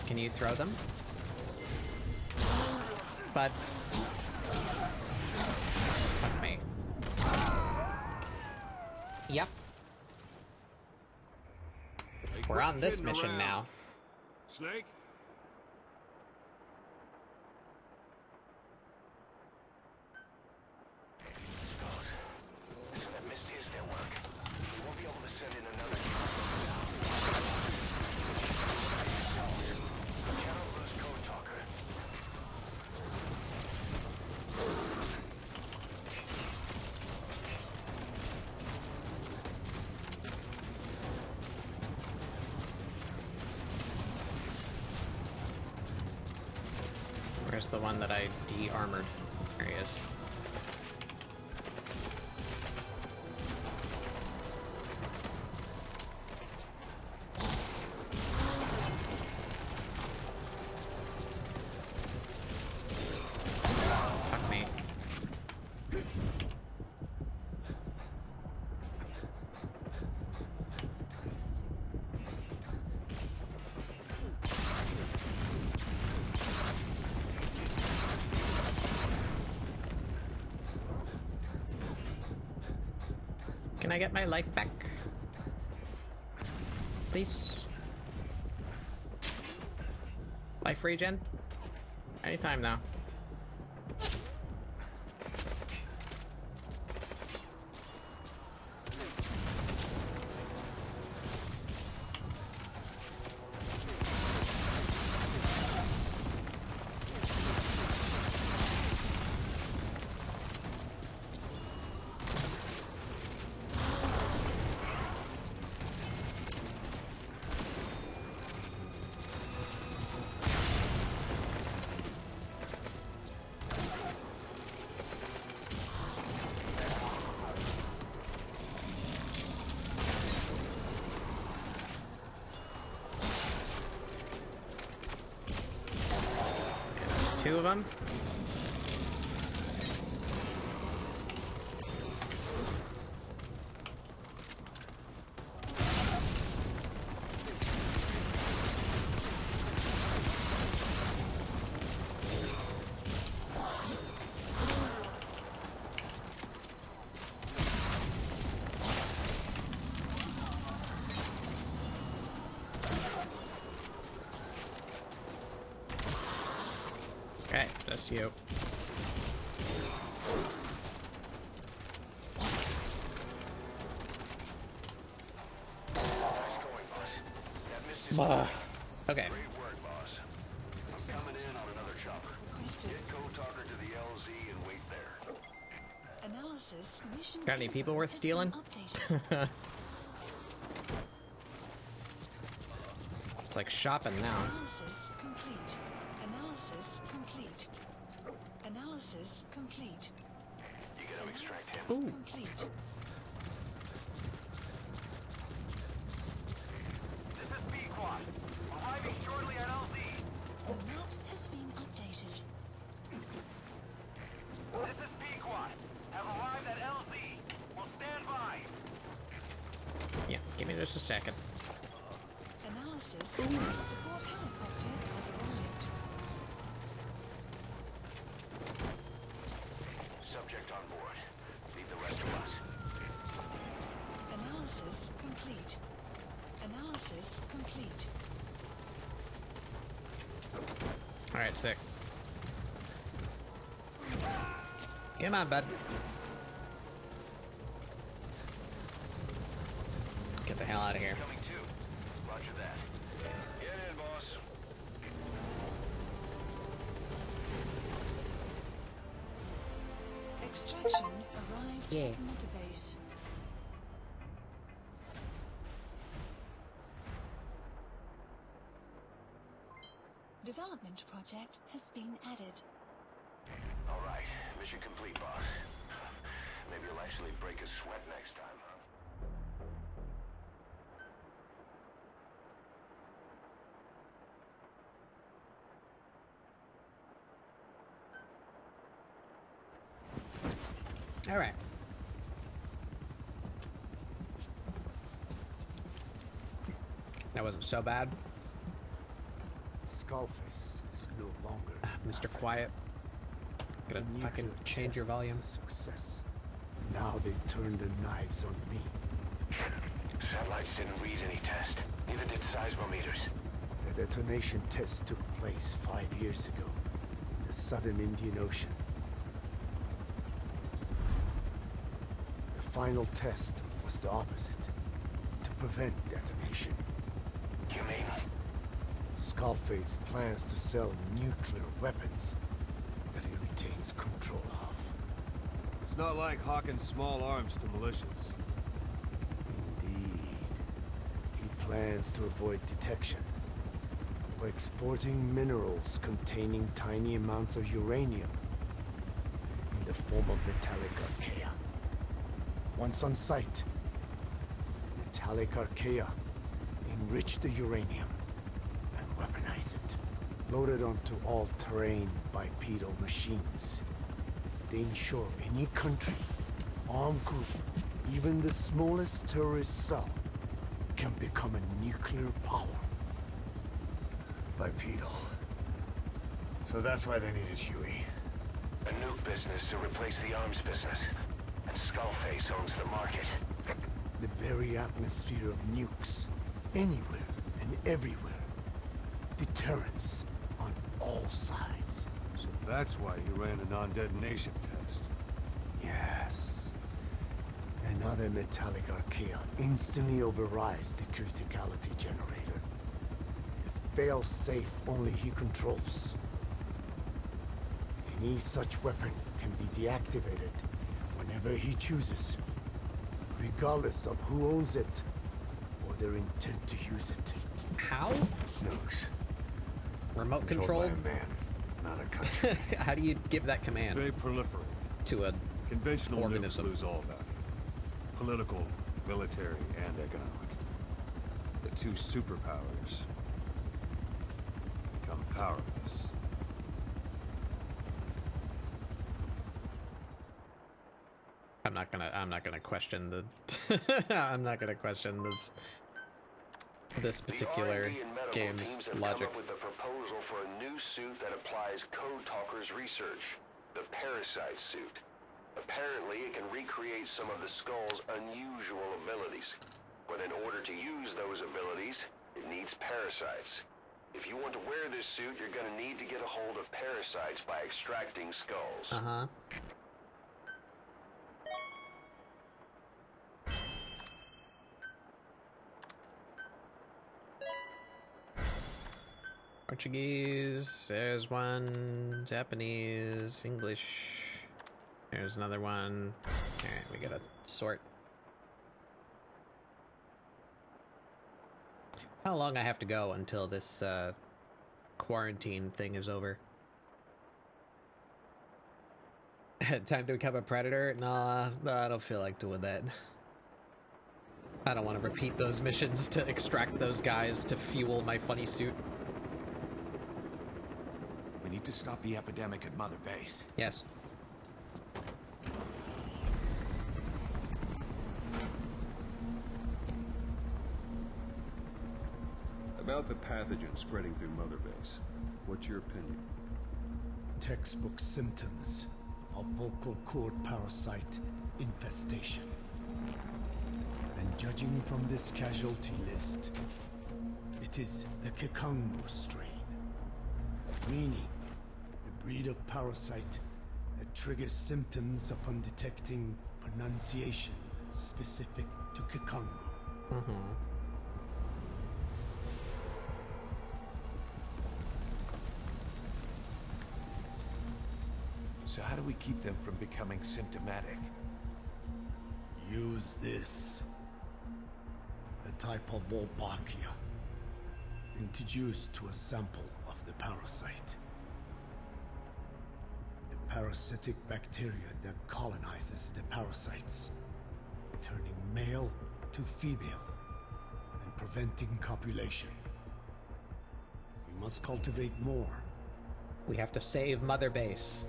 Can you throw them? But fuck me. Yep. We're on this mission now. Snake? So that mist is their work. We won't be able to send in another chopper for now. Cannot lose Code Talker. Where's the one that I de-armored? There he is. Fuck me. Can I get my life back? Please? Life regen? Anytime now. Two of them. Okay, that's you. Nice going, boss. That mist is Okay. great work, boss. I'm coming in on another chopper. Get Code Talker to the LZ and wait there. Analysis mission. Got any people worth has stealing? been updated. It's like shopping now. Analysis complete. Analysis complete. Analysis complete. You get him, extract him. Ooh. Complete. This is Peacewalker. Arriving shortly at LZ. The map has been updated. This is Peacewalker. Have arrived at LZ. Will stand by. Yeah, give me just a second. Analysis. Support helicopter has arrived. Subject on board. Leave the rest of us. Analysis complete. Analysis complete. Alright, sick. Come on, bud. Get the hell out of here. Coming too. Roger that. Get in, boss. Extraction arrived Yeah. at Motorbase. Development project has been added. All right. Mission complete, boss. Maybe you'll actually break a sweat next time, huh? Alright. That wasn't so bad. Skullface is no longer Mr. Quiet. Gonna The fucking nuclear change your test volume. was a success. Now they turned their knives on me. Satellites didn't read any test. Neither did seismometers. The detonation test took place 5 years ago in the southern Indian Ocean. The final test was the opposite, to prevent detonation. You mean? Skullface plans to sell nuclear weapons that he retains control of. It's not like hawking small arms to militias. Indeed. He plans to avoid detection by exporting minerals containing tiny amounts of uranium in the form of metallic archaea. Once on site, the metallic archaea enrich the uranium and weaponize it. Loaded onto all-terrain bipedal machines. They ensure any country, armed group, even the smallest terrorist cell, can become a nuclear power. Bipedal. So that's why they needed Huey. A nuke business to replace the arms business. And Skullface owns the market. The very atmosphere of nukes, anywhere and everywhere. Deterrence on all sides. So that's why he ran a non-detonation test. Yes. Another metallic archaea instantly overrides the criticality generator. A fail-safe only he controls. Any such weapon can be deactivated whenever he chooses, regardless of who owns it or their intent to use it. How? Nukes. Remote Controlled controlled? by a man, not a country. How do you give that command They proliferate. to a Conventional nukes organism? lose all value. Political, military, and economic. The two superpowers become powerless. I'm not gonna question the I'm not gonna question this particular The R&D and medical game's teams have logic. come up with a proposal for a new suit that applies Code Talker's research. The Parasite suit. Apparently, it can recreate some of the Skull's unusual abilities. But in order to use those abilities, it needs parasites. If you want to wear this suit, you're gonna need to get a hold of parasites by extracting skulls. Uh-huh. Portuguese, there's one. Japanese, English, there's another one. Alright, we gotta sort. How long I have to go until this quarantine thing is over? Time to become a predator? Nah, I don't feel like doing that. I don't want to repeat those missions to extract those guys to fuel my funny suit. We need to stop the epidemic at Mother Base. Yes. About the pathogen spreading through Mother Base, what's your opinion? Textbook symptoms of vocal cord parasite infestation. And judging from this casualty list, it is the Kikango strain. Meaning, a breed of parasite that triggers symptoms upon detecting pronunciation specific to Kikango. Mm-hmm. So how do we keep them from becoming symptomatic? Use this. A type of Wolbachia. Introduced to a sample of the parasite. The parasitic bacteria that colonizes the parasites, turning male to female and preventing copulation. We must cultivate more. We have to save Mother Base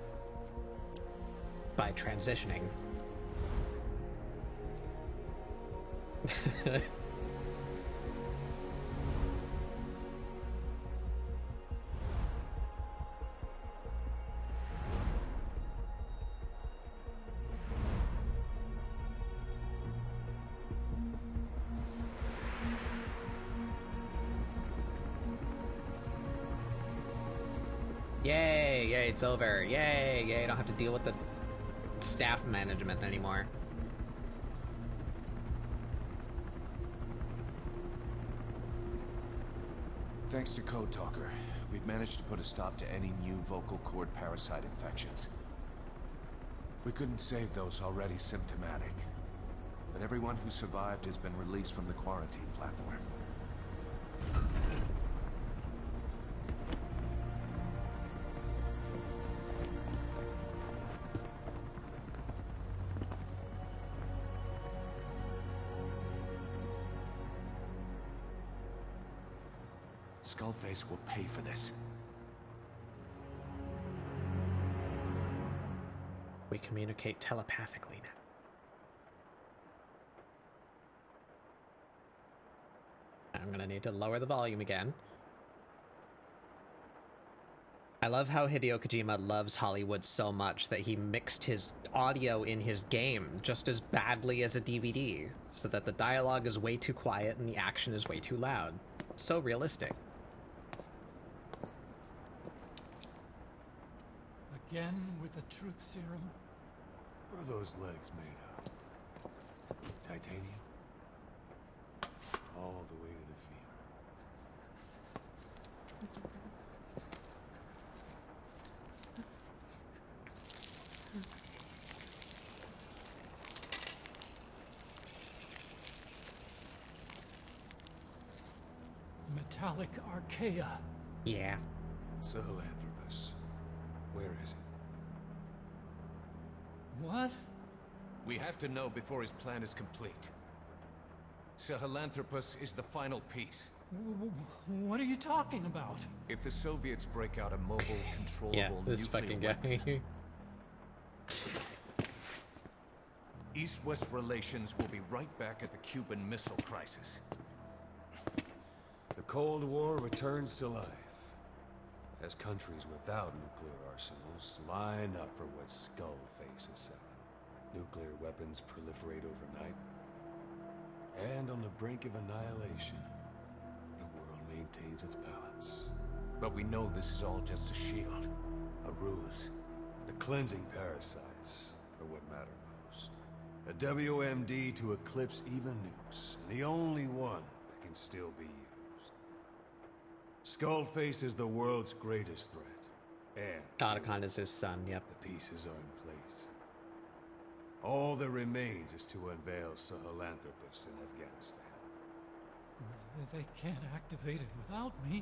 by transitioning. Yay, yay, it's over. Yay, yay, I don't have to deal with the staff management anymore. Thanks to Code Talker, we've managed to put a stop to any new vocal cord parasite infections. We couldn't save those already symptomatic, but everyone who survived has been released from the quarantine platform. Skullface will pay for this. We communicate telepathically now. I'm gonna need to lower the volume again. I love how Hideo Kojima loves Hollywood so much that he mixed his audio in his game just as badly as a DVD, so that the dialogue is way too quiet and the action is way too loud. It's so realistic. Again with the truth serum? What are those legs made of? Titanium? All the way to the femur. Metallic archaea. Yeah. Sahelanthropus. Where is it? What? We have to know before his plan is complete. Sahelanthropus is the final piece. What are you talking about? If the Soviets break out a mobile, controllable Yeah, this nuclear fucking weapon, guy. East-West relations will be right back at the Cuban Missile Crisis. The Cold War returns to life as countries without nuclear arsenals line up for what Skullface is selling. Nuclear weapons proliferate overnight, and on the brink of annihilation, the world maintains its balance. sense. But we know this is all just a shield. A ruse. The cleansing parasites are what matter most. A WMD to eclipse even nukes, and the only one that can still be used. Skullface is the world's greatest threat. And Otacon is his son, yep. the pieces are in place. All that remains is to unveil Sahelanthropus in Afghanistan. They can't activate it without me.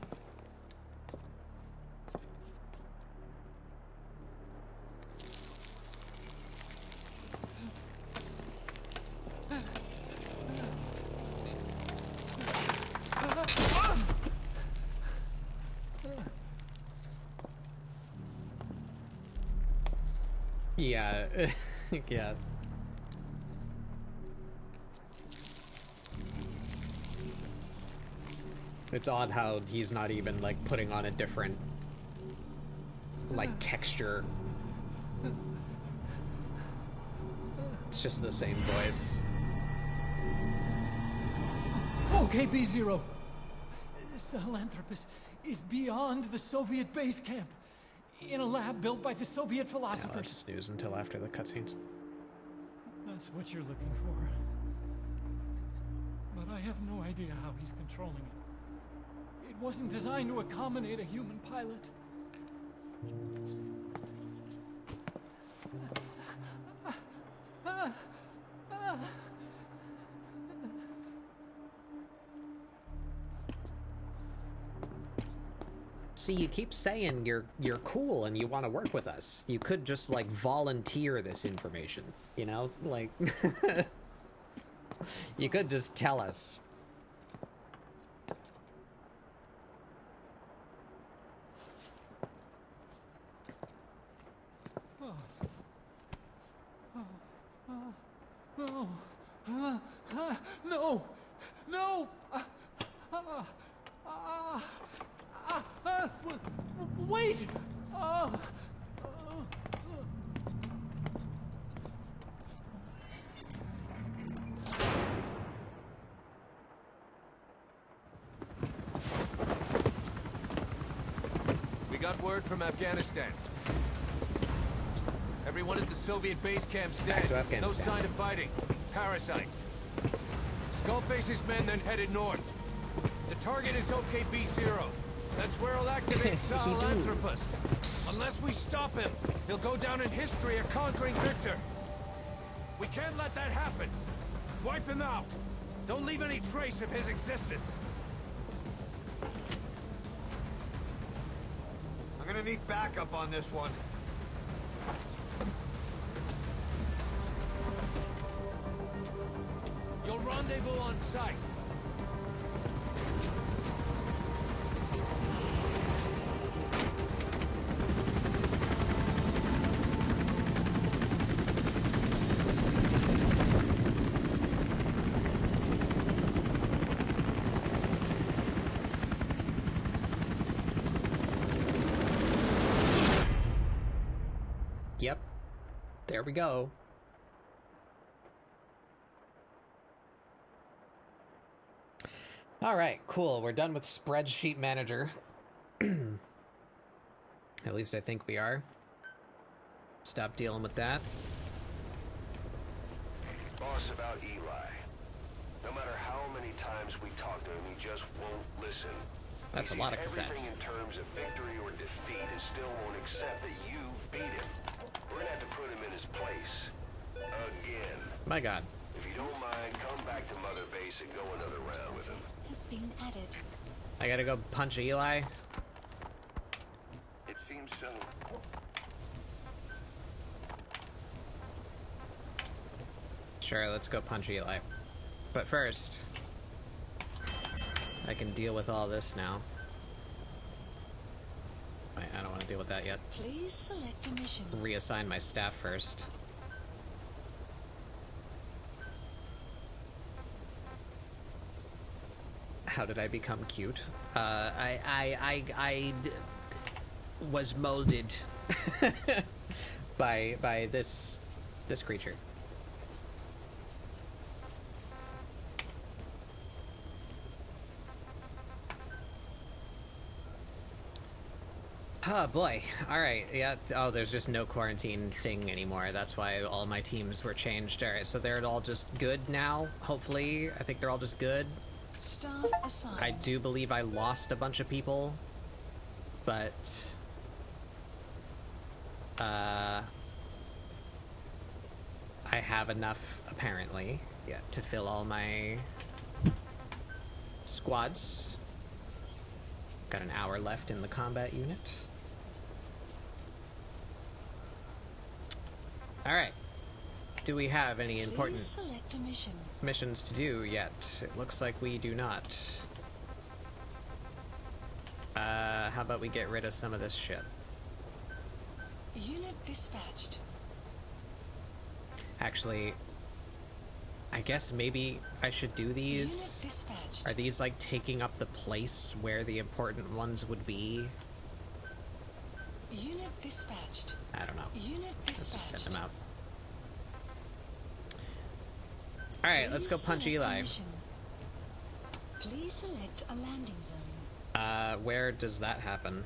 Yeah, yeah. It's odd how he's not even, like, putting on a different, like, texture. It's just the same voice. Okay, B-Zero. Sahelanthropus is beyond the Soviet base camp, in a lab built by the Soviet Yeah, philosophers. let's snooze until after the cutscenes. That's what you're looking for. But I have no idea how he's controlling it. It wasn't designed to accommodate a human pilot. See, you keep saying you're cool and you want to work with us. You could just, like, volunteer this information, you know? Like, you could just tell us. No! No! Wait! We got word from Afghanistan. Everyone at the Soviet base camp's Back dead. to Afghanistan. No sign of fighting. Parasites. Skullface's men then headed north. The target is OKB-0. That's where he'll activate Sahelanthropus. Unless we stop him, he'll go down in history a conquering victor. We can't let that happen. Wipe him out. Don't leave any trace of his existence. I'm gonna need backup on this one. You'll rendezvous on site. Yep. There we go. Alright, cool. We're done with Spreadsheet Manager. At least I think we are. Stop dealing with that. Boss, about Eli. No matter how many times we talk to him, he just won't listen. That's a He lot of sees cassettes. everything in terms of victory or defeat and still won't accept that you beat him. We're gonna have to put him in his place. Again. My god. If you don't mind, come back to Mother Base and go another round with him. Has been added. I gotta go punch Eli. It seems so. Sure, let's go punch Eli. But first, I can deal with all this now. Wait, I don't want to deal with that yet. Please select a mission. Reassign my staff first. How did I become cute? I was molded by this creature. Oh boy. Alright, yeah. Oh, there's just no quarantine thing anymore. That's why all my teams were changed. Alright, so they're all just good now, hopefully. I think they're all just good. Staff assigned. I do believe I lost a bunch of people, but I have enough, apparently, yeah, to fill all my squads. Got an hour left in the combat unit. Alright. Do we have any important Please select a mission. missions to do yet? It looks like we do not. How about we get rid of some of this shit? Unit dispatched. Actually, I guess maybe I should do these. Unit dispatched. Are these like taking up the place where the important ones would be? Unit dispatched. I don't know. Unit dispatched. Let's just send them out. Alright, let's go punch Please select a Eli. mission. Please select a landing zone. Where does that happen?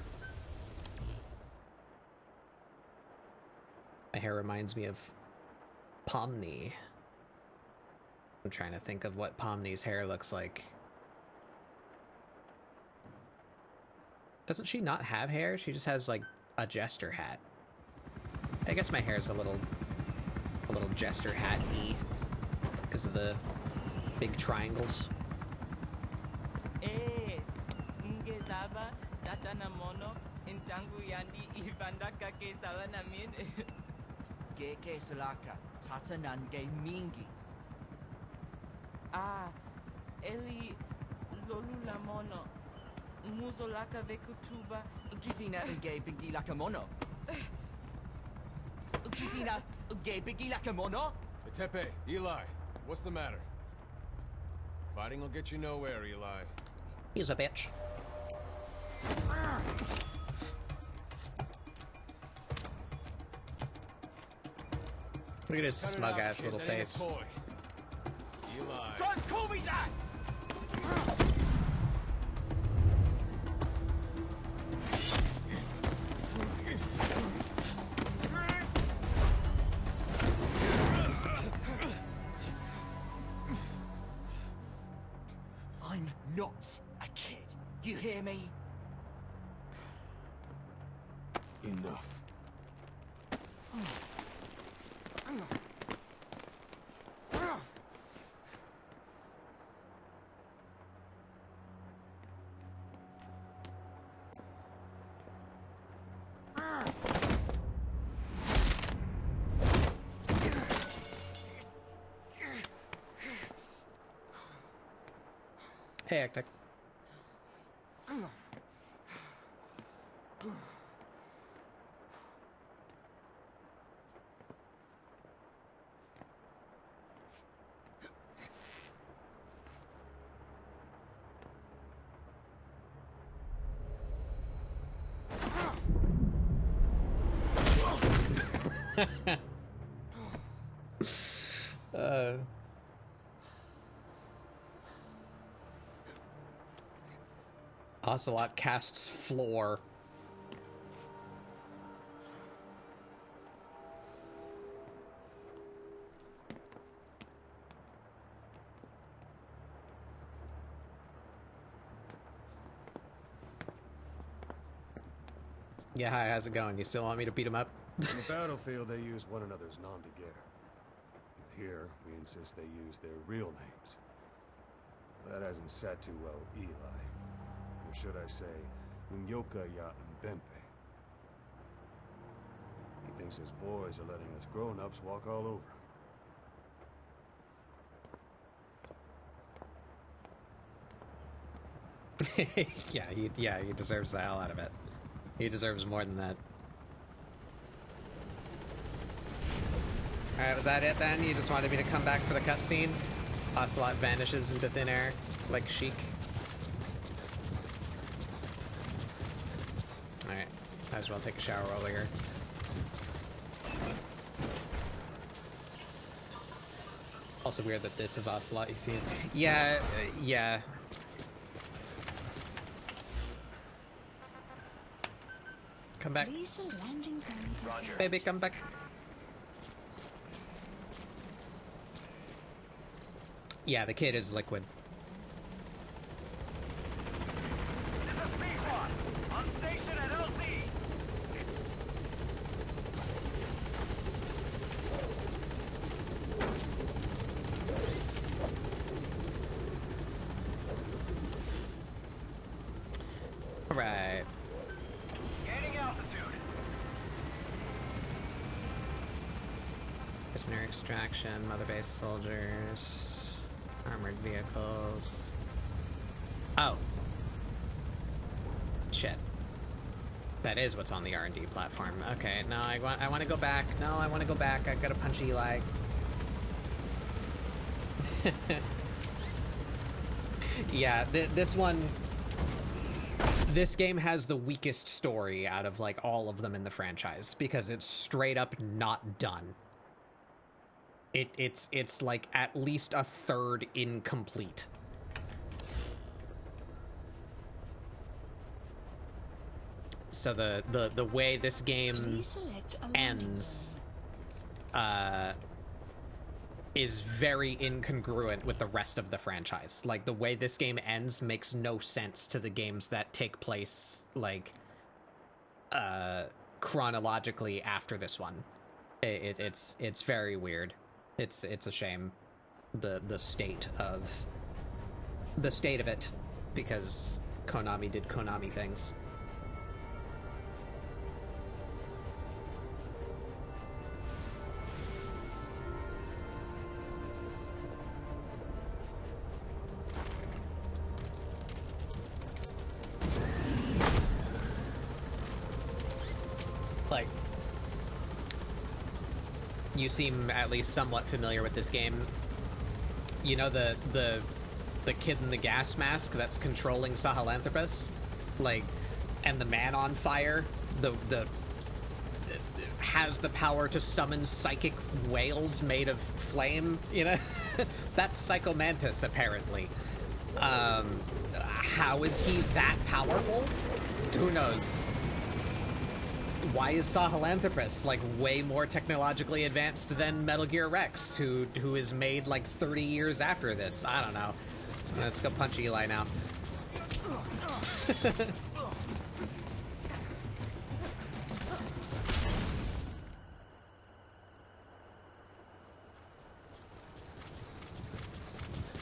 My hair reminds me of Pomni. I'm trying to think of what Pomni's hair looks like. Doesn't she not have hair? She just has, like, a jester hat. I guess my hair is a little jester hat-y because of the big triangles. Ngezaba tatana mono intangu yandi ivanda kake sala namin. Geke salaka tata nange mingi. Ah, Eli lolu la mono. Muzolaka vekutuba. Ukizina nge bingi laka mono. Ukizina nge bingi laka mono. Tepe, Eli, what's the matter? Fighting will get you nowhere, Eli. He's a bitch. Look at his smug ass little face. Eli. Don't call me that! I'm not a kid. You hear me? Enough. Hey, Hectic. Ocelot casts floor. Yeah, hi, how's it going? You still want me to beat him up? On the battlefield, they use one another's nom de guerre. Here, we insist they use their real names. That hasn't sat too well with Eli. Or should I say, Unyoka ya Mbempe. He thinks his boys are letting us grown-ups walk all over him. yeah, he deserves the hell out of it. He deserves more than that. Alright, was that it then? You just wanted me to come back for the cutscene? Ocelot vanishes into thin air, like Sheik. Alright, might as well take a shower while we're here. Also weird that this is Ocelot, you see? Yeah, yeah. Come back. Lisa landing zone. Roger. Baby, come back. Yeah, the kid is liquid. This is Peacewalker. On station at LZ. Alright. Gaining altitude. Prisoner extraction, mother base soldiers, armored vehicles. Oh. Shit. That is what's on the R&D platform. Okay, no, I want to go back. No, I want to go back. I gotta punch Eli. Yeah, this one... This game has the weakest story out of, like, all of them in the franchise, because it's straight up not done. It's like, at least a third incomplete. So the way this game ends, is very incongruent with the rest of the franchise. Like, the way this game ends makes no sense to the games that take place, like, chronologically after this one. It's very weird. It's a shame, the state of it, because Konami did Konami things. Like, you seem at least somewhat familiar with this game. You know the kid in the gas mask that's controlling Sahelanthropus? Like, and the man on fire, the has the power to summon psychic whales made of flame, you know? That's Psychomantis, apparently. How is he that powerful? Who knows? Why is Sahelanthropus, like, way more technologically advanced than Metal Gear Rex, who is made, like, 30 years after this? I don't know. Let's go punch Eli now.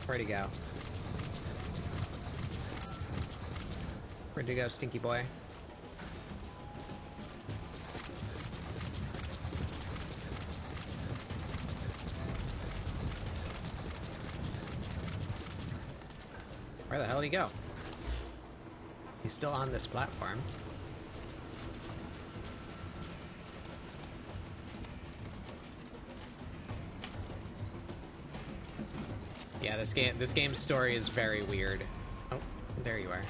Where'd he go? Where'd you go, stinky boy? Where the hell did he go? He's still on this platform. Yeah, this game's story is very weird. Oh, there you are.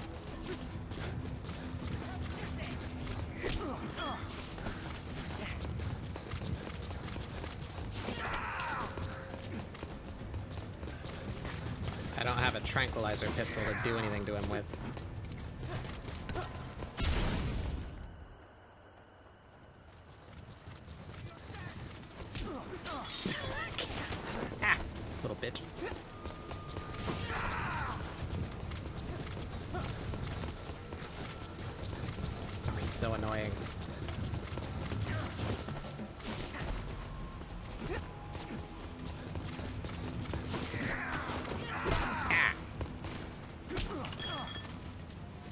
I don't have a tranquilizer pistol to do anything to him with. Ah, little bitch. Oh, he's so annoying.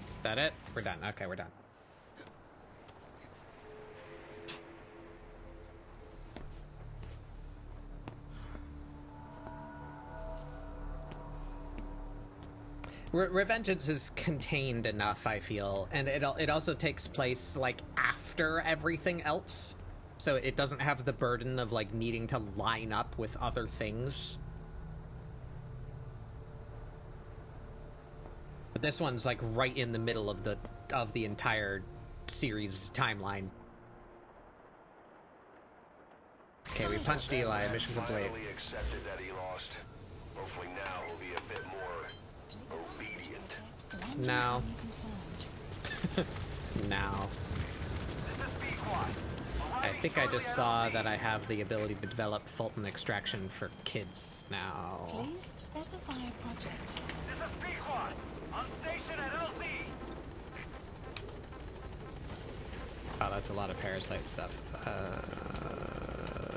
Is that it? We're done. Okay, we're done. Revengeance is contained enough, I feel, and it also takes place, like, after everything else, so it doesn't have the burden of, like, needing to line up with other things. But this one's, like, right in the middle of the entire series timeline. Okay, we punched Eli. Mission complete. Finally accepted that he lost. Hopefully now he'll be a bit more obedient. Now. Now. I think I just saw that I have the ability to develop Fulton extraction for kids now. Please specify a project. This is Peacewalker. On station at LZ. Oh, that's a lot of parasite stuff.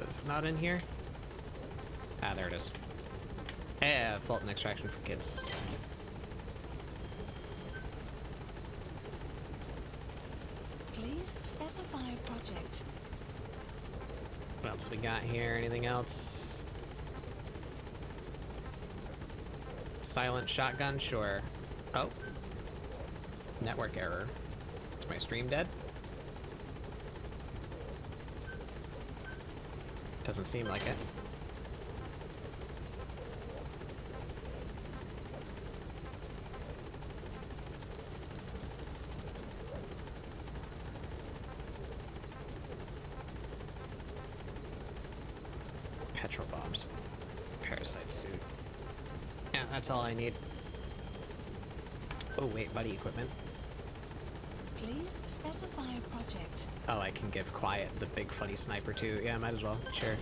Is it not in here? Ah, there it is. Yeah, Fulton extraction for kids. Please specify a project. What else we got here? Anything else? Silent shotgun? Sure. Oh. Network error. Is my stream dead? Doesn't seem like it. Petrol bombs. Parasite suit. Yeah, that's all I need. Oh wait, buddy equipment. Please specify a project. Oh, I can give Quiet the big funny sniper too. Yeah, might as well. Sure.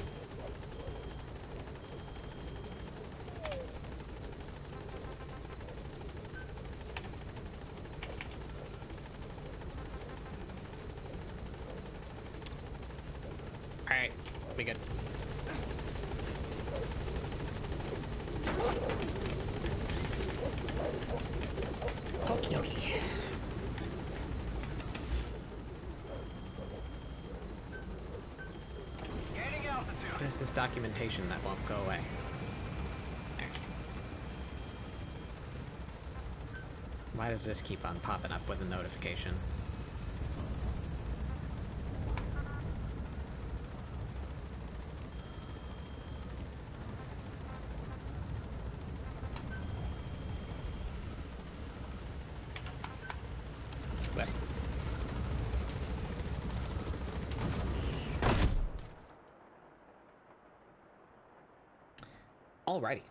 Alright, be good. Okie dokie. What is this documentation that won't go away? There. Why does this keep on popping up with a notification? Flip. Alrighty.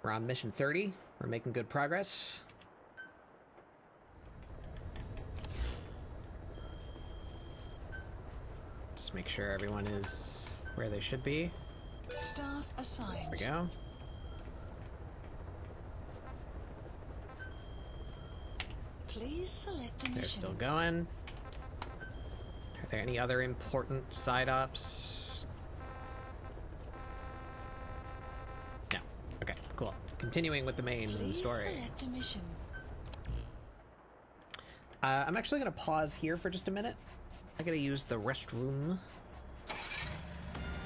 We're on mission 30. We're making good progress. Just make sure everyone is where they should be. Staff assigned. There we go. Please select a mission. They're still going. Are there any other important side ops? No. Okay, cool. Continuing with the main Please story. select a mission. I'm actually going to pause here for just a minute. I gotta use the restroom.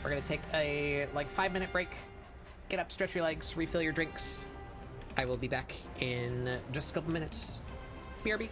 We're gonna take a 5-minute break. Get up, stretch your legs, refill your drinks. I will be back in just a couple minutes. BRB.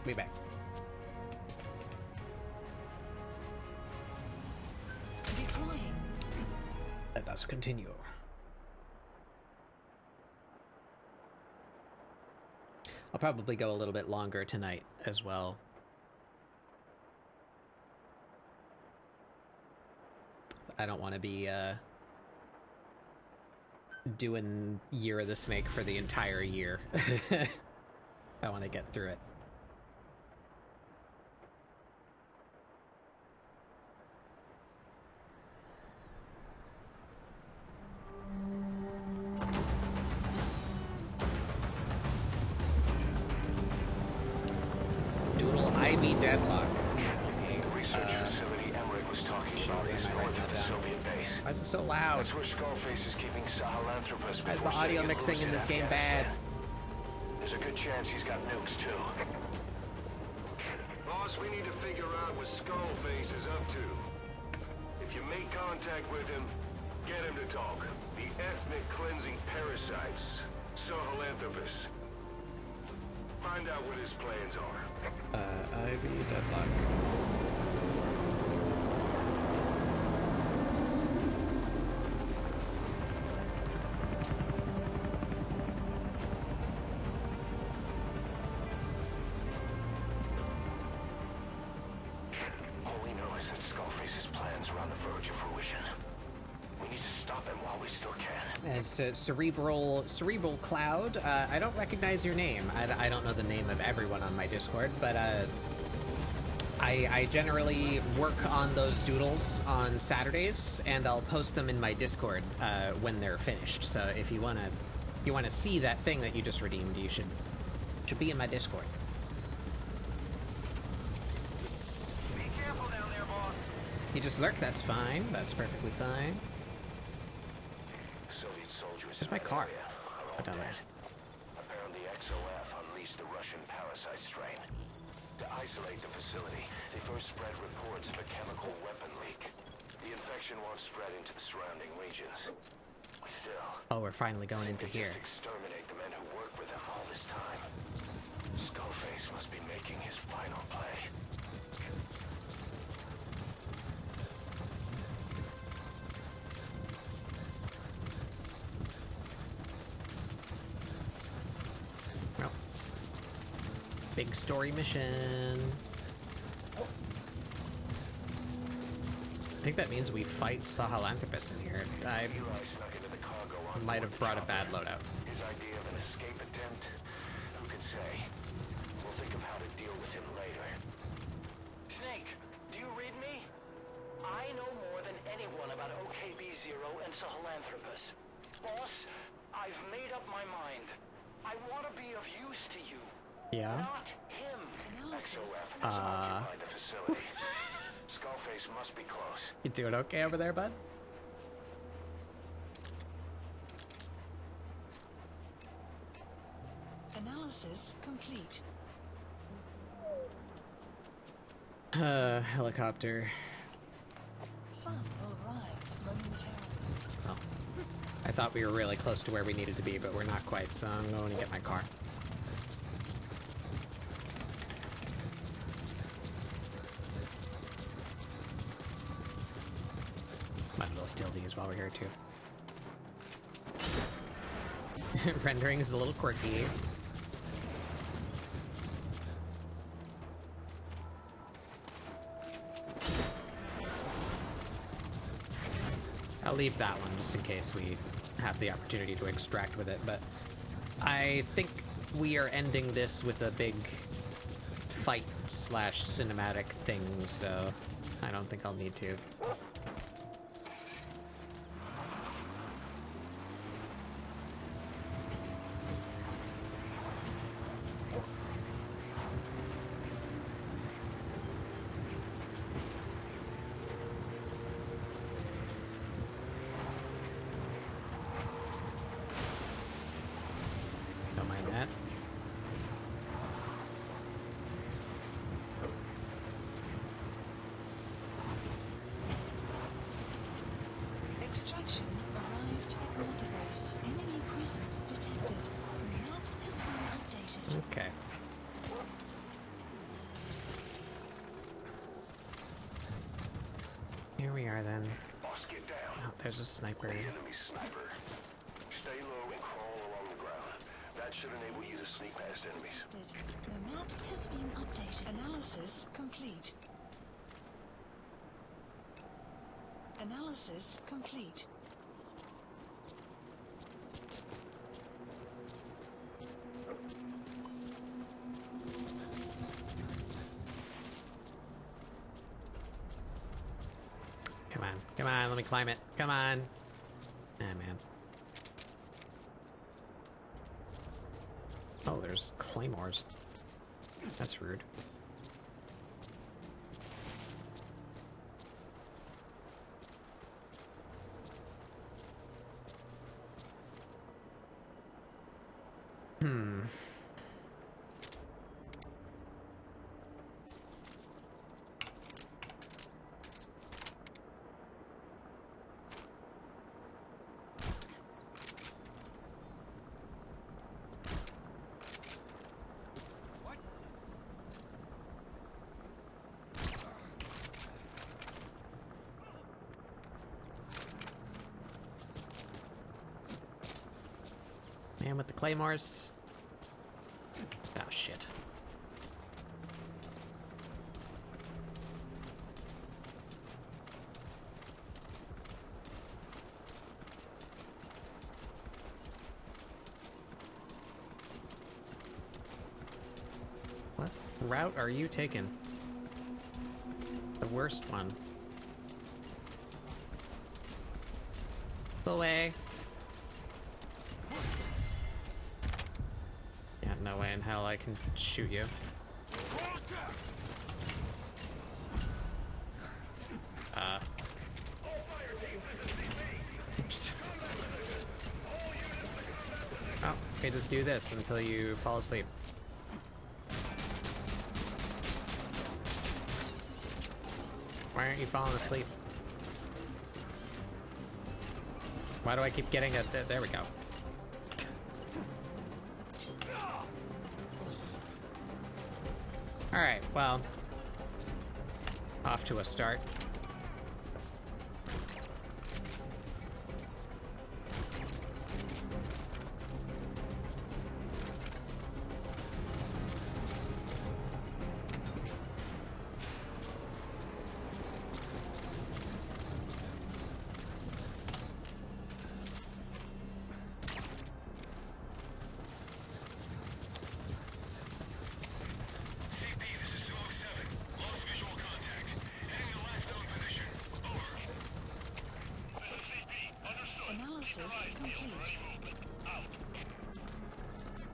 Be back. Deploying. Let us continue. I'll probably go a little bit longer tonight as well. I don't want to be doing Year of the Snake for the entire year. I want to get through it. Doodle Ivy Deadlock. The research facility Emmerich was talking about is north of the Soviet base. Why is it so loud? That's where Skullface is keeping Sahelanthropus. Why is the audio mixing in this game bad? There's a good chance he's got nukes too. Boss, we need to figure out what Skullface is up to. If you make contact with him, get him to talk. The ethnic cleansing parasites, Sahelanthropus. Find out what his plans are. Ivy Deadlock. All we know is that Skullface's plans are on the verge of fruition. We need to stop him while we still can. As Cerebral Cloud, I don't recognize your name. I don't know the name of everyone on my Discord, but I generally work on those doodles on Saturdays, and I'll post them in my Discord when they're finished. So if you wanna see that thing that you just redeemed, you should be in my Discord. Be careful down there, boss. You just lurk. That's fine. That's perfectly fine. Soviet soldiers. Where's my car? Oh, Oh, down there. Apparently XOF unleashed the Russian parasite strain. To isolate the facility, they first spread reports of a chemical weapon leak. The infection won't spread into the surrounding regions. Still, Oh, we're finally going into they here. just exterminate the men who worked with him all this time. Skullface must be making his final play. Well, big story mission. I think that means we fight Sahelanthropus in here. I Eli snuck into the cargo on might have board brought a bad loadout. His idea of an escape attempt? Who can say? We'll think of how to deal with him later. Snake, do you read me? I know more than anyone about OKB-0 and Sahelanthropus. Boss, I've made up my mind. I want to be of use to you. Yeah? Not him. XOF has occupied the facility. Skullface must be close. You doing okay over there, bud? Analysis complete. Helicopter. Sun will rise momentarily. Oh. I thought we were really close to where we needed to be, but we're not quite, so I'm going to get my car. Might as well steal these while we're here, too. Rendering is a little quirky. I'll leave that one just in case we have the opportunity to extract with it, but I think we are ending this with a big fight / cinematic thing, so I don't think I'll need to. Don't mind that. Extraction arrived at multiverse. Enemy presence detected. Map has been updated. Okay. are then. Boss, get down. Oh, there's a sniper. The enemy sniper. Stay low and crawl along the ground. That should enable you to sneak past enemies. The map has been updated. Analysis complete. Analysis complete. Come on, let me climb it. Come on. Ah, man. Oh, there's claymores. That's rude. Man with the claymores. Oh, shit. What route are you taking? The worst one. Go away. Yeah, no way in hell I can shoot you. Oh, okay, just do this until you fall asleep. Why aren't you falling asleep? Why do I keep getting a... There we go. Alright, well... Off to a start.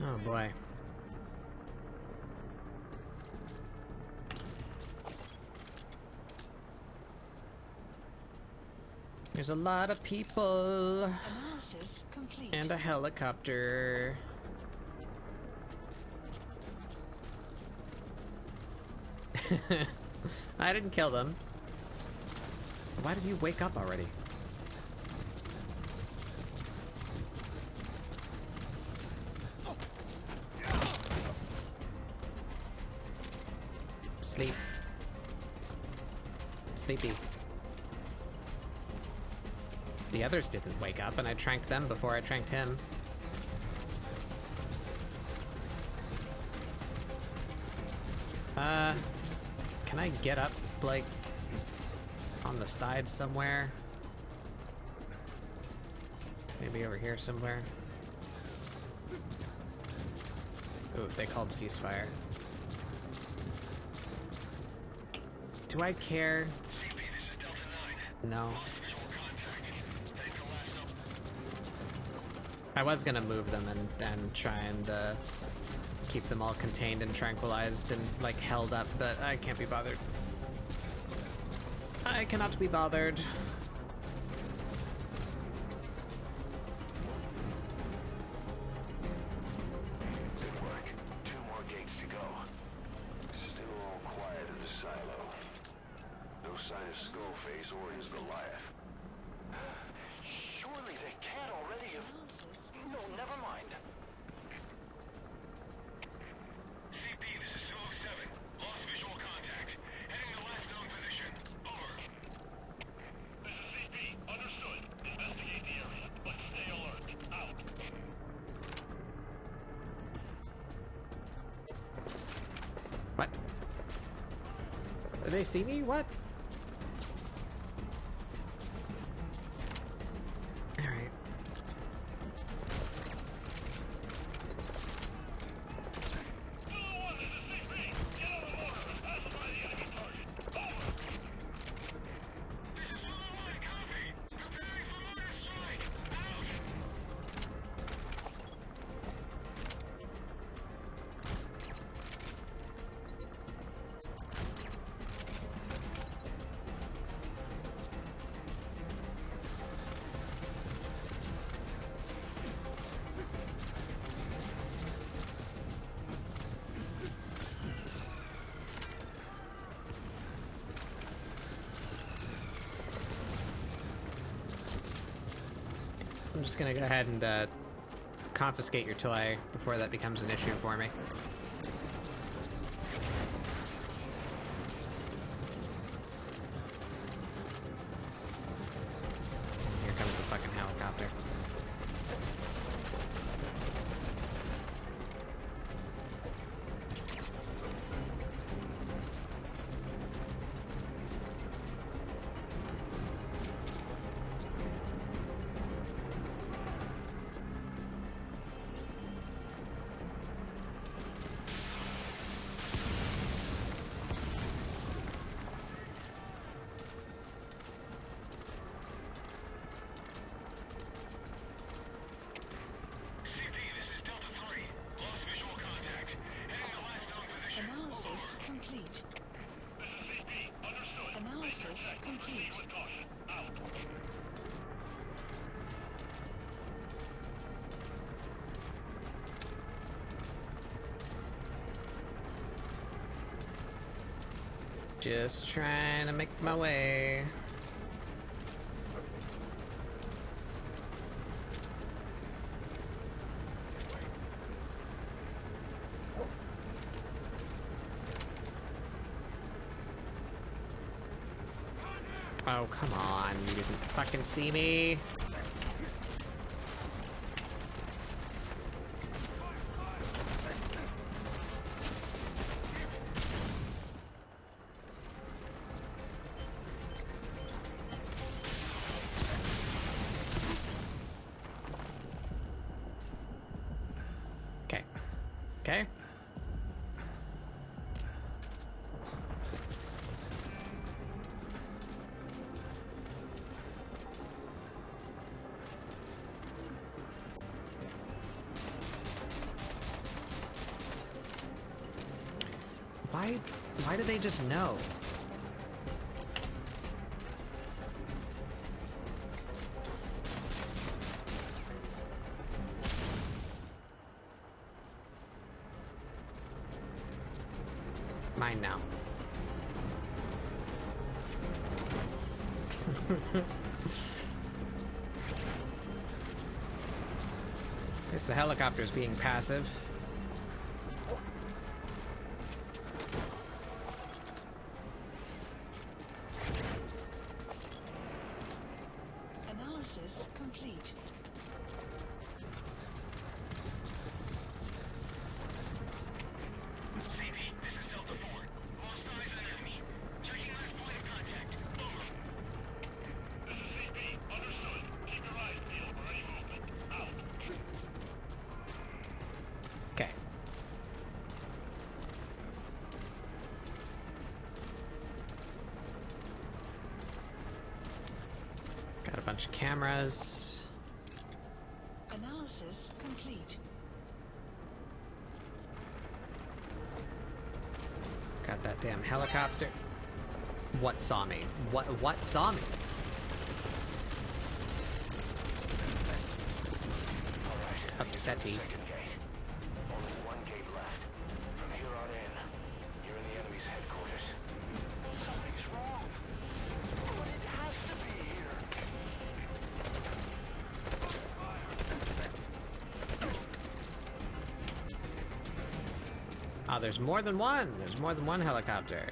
Oh boy. There's a lot of people. Analysis complete. And a helicopter. I didn't kill them. Why did you wake up already? Sleep. Sleepy. The others didn't wake up, and I tranked them before I tranked him. Can I get up, like, on the side somewhere? Maybe over here somewhere? Ooh, they called ceasefire. Do I care? No. I was gonna move them and try and keep them all contained and tranquilized and like held up, but I can't be bothered. I cannot be bothered. Good work. 2 more gates to go. Still all quiet at the silo. No sign of Skullface or his Goliath. Surely they can't already have... No, never mind. CP, this is 207. Lost visual contact. Heading to last known position. Over. What? Did they see me? What? Alright. I'm just gonna go ahead and confiscate your toy before that becomes an issue for me. Here comes the fucking helicopter. Analysis complete. Analysis complete. Just trying to make my way. Oh, come on. You didn't fucking see me. Okay. Okay. Why do they just know? Mine now. Guess the helicopter's being passive. Analysis complete. Okay. Got a bunch of cameras. Analysis complete. Got that damn helicopter. What saw me? What saw me? Upsetty. Second gate. Only one gate left. From here on in, you're in the enemy's headquarters. Something's wrong. But it has to be here. Oh, there's more than one. There's more than one helicopter.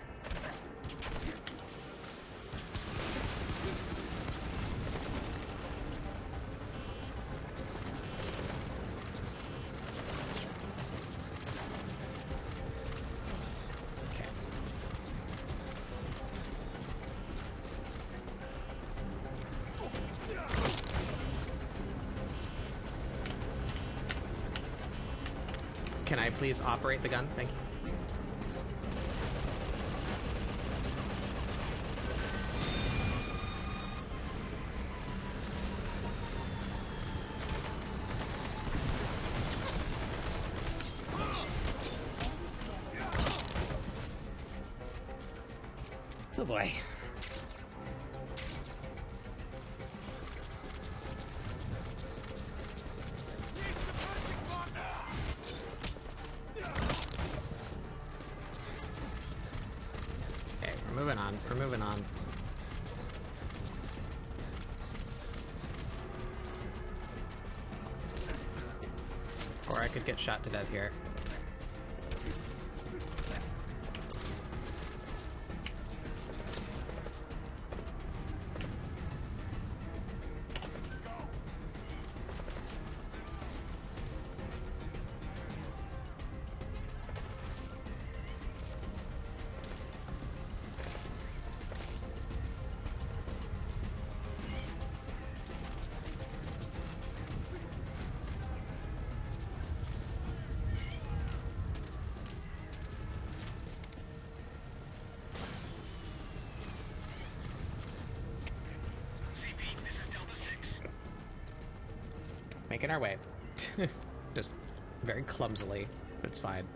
Can I please operate the gun? Thank you. Oh boy. Okay, we're moving on. We're moving on. Or I could get shot to death here. Making our way. Just very clumsily, but it's fine.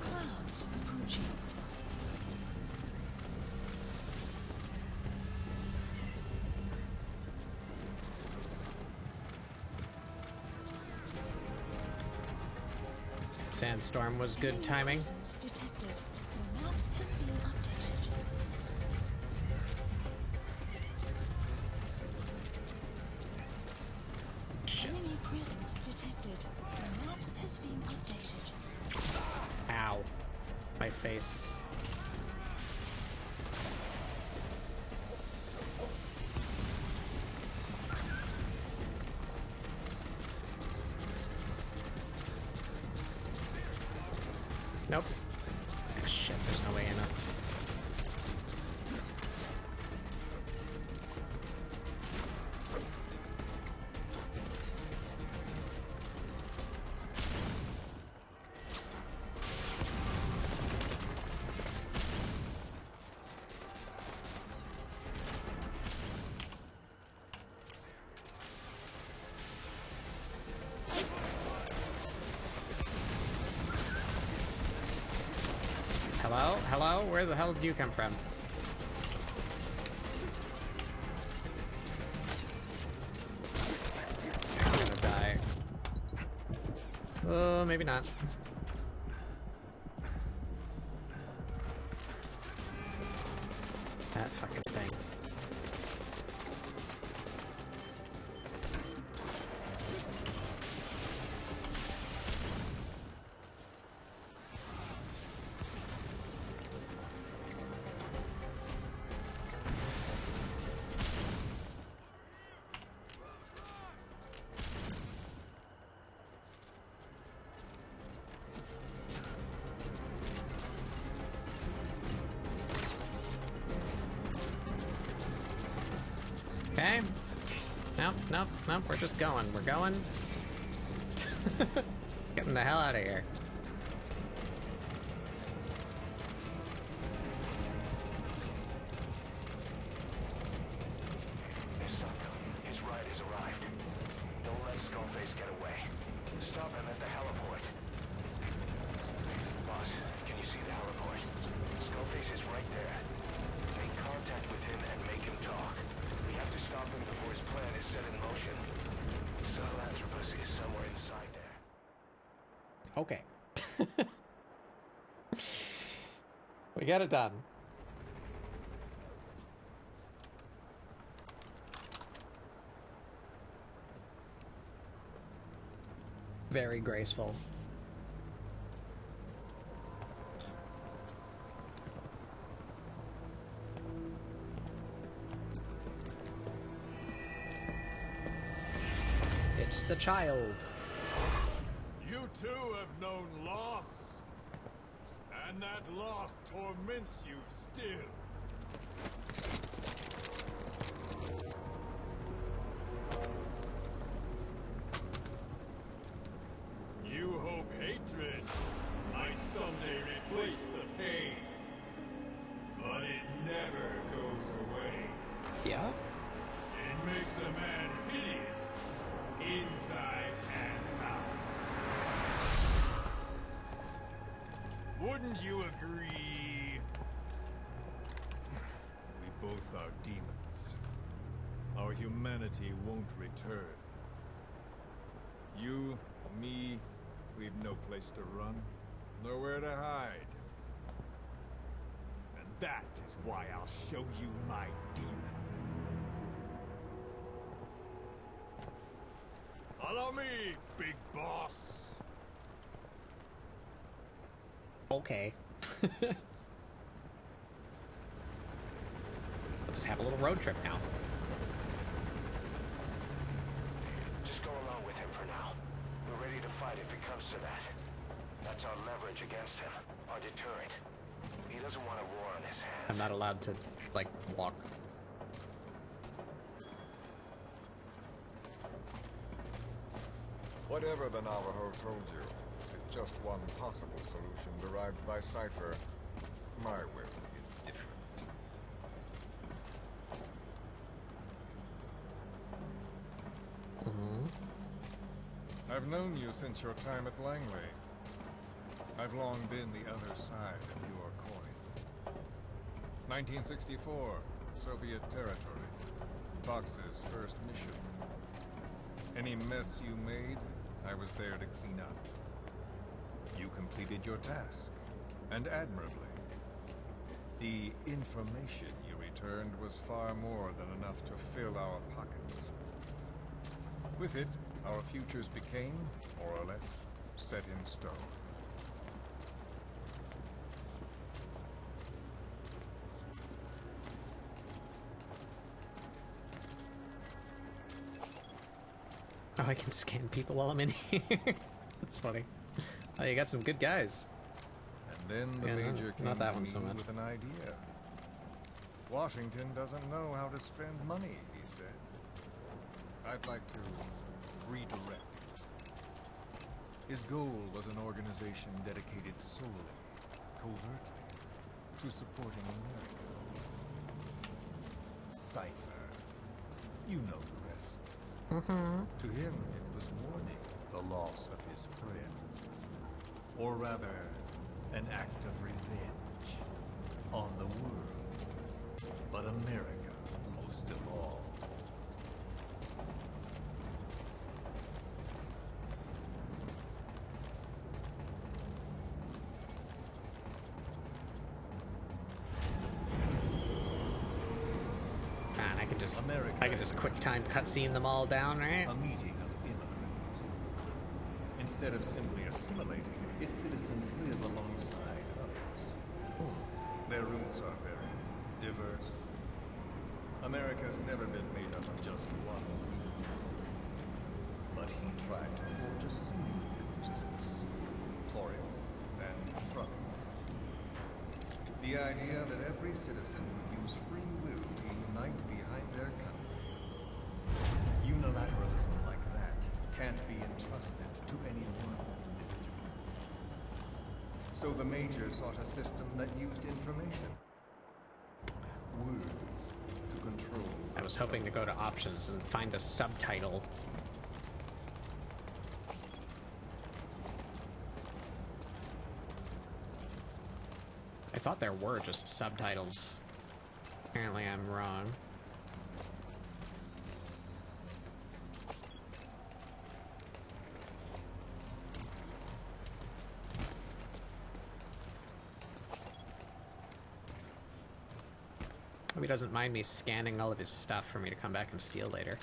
Clouds approaching. Sandstorm was good timing. Detected. Your map has been updated. Enemy prison detected. Your map has been updated. Ow. My face. Nope. Ah, shit, there's no way in. Hello? Hello? Where the hell did you come from? I'm gonna die. Oh, maybe not. That fucking thing. Okay. Nope, nope, nope. We're just going. We're going. Getting the hell out of here. His ride has arrived. Don't let Skullface get away. Stop him at the heliport. Boss, can you see the heliport? Skullface is right there. Make contact with him and make him talk. We have to stop him before his plan is set in motion. Sahelanthropus is somewhere inside there. Okay. We got it done. Very graceful. lost the child. You too have known loss. And that loss torments you still. You hope hatred might someday replace the pain. But it never goes away. Yeah? It makes a man hideous, inside and out. Wouldn't you agree? We both are demons. Our humanity won't return. You, me, we've no place to run, nowhere to hide. And that is why I'll show you my demon. Follow me, big boss. Okay. We'll just have a little road trip now. Just go along with him for now. We're ready to fight if it comes to that. That's our leverage against him, our deterrent. He doesn't want a war on his hands. I'm not allowed to, like, walk. Whatever the Navajo told you, it's just one possible solution derived by Cypher. My will is different. I've known you since your time at Langley. I've long been the other side of your coin. 1964, Soviet territory. Box's first mission. Any mess you made, I was there to clean up. You completed your task, and admirably. The information you returned was far more than enough to fill our pockets. With it, our futures became, more or less, set in stone. Oh, I can scan people while I'm in here. That's funny. Oh, you got some good guys. And then the Yeah, Major came not that to one me so much. with an idea. Washington doesn't know how to spend money, he said. I'd like to redirect it. His goal was an organization dedicated solely, covertly, to supporting America. Cypher. You know the rest. To him, it was mourning the loss of his friend. Or rather, an act of revenge on the world. But America, most of all. Man, America I can just quick time cutscene them all down, right? A meeting of immigrants. Instead of simply assimilating, its citizens live alongside others. Their roots are varied, diverse. America's never been made up of just one. But he tried to forge a single consciousness for it and from it. The idea that every citizen would use free will to unite behind their country. Unilateralism like that can't be entrusted to any one individual. So the Major sought a system that used information. Words to control. I was hoping to go to options and find a subtitle. I thought there were just subtitles. Apparently I'm wrong. Hope he doesn't mind me scanning all of his stuff for me to come back and steal later.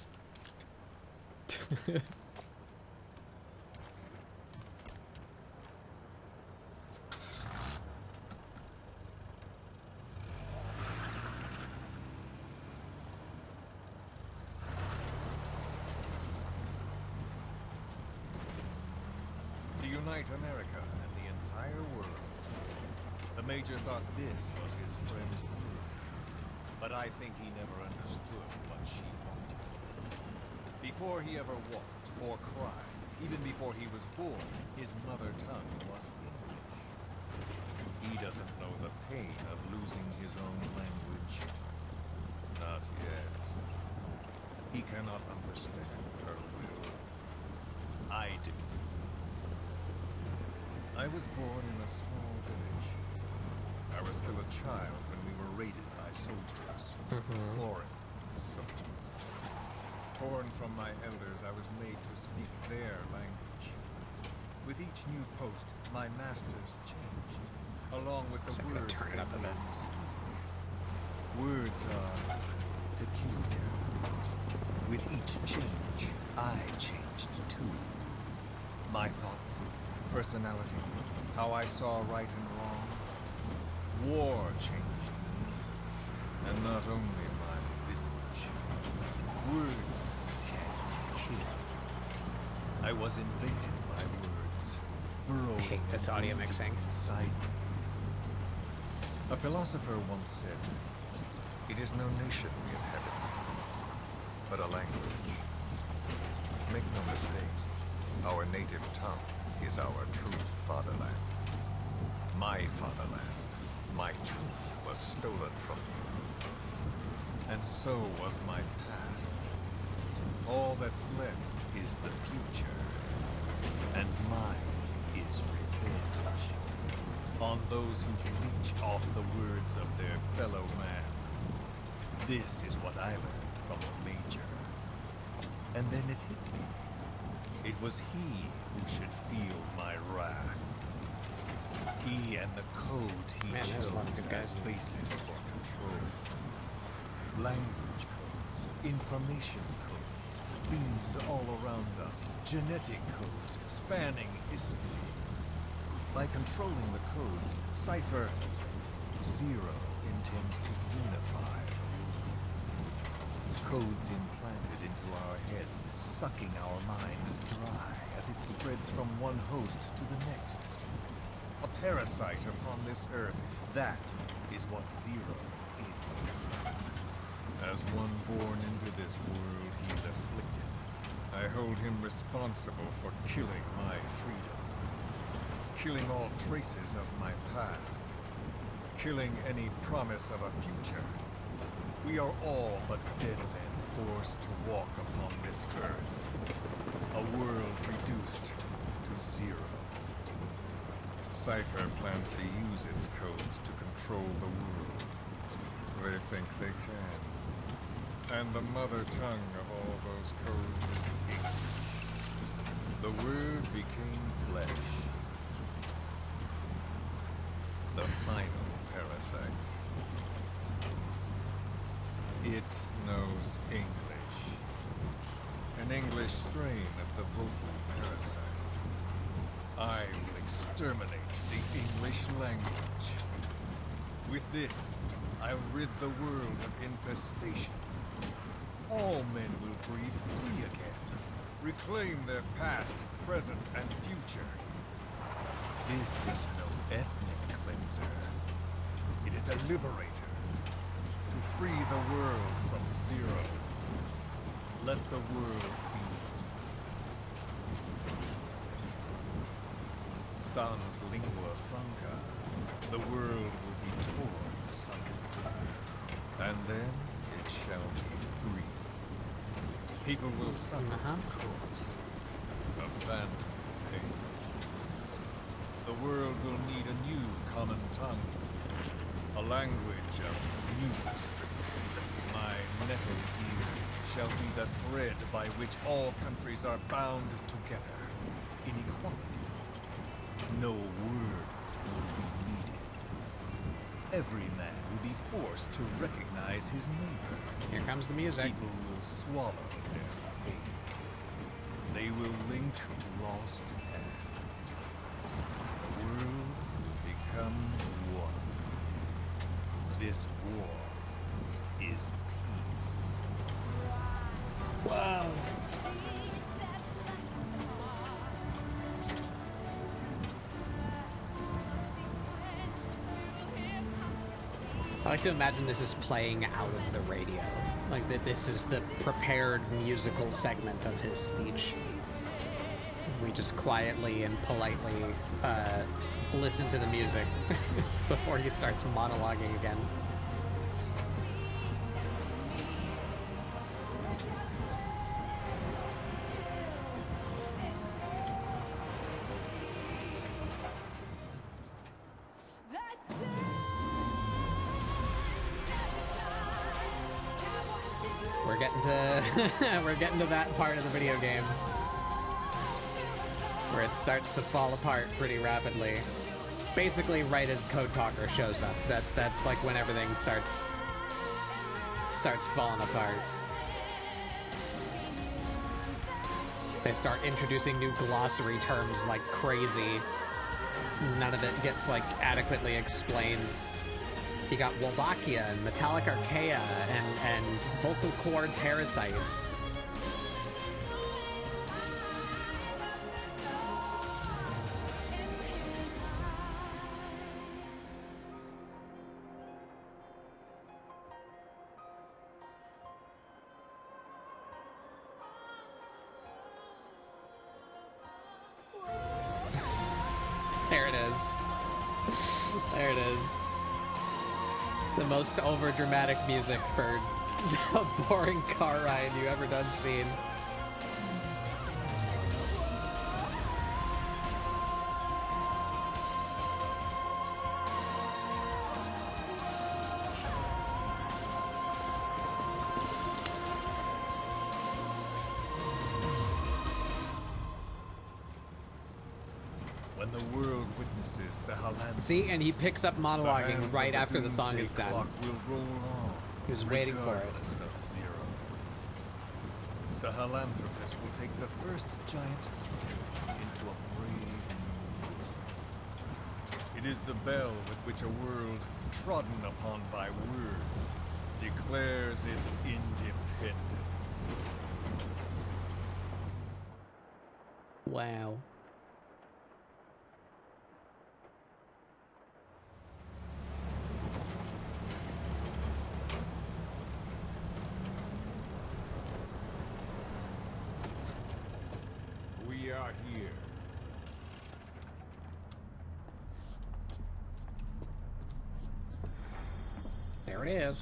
unite America and the entire world. The Major thought this was his friend's word, but I think he never understood what she wanted. Before he ever walked or cried, even before he was born, his mother tongue was English. He doesn't know the pain of losing his own language. Not yet. He cannot understand her will. I do. I was born in a small village. I was still a child when we were raided by soldiers. Foreign soldiers. Torn from my elders, I was made to speak their language. With each new post, my masters changed, along with the words turn it they up a bit. made me speak. Words are peculiar. With each change, I changed too. My thoughts, personality, how I saw right and wrong. War changed me, and not only my visage. Words can kill. I was invaded by words, burrowing I hate this audio mixing. inside me. A philosopher once said, "It is no nation we inhabit, but a language." Make no mistake, our native tongue is our true fatherland. My fatherland, my truth was stolen from me. And so was my past. All that's left is the future, and mine is revenge on those who leech off the words of their fellow man. This is what I learned from the Major. And then it hit me. It was he who should feel my wrath. He and the code he Man, there's a lot of chose good guys. as basis for control. Language codes, information codes, beamed all around us. Genetic codes spanning history. By controlling the codes, Cypher Zero intends to unify the world. Codes implanted into our heads, sucking our minds dry as it spreads from one host to the next. A parasite upon this earth, that is what Zero is. As one born into this world, he's afflicted. I hold him responsible for killing my freedom. Killing all traces of my past. Killing any promise of a future. We are all but dead men forced to walk upon this earth. A world reduced to zero. Cypher plans to use its codes to control the world. They think they can. And the mother tongue of all those codes is English. The word became flesh. The final parasite. It knows English. An English strain of the vocal parasite. I will exterminate the English language. With this, I'll rid the world of infestation. All men will breathe free again. Reclaim their past, present, and future. This is no ethnic cleanser. It is a liberator. To free the world from Zero. Let the world be. Sans lingua franca, the world will be torn asunder. And then it shall be free. People will suffer, of course, a phantom pain. The world will need a new common tongue, a language of nukes. My nettle ears shall be the thread by which all countries are bound together in equality. No words will be needed. Every man will be forced to recognize his neighbor. Here comes the music. People will swallow their pain. They will link lost hands. The world will become one. This war is peace. Wow. I like to imagine this is playing out of the radio. Like that this is the prepared musical segment of his speech. We just quietly and politely listen to the music before he starts monologuing again. We're getting to that part of the video game where it starts to fall apart pretty rapidly. Basically, right as Code Talker shows up. That's like when everything starts falling apart. They start introducing new glossary terms like crazy. None of it gets like adequately explained. You got Wallachia and Metallic Archaea and vocal cord parasites. There it is. There it is. The most overdramatic music for a boring car ride you ever done seen. When the world witnesses Sahalanthropus, See, and he picks up monologuing right after the song is done. Will roll on, He was waiting for it. regardless of Zero. Sahalanthropus will take the first giant step into a brave new. It is the bell with which a world trodden upon by words declares its independence. Wow. We are here. There it is.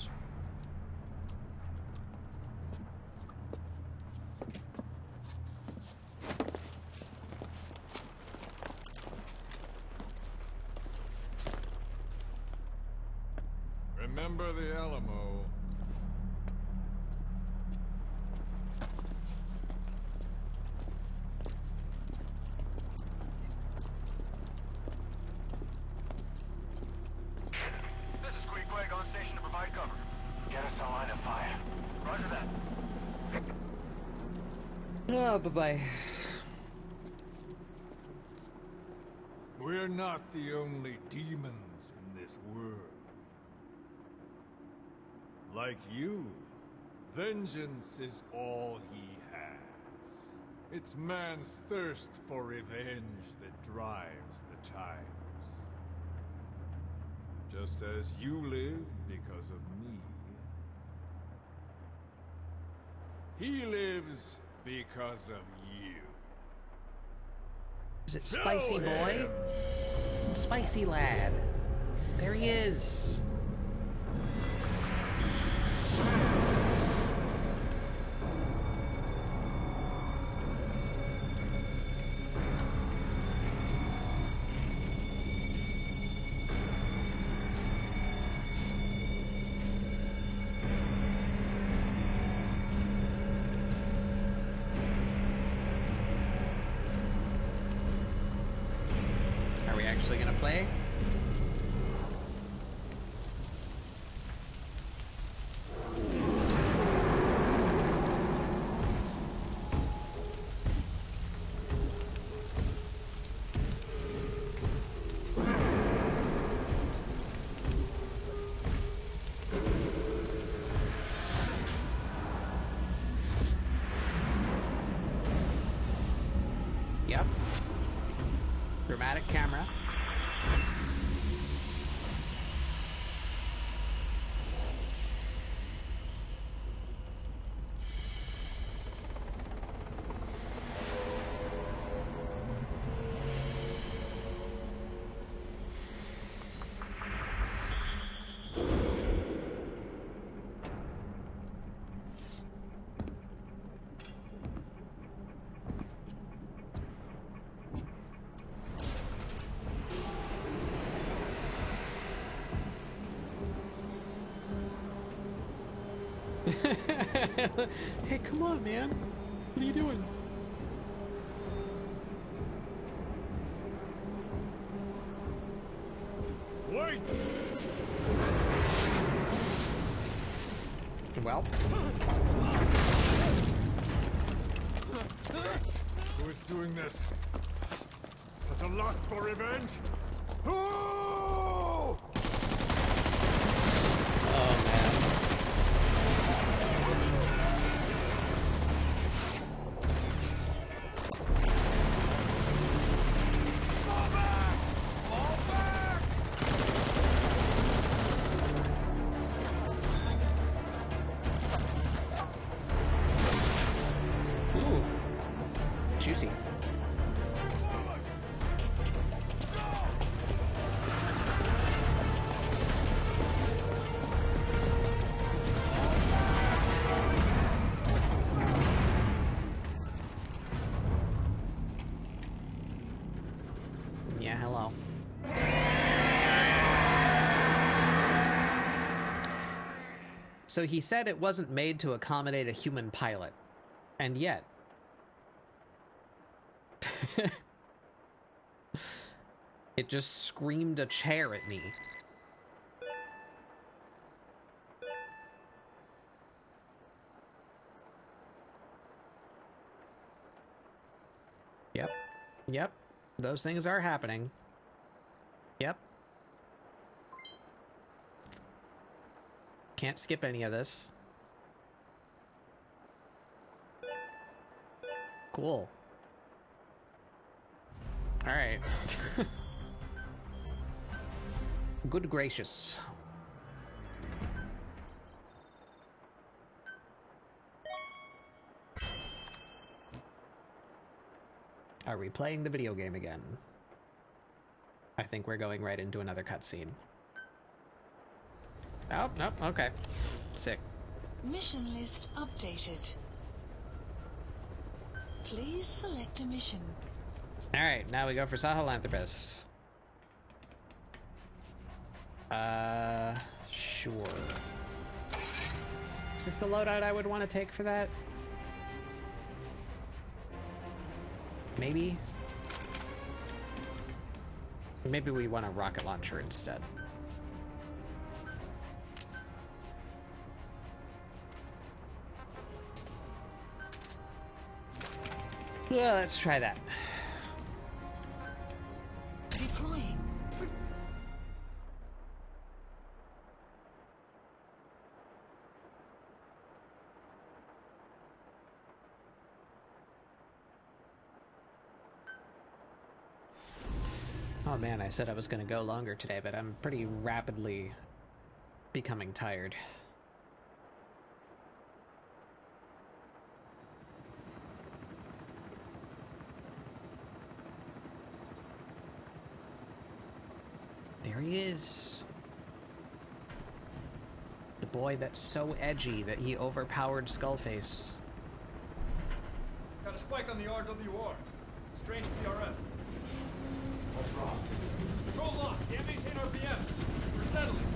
Remember the Alamo. This is Queequeg on station to provide cover. Get us a line of fire. Roger that. Oh, bye-bye. We're not the only demons in this world. Like you, vengeance is all he has. It's man's thirst for revenge that drives the times. Just as you live because of me, he lives because of you. Is it Spicy Boy? Spicy Lad. There he is. Are we actually gonna play? Yep. Dramatic camera. Hey, come on, man. What are you doing? Wait! Well. Who is doing this? Such a lust for revenge? Who? Oh, man. Fall back! Fall back! Ooh. Juicy. Yeah, hello. So he said it wasn't made to accommodate a human pilot. And yet... it just screamed a chair at me. Yep. Yep. Those things are happening. Yep. Can't skip any of this. Cool. Alright. Good gracious. Are we playing the video game again? I think we're going right into another cutscene. Oh, nope, okay. Sick. Mission list updated. Please select a mission. Alright, now we go for Sahelanthropus. Sure. Is this the loadout I would want to take for that? Maybe? Maybe we want a rocket launcher instead. Well, let's try that. Deploying. Oh man, I said I was gonna go longer today, but I'm pretty rapidly becoming tired. There he is. The boy that's so edgy that he overpowered Skullface. Got a spike on the RWR. Strange PRF. What's wrong? Control lost. Can't maintain RPM. We're settling.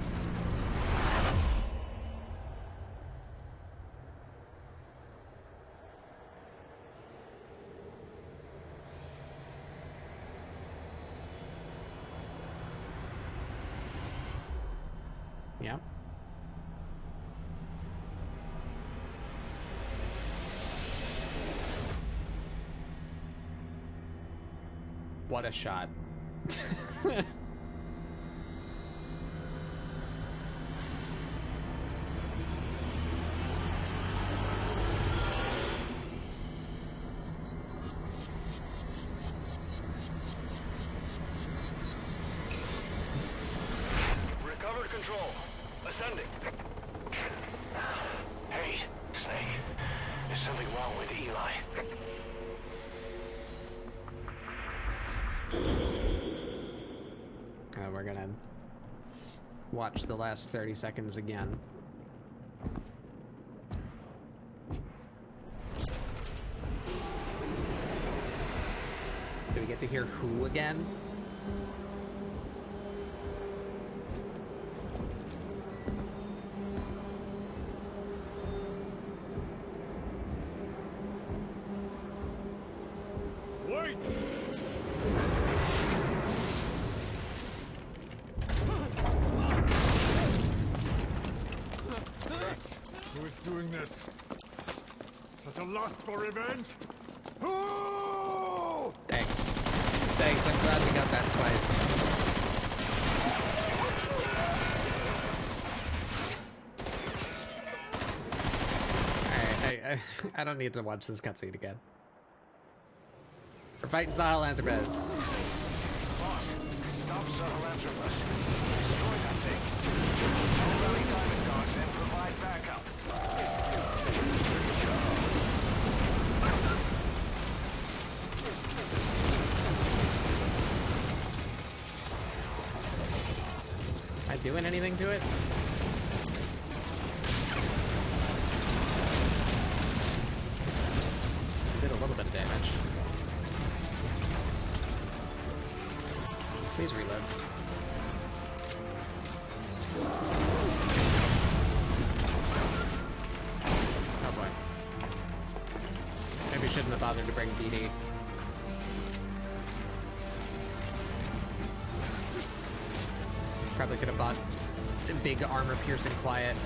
Yep. What a shot. Recovered control. Ascending. Hey, Snake. There's something wrong with Eli. We're gonna watch the last 30 seconds again. Do we get to hear who again? doing this? Such a lust for revenge? Ooh! Thanks. Thanks, I'm glad we got that twice. Alright, I don't need to watch this cutscene again. We're fighting Sahelanthropus. Boss, stop Sahelanthropus. Destroy that thing. Tell Rally Diamond Dogs and provide backup. Am I doing anything to it? Did a little bit of damage. Please reload. Oh boy. Maybe shouldn't have bothered to bring BD. Probably could have bought a big armor-piercing quiet.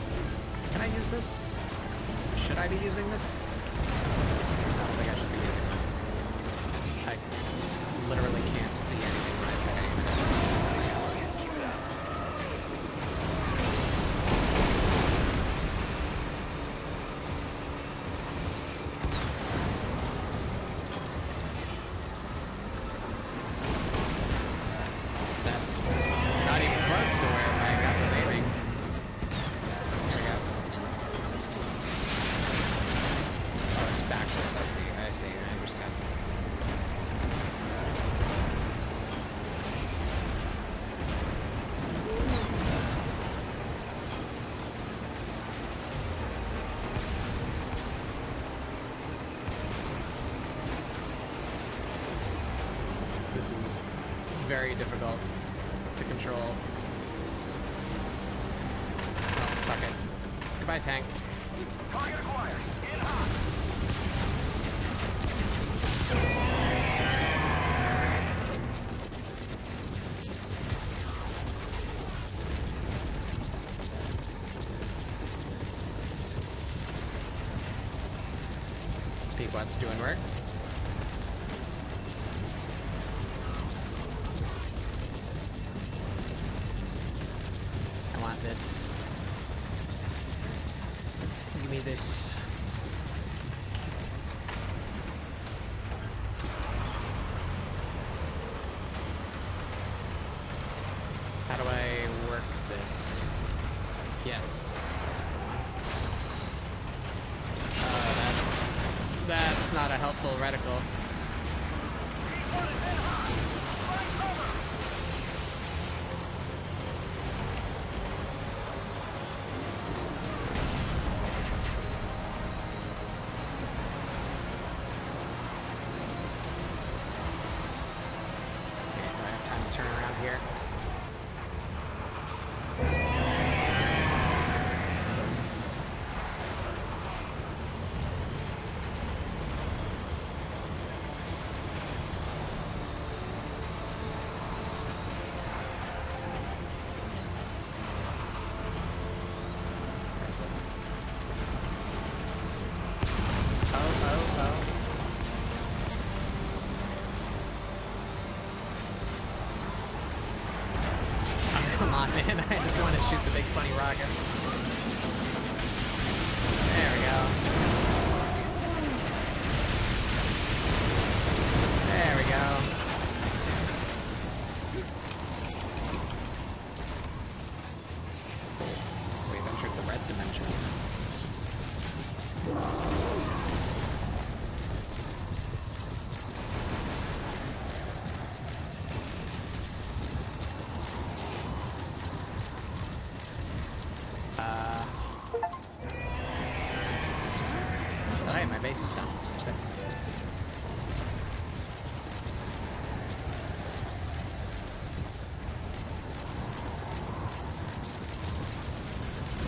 Can I use this? Should I be using this? I don't think I should be using this. I literally can't see anything when I play. That's not even close to where my gun was aiming. There we go. Oh, it's backwards. I see. I understand. This is very difficult to control. Oh, fuck it. Goodbye, tank. Target acquired. In hot. Peakwat's doing work. I want this. Give me this. How do I work this? Yes, that's the one. That's not a helpful reticle. Okay, do I have time to turn around here? Oh. Oh, come on, man. I just want to shoot the big funny rocket. There we go. There we go. We've entered the red dimension. Oh, hey, my base is done. So sick.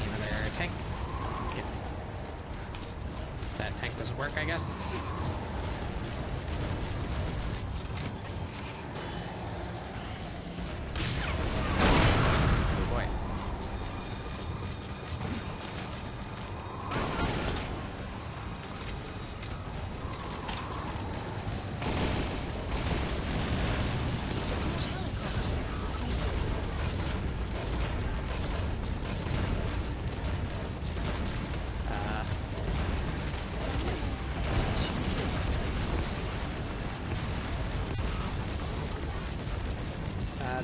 Another tank. Get. That tank doesn't work, I guess. Oh boy.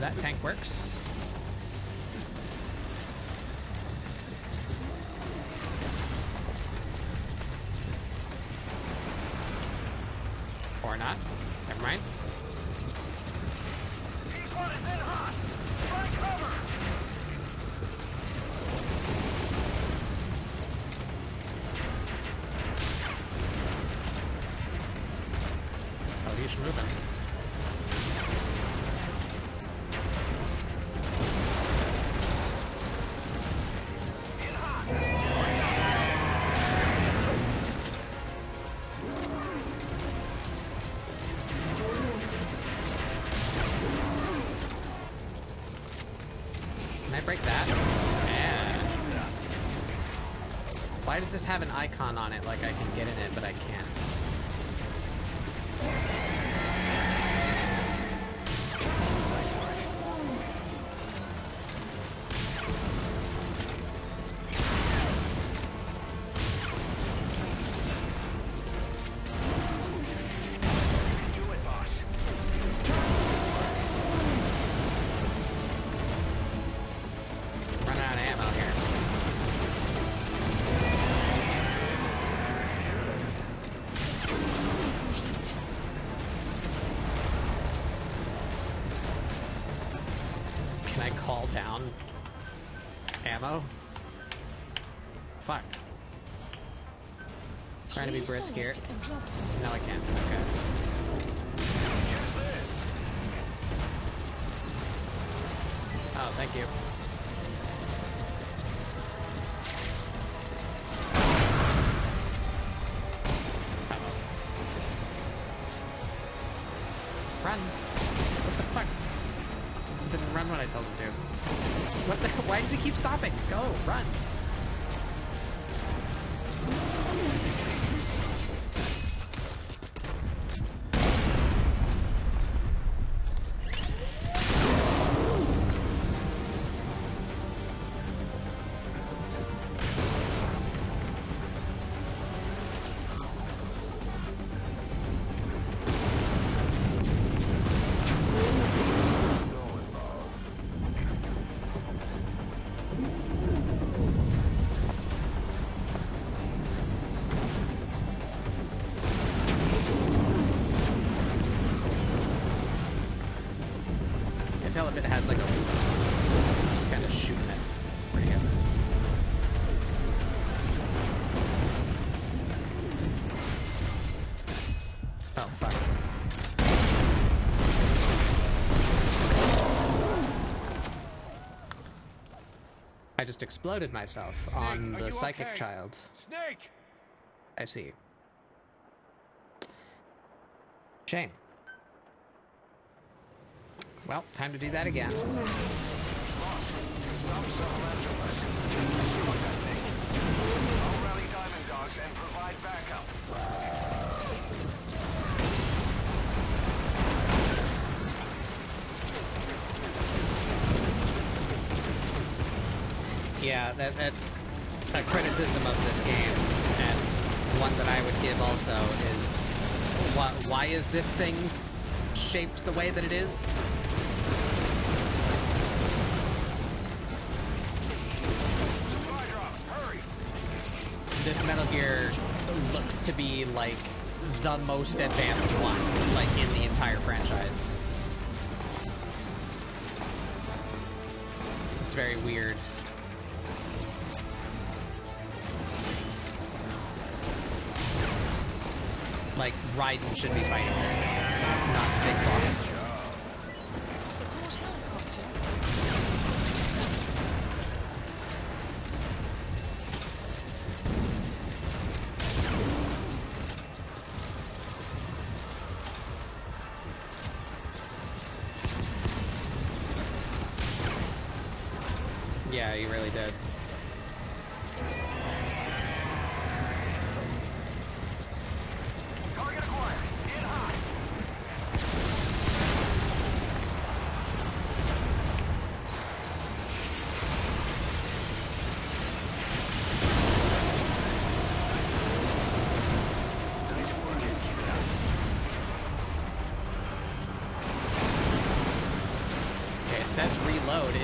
That tank works. Or not. Never mind. Peacewalker is in hot! Try cover! Oh, he's moving. Can I break that? Yeah. Why does this have an icon on it like I can get in it, but I can't? Do it, boss. Running out of ammo here. Can I call down ammo? Fuck. Trying to be brisk here. No, I can't. Okay. Oh, thank you. Uh-oh. Run! What the fuck? Didn't run when I told him to. What the hell? Why does he keep stopping? Go! Run! I tell if it has like a loop spot. Just kind of shooting it. Pretty good. Oh fuck. I just exploded myself on the psychic child. Snake! I see. Shame. Well, time to do that again. Stop self-entropist. I'll rally diamond dogs and provide backup. Yeah, that's a criticism of this game, and one that I would give also is why is this thing shaped the way that it is? This Metal Gear looks to be like the most advanced one, like in the entire franchise. It's very weird. Like, Raiden should be fighting this thing, not Big Boss. Support helicopter. Yeah, he really did. Target acquired. In hot.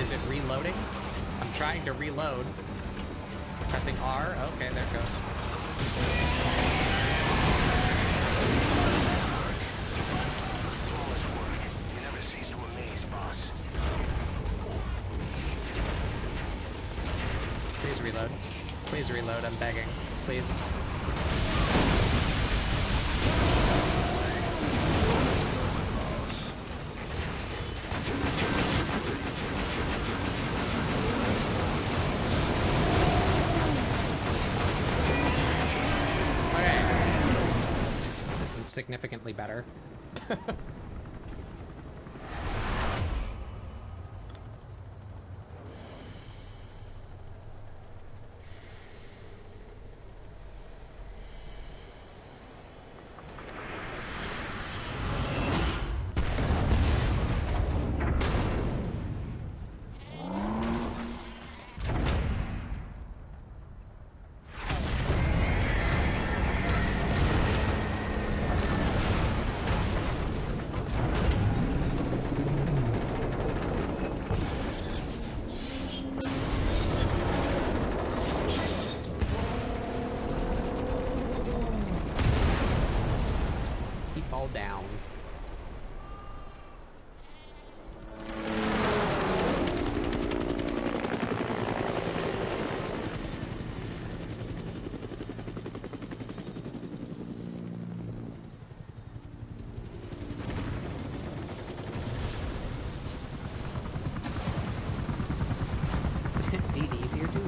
Is it reloading? I'm trying to reload. Pressing R. Okay, there it goes. Flawless work. You never cease to amaze, boss. Please reload. Please reload, I'm begging. Please. Significantly better. Down. Be easier too.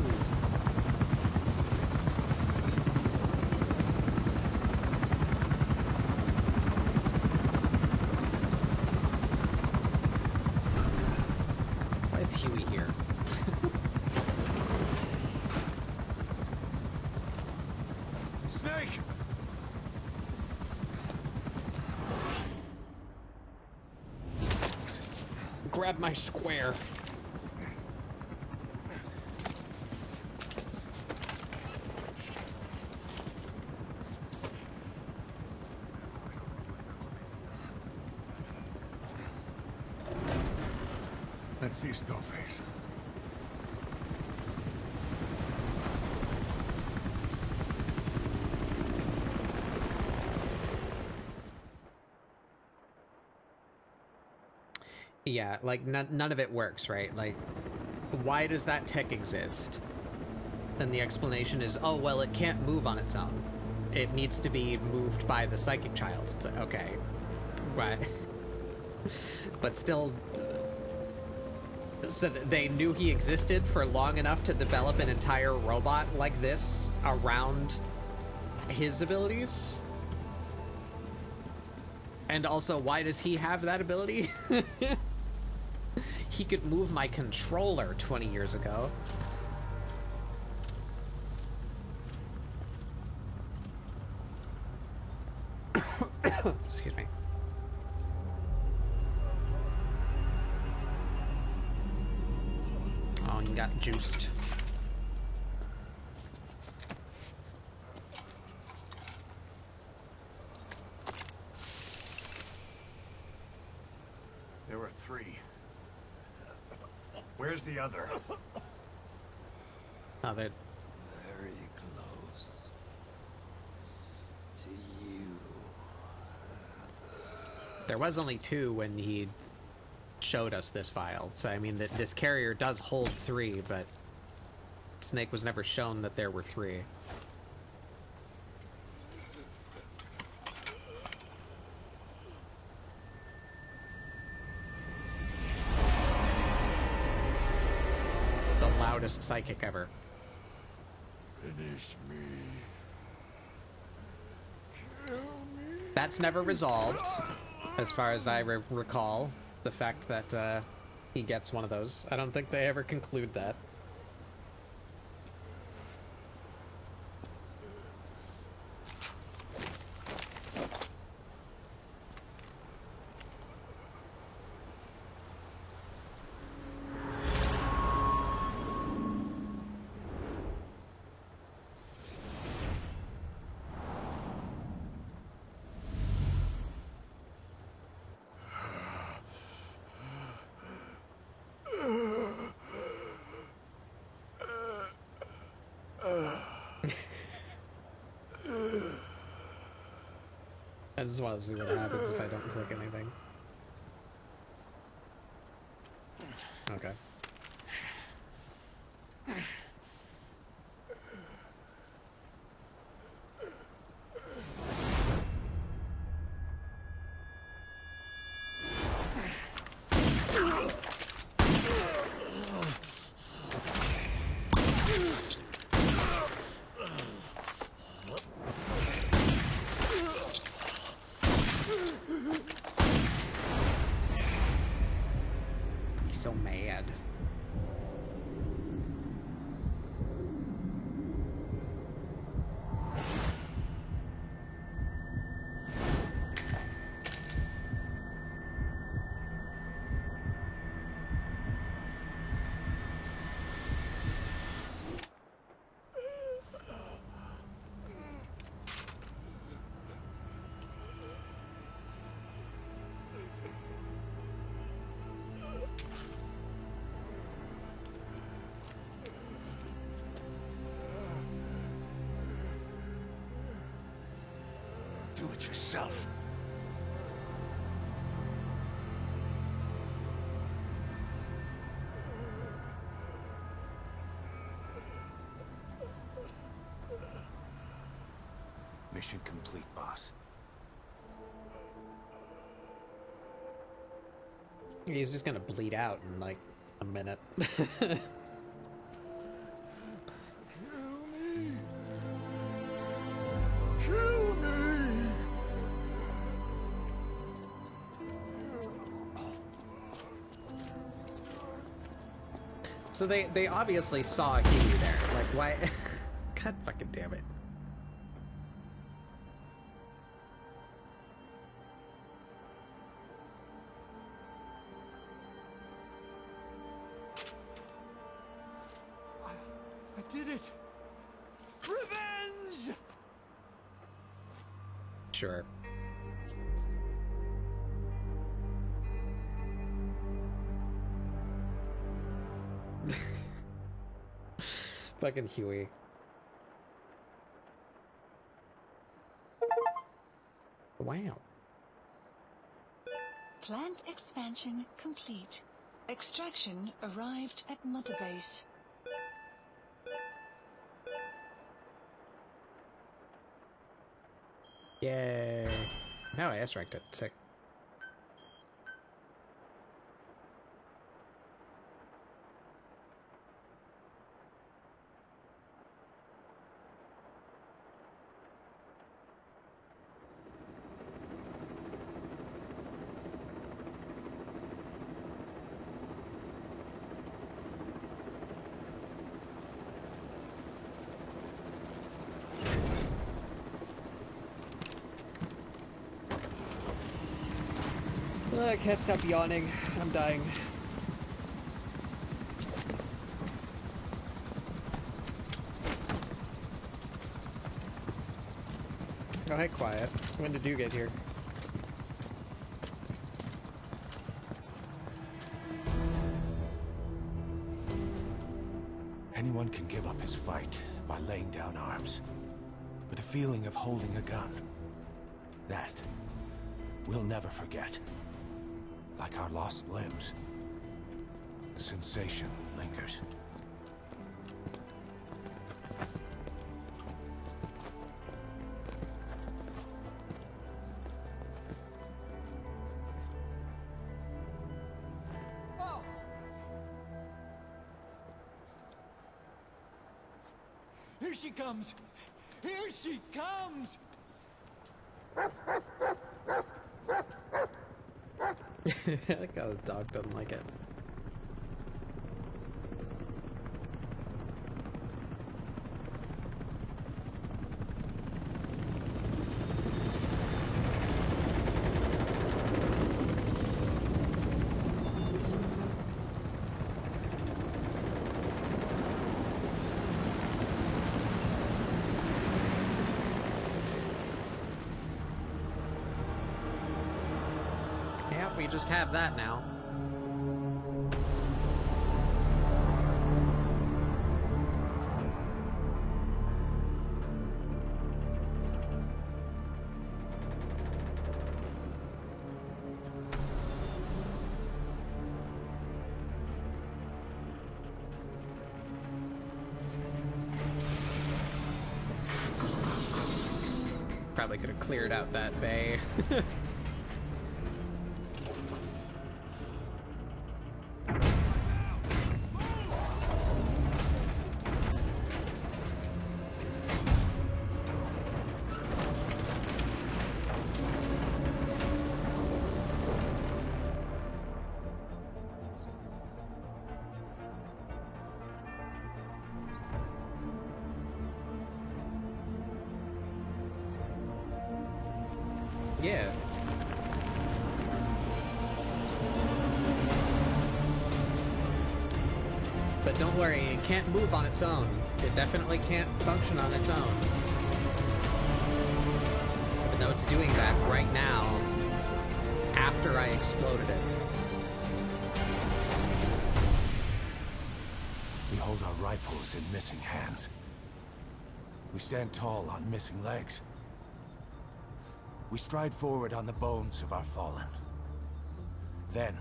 Grab my square. Let's see Skullface. Yeah, like, none of it works, right? Like, why does that tech exist? And the explanation is, oh, well, it can't move on its own. It needs to be moved by the psychic child. It's like, okay. Right. But still... So they knew he existed for long enough to develop an entire robot like this around his abilities? And also, why does he have that ability? He could move my controller 20 years ago. Excuse me. Oh, you got juiced. There were 3. Where's the other? Oh, they're... Very close to you. There was only 2 when he showed us this file. So, I mean, this carrier does hold 3, but Snake was never shown that there were 3. Loudest psychic ever. Finish me. Kill me. That's never resolved, as far as I recall. The fact that he gets one of those. I don't think they ever conclude that. just want to see what happens if I don't click anything. Okay. He's so mad. Do it yourself. Mission complete, boss. He's just gonna bleed out in like a minute. Kill me! So they obviously saw Huey there. Like, why? God fucking damn it. I did it! Revenge! Sure. Fucking Huey. Wow. Plant expansion complete. Extraction arrived at Mother Base. Yay. Now I S-ranked it. Sick. I can't stop yawning. I'm dying. Oh, hey, quiet. When did you get here? Anyone can give up his fight by laying down arms. But the feeling of holding a gun, that we'll never forget. Like our lost limbs. The sensation lingers. Oh! Here she comes! Here she comes! I like how the dog doesn't like it. Yeah, we just have that now. Probably could have cleared out that bay. Yeah. But don't worry, it can't move on its own. It definitely can't function on its own. Even though it's doing that right now, after I exploded it. We hold our rifles in missing hands. We stand tall on missing legs. We stride forward on the bones of our fallen. Then,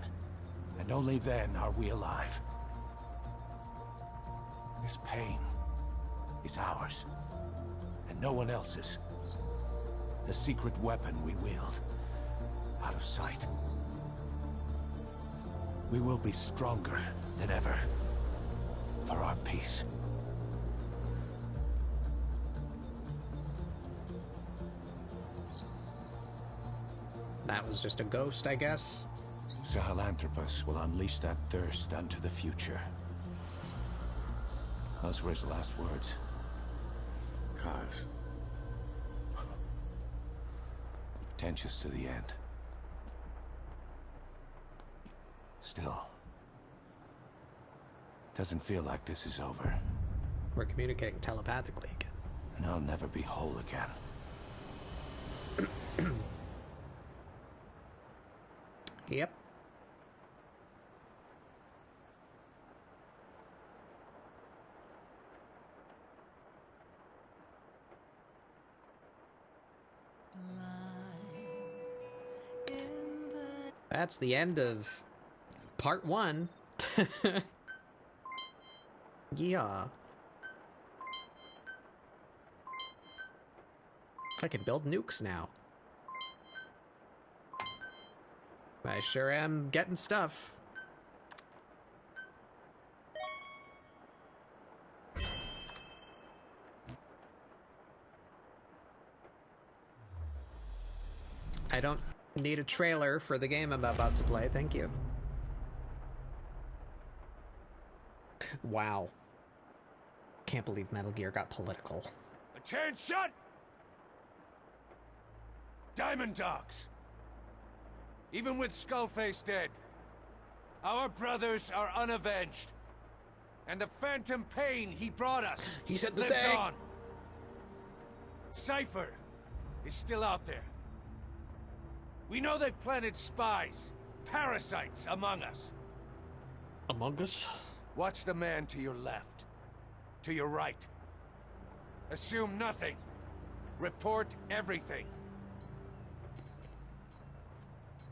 and only then, are we alive. This pain is ours, and no one else's. The secret weapon we wield, out of sight. We will be stronger than ever, for our peace. That was just a ghost, I guess. Sahelanthropus will unleash that thirst unto the future. Those were his last words. Kaz. Pretentious to the end. Still. Doesn't feel like this is over. We're communicating telepathically again. And I'll never be whole again. Yep. That's the end of part 1. Yeah. I can build nukes now. I sure am getting stuff. I don't need a trailer for the game I'm about to play, thank you. Wow. Can't believe Metal Gear got political. Attention! Diamond Dogs! Even with Skullface dead, our brothers are unavenged. And the phantom pain he brought us He said the lives thing. on. Cypher is still out there. We know they've planted spies, parasites among us. Among us? Watch the man to your left, to your right. Assume nothing. Report everything.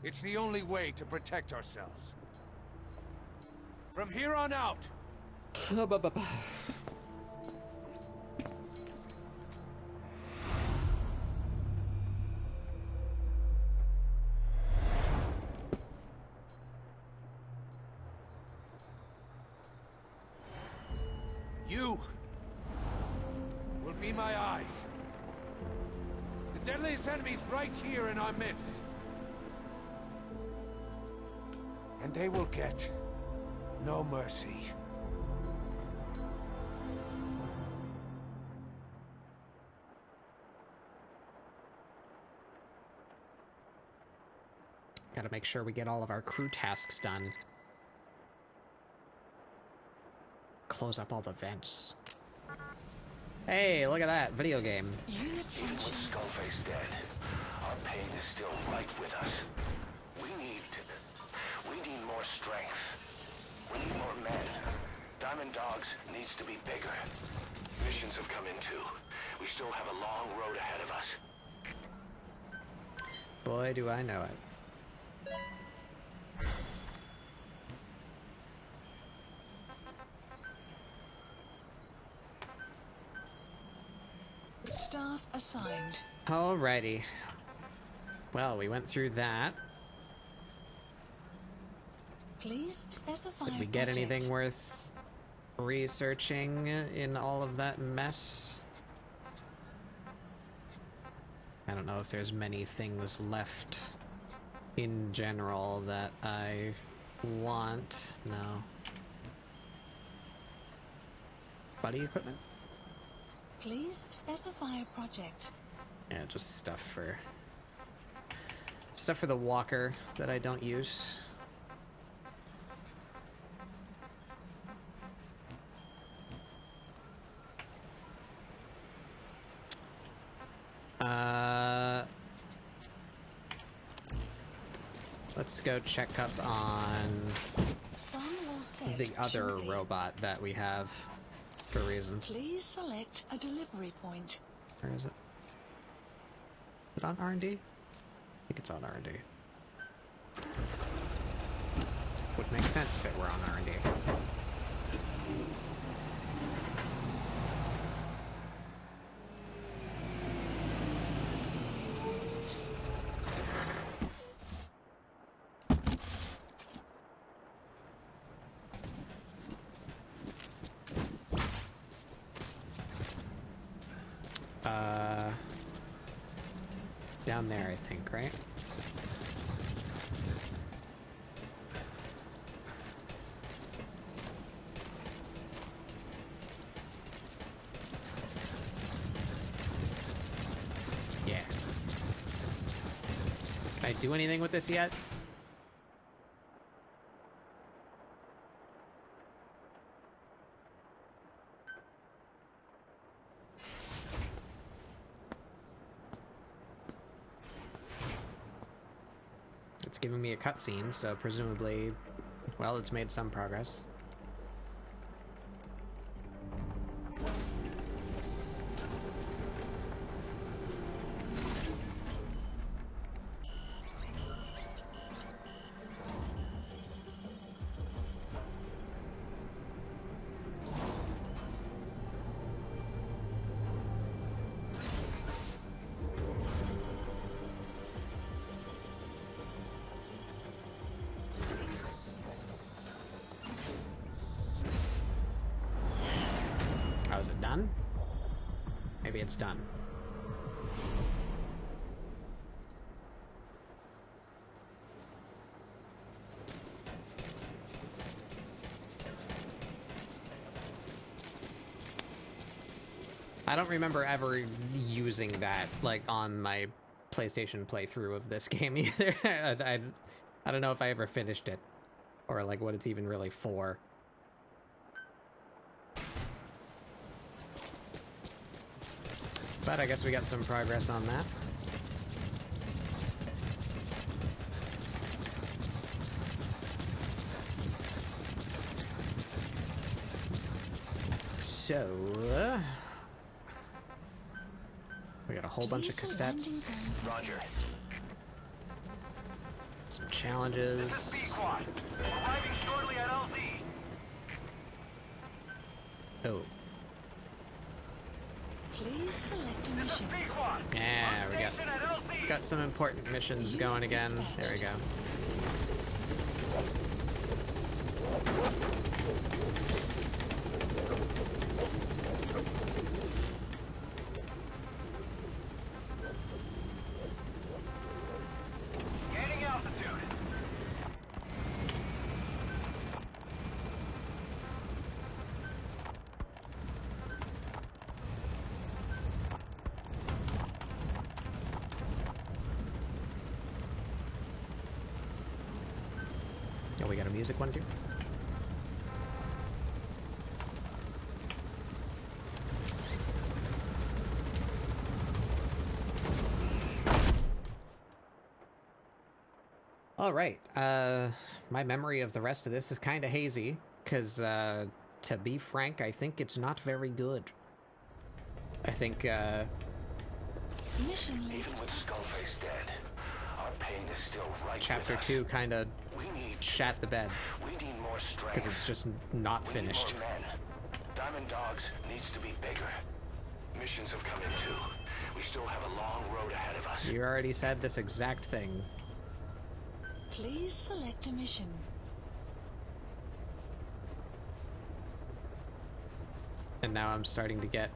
It's the only way to protect ourselves. From here on out. You will be my eyes. The deadliest enemy's right here in our midst. And they will get no mercy. Gotta make sure we get all of our crew tasks done. Close up all the vents. Hey, look at that, video game. Even with Skullface dead, our pain is still right with us. We need more strength. We need more men. Diamond Dogs needs to be bigger. Missions have come in too. We still have a long road ahead of us. Boy, do I know it. Staff assigned. Alrighty. Well, we went through that. Please specify Did we a get project. anything worth researching in all of that mess? I don't know if there's many things left in general that I want. No. Body equipment? Please specify a project. Yeah, just stuff for the walker that I don't use. Let's go check up on Sun will set the other shortly. robot that we have for reasons. Please select a delivery point. Where is it? Is it on R&D? I think it's on R&D. Would make sense if it were on R&D. Down there, I think, right? Yeah. Can I do anything with this yet? It's giving me a cutscene, so presumably, well, it's made some progress. Oh, is it done? Maybe it's done. I don't remember ever using that, like, on my PlayStation playthrough of this game either. I don't know if I ever finished it, or, like, what it's even really for. But I guess we got some progress on that. So, we got a whole bunch of cassettes. Roger. Some challenges. This is B-Quad. Arriving shortly at LZ. Oh. Please select a mission. Yeah, we got some important missions going again. There we go. Gaining altitude. Oh, we got a music one too. All right. My memory of the rest of this is kind of hazy, because, to be frank, I think it's not very good. I think, Mission list. Even with Skullface dead, our pain is still right Chapter with us. 2 kind of We need shat the bed, We need more strength. because it's just not We finished. Need more men. Diamond Dogs needs to be bigger. Missions have come in too. We still have a long road ahead of us. You already said this exact thing. Please select a mission. And now I'm starting to get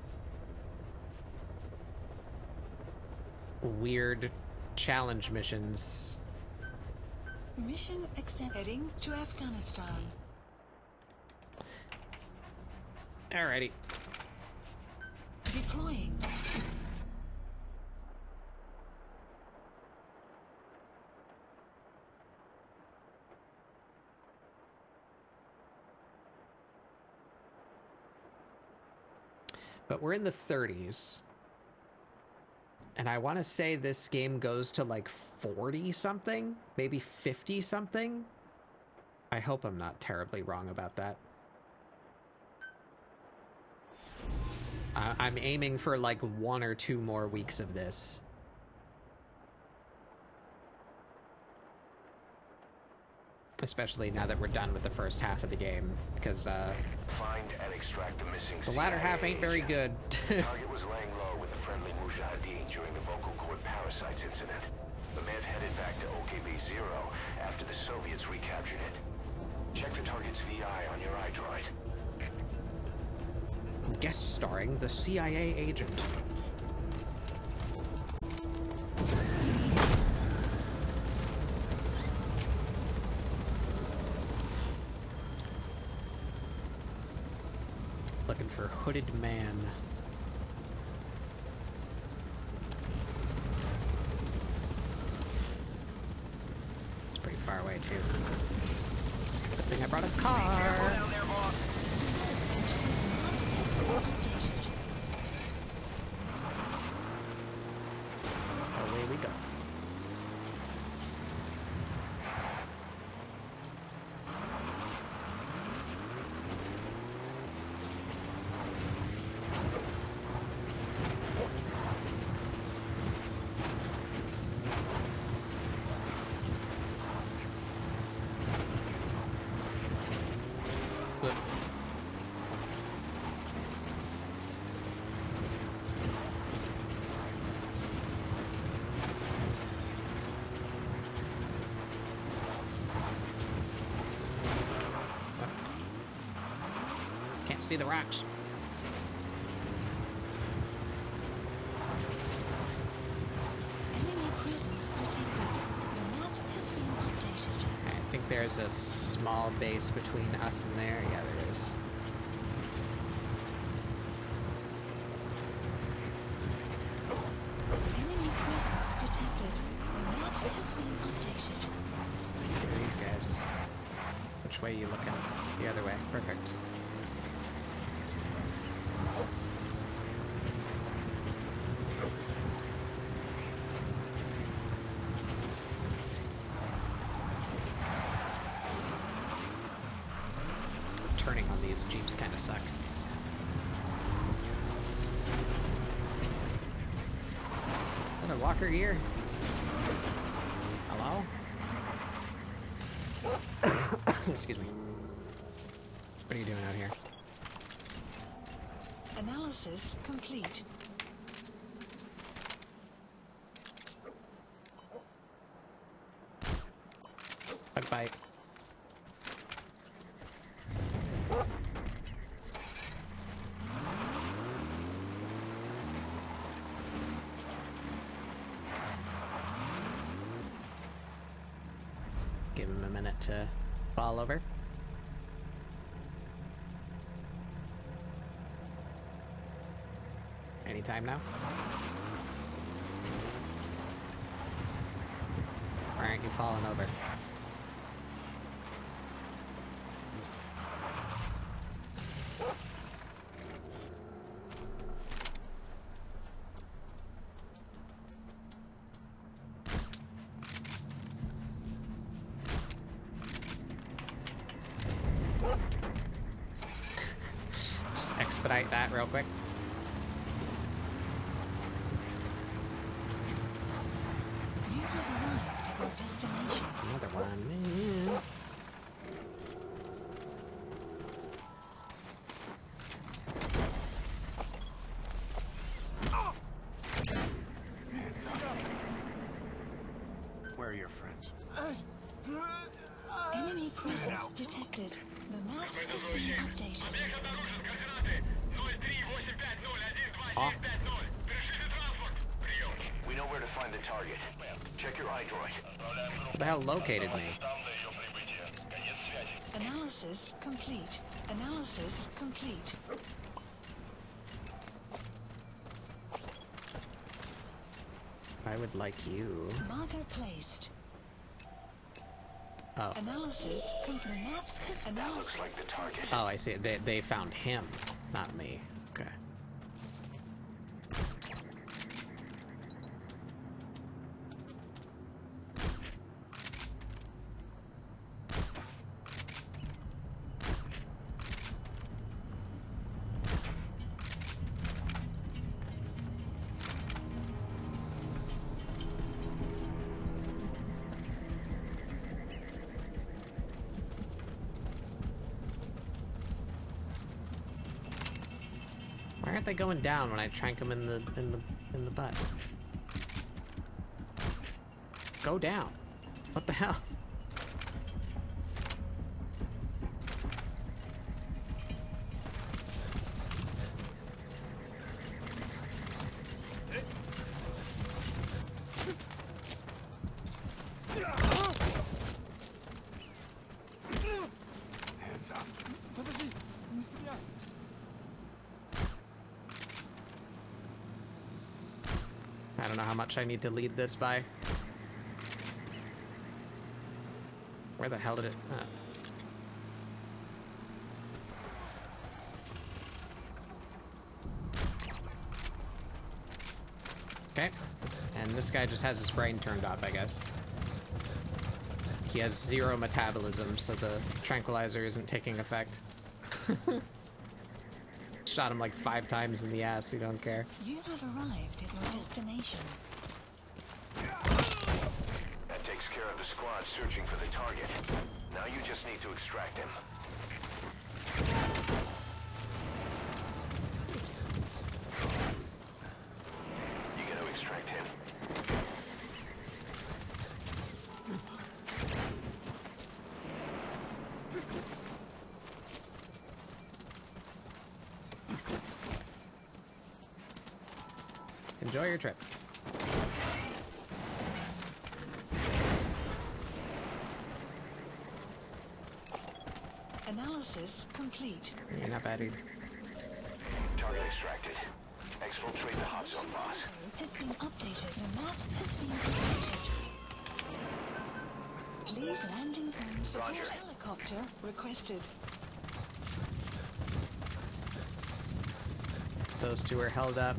weird challenge missions. Mission accept. Heading to Afghanistan. Alrighty. Deploying. But we're in the 30s. And I want to say this game goes to like 40 something, maybe 50 something. I hope I'm not terribly wrong about that. I'm aiming for like 1 or 2 more weeks of this. Especially now that we're done with the first half of the game, because Find and extract the missing the latter half ain't very good. Target was laying low with the friendly Mujahideen during the vocal cord parasites incident. The man headed back to OKB-0 after the Soviets recaptured it. Check the target's VI on your iDroid. Guest starring the CIA agent. Looking for Hooded Man. It's pretty far away too. Good thing I brought a car. Away we go. Good. Can't see the rocks. Enemy presence detected. The map has been updated. I think there's a small base between us and there. Yeah, there is. Enemy presence detected. The map has been updated. Look at these guys. Which way are you looking? The other way. Perfect. Turning on these jeeps kind of suck. Is that a walker gear? Hello? Excuse me. What are you doing out here? Analysis complete. Bug bite. Give him a minute to fall over. Anytime now? Why aren't you falling over? Just expedite that real quick. You have arrived at your destination. Another one. your friends. Enemy presence detected. The map has been updated. Oh. We know where to find the target. Check your iDroid. What the hell located me? Analysis complete. Analysis complete. I would like you. Marker placed. Oh. Analysis complete. Map has That looks like the target. Oh, I see. They found him, not me. Okay. Why aren't they going down when I trank them in the butt? Go down. What the hell? Hands up. I don't know how much I need to lead this by. Where the hell did it... Okay. And this guy just has his brain turned off, I guess. He has 0 metabolism, so the tranquilizer isn't taking effect. Shot him like 5 times in the ass, you don't care. You have arrived at your destination. That takes care of the squad searching for the target. Now you just need to extract him. You gotta extract him. Enjoy your trip. Analysis complete. You're not bad, dude. Target extracted. Exfiltrate the hot zone, boss. Has been updated. The map has been updated. Please landing zone support Roger. helicopter requested. Those two are held up.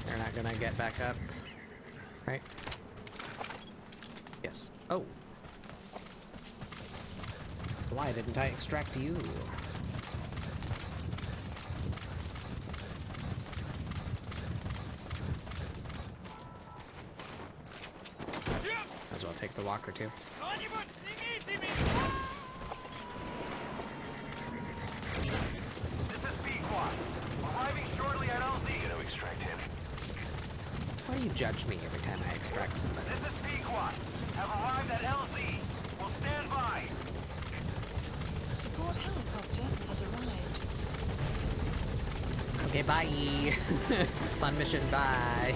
They're not gonna get back up. Right? Yes. Oh. Why didn't I extract you? Might as well take the walker too. This is Peacewalker. Arriving shortly at LZ. You gotta extract him. Why do you judge me every time I extract somebody? This is Peacewalker. Have arrived at LZ. Will stand by. Support helicopter has arrived. Okay, bye. Fun mission, bye.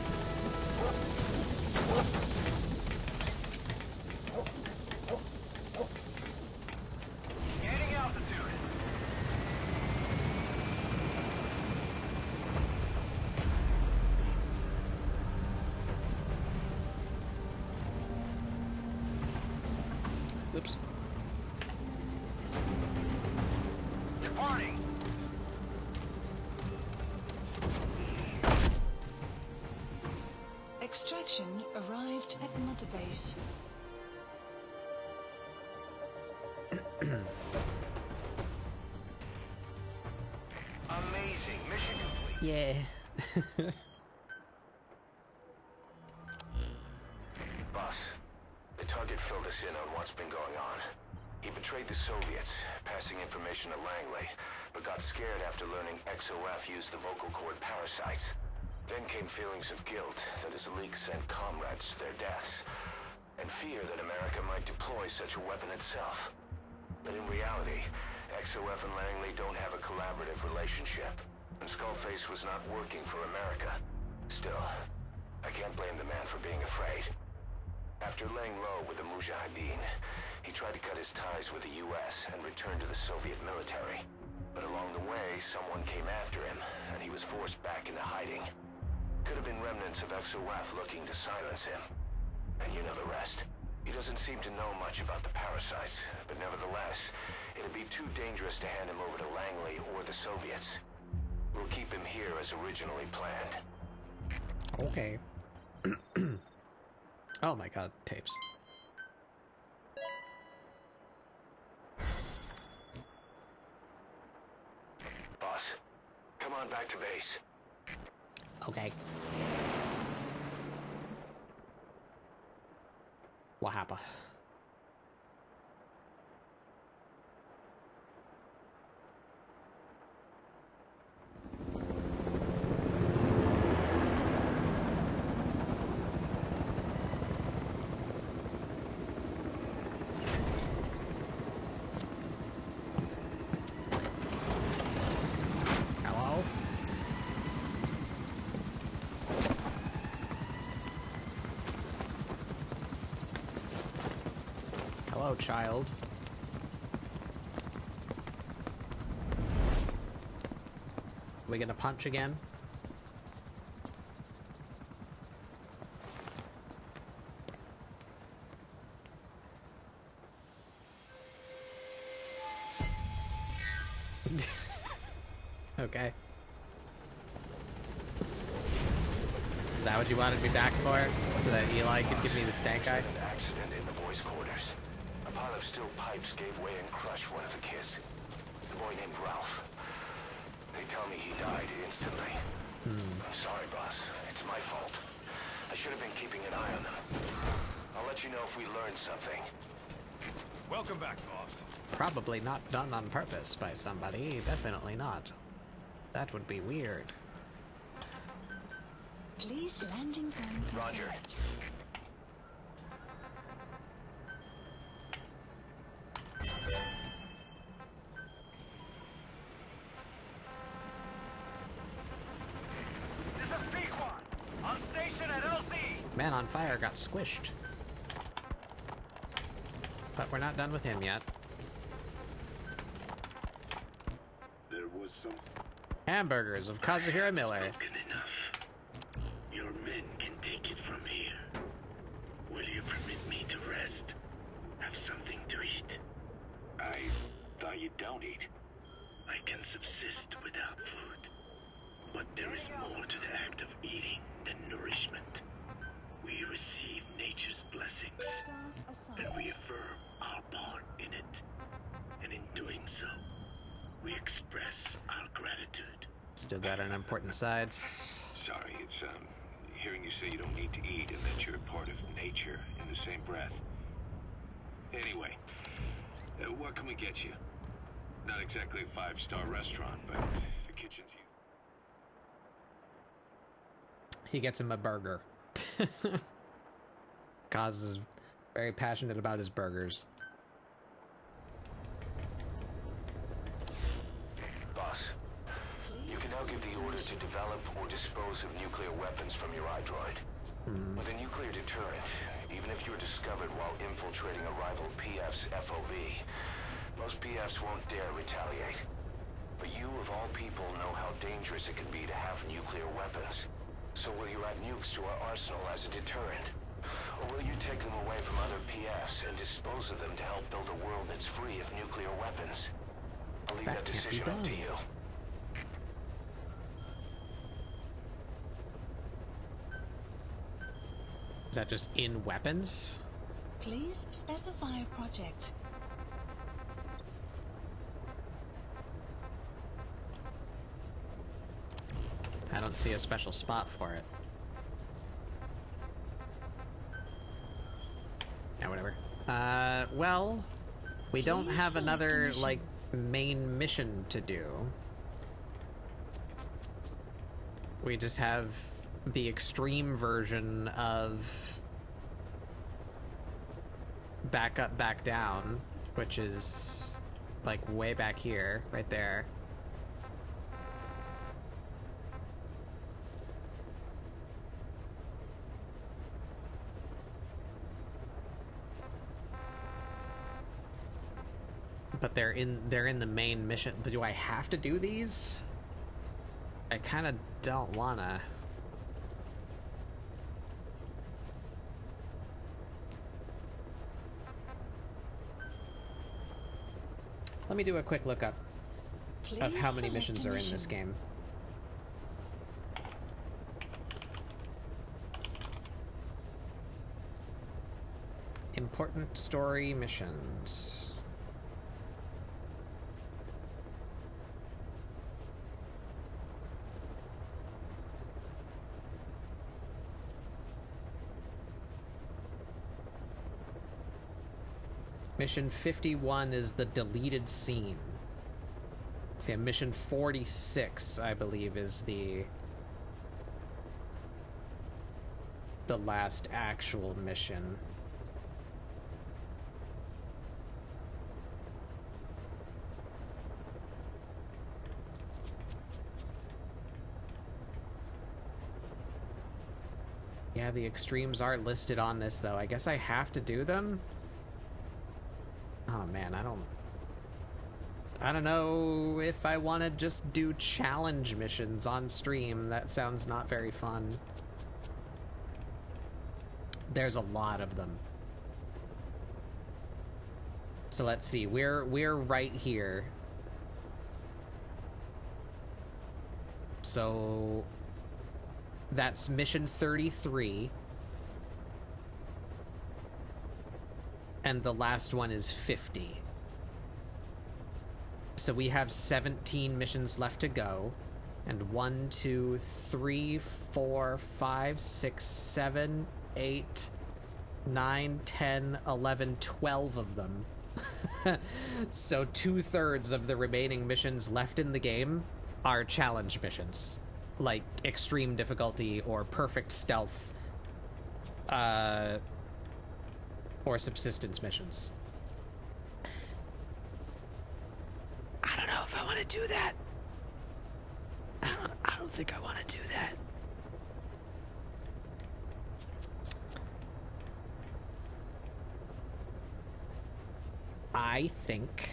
Gaining altitude. Oops. Departing. Extraction arrived at Mother Base. Amazing. Mission complete. Yeah. Boss, the target filled us in on what's been going on. He betrayed the Soviets, passing information to Langley, but got scared after learning XOF used the vocal cord parasites. Then came feelings of guilt that his leak sent comrades to their deaths. and fear that America might deploy such a weapon itself. But in reality, XOF and Langley don't have a collaborative relationship, and Skullface was not working for America. Still, I can't blame the man for being afraid. After laying low with the Mujahideen, he tried to cut his ties with the US and return to the Soviet military. But along the way, someone came after him, and he was forced back into hiding. Could have been remnants of XOF looking to silence him. And you know the rest. He doesn't seem to know much about the parasites, but nevertheless, it'd be too dangerous to hand him over to Langley or the Soviets. We'll keep him here as originally planned. Okay. Oh my god, tapes. Boss, come on back to base. Okay. What happened? Hello? Hello, child. We gonna punch again? Okay. Is that what you wanted me back for? So that Eli could give me the stank eye? An accident in the boys' quarters. A pile of steel pipes gave way and crushed one of the kids. The boy named Ralph. They tell me he died instantly. I'm sorry, boss. It's my fault. I should have been keeping an eye on them. I'll let you know if we learn something. Welcome back, boss. Probably not done on purpose by somebody. Definitely not. That would be weird. Please landing zone confirmed. Roger. This is Peacewalker. On station at LZ. Man on Fire got squished. But we're not done with him yet. There was some Hamburgers of Kazuhira Miller. spoken enough. Your men can take it from here. Will you permit me to rest? Have something to eat? I thought you don't eat. I can subsist without food. But there is more to the act of eating than nourishment. We receive nature's blessings, and we affirm our part in it. And in doing so, we express our gratitude. Still got an important sides. Sorry, it's, hearing you say you don't need to eat and that you're part of nature in the same breath. Anyway, what can we get you? Not exactly a five-star restaurant, but the kitchen's you. He gets him a burger. Kaz is very passionate about his burgers. Boss, you can now give the order to develop or dispose of nuclear weapons from your iDroid. With a nuclear deterrent, even if you're discovered while infiltrating a rival PF's FOB, most PFs won't dare retaliate. But you, of all people, know how dangerous it can be to have nuclear weapons. So will you add nukes to our arsenal as a deterrent? Or will you take them away from other PFs and dispose of them to help build a world that's free of nuclear weapons? I'll leave that decision up to you. Is that just in weapons? Please specify a project. I don't see a special spot for it. Yeah, whatever. Well, we don't Please have select a another, mission. like, main mission to do. We just have the extreme version of back up, back down, which is like way back here, right there. But they're in the main mission. Do I have to do these? I kind of don't wanna. Let me do a quick lookup of how many missions are in this game. Important story missions. Mission 51 is the deleted scene. See, mission 46, I believe, is the last actual mission. Yeah, the extremes are listed on this, though. I guess I have to do them? Oh man, I don't know if I want to just do challenge missions on stream. That sounds not very fun. There's a lot of them. So let's see. We're right here. So that's mission 33. And the last one is 50. So we have 17 missions left to go. And 1, 2, 3, 4, 5, 6, 7, 8, 9, 10, 11, 12 of them. So 2/3 of the remaining missions left in the game are challenge missions. Like extreme difficulty or perfect stealth. Or subsistence missions. I don't know if I want to do that. I don't think I want to do that. I think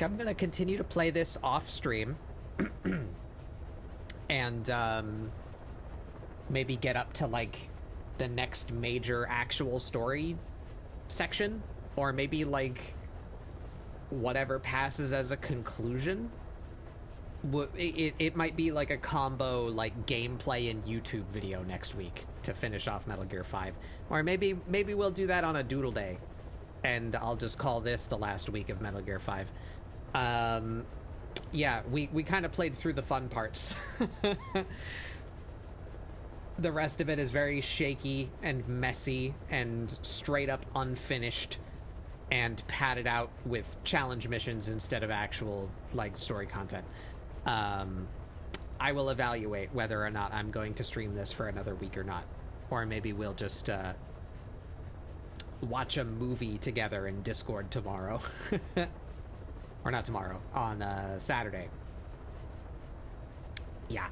I'm going to continue to play this off stream. And maybe get up to like the next major actual story section, or maybe like whatever passes as a conclusion. It might be like a combo like gameplay and YouTube video next week to finish off Metal Gear 5, or maybe we'll do that on a doodle day and I'll just call this the last week of Metal Gear 5. Yeah, we kind of played through the fun parts. The rest of it is very shaky and messy and straight up unfinished and padded out with challenge missions instead of actual, like, story content. I will evaluate whether or not I'm going to stream this for another week or not. Or maybe we'll just watch a movie together in Discord tomorrow. Or not tomorrow, on Saturday. Yeah.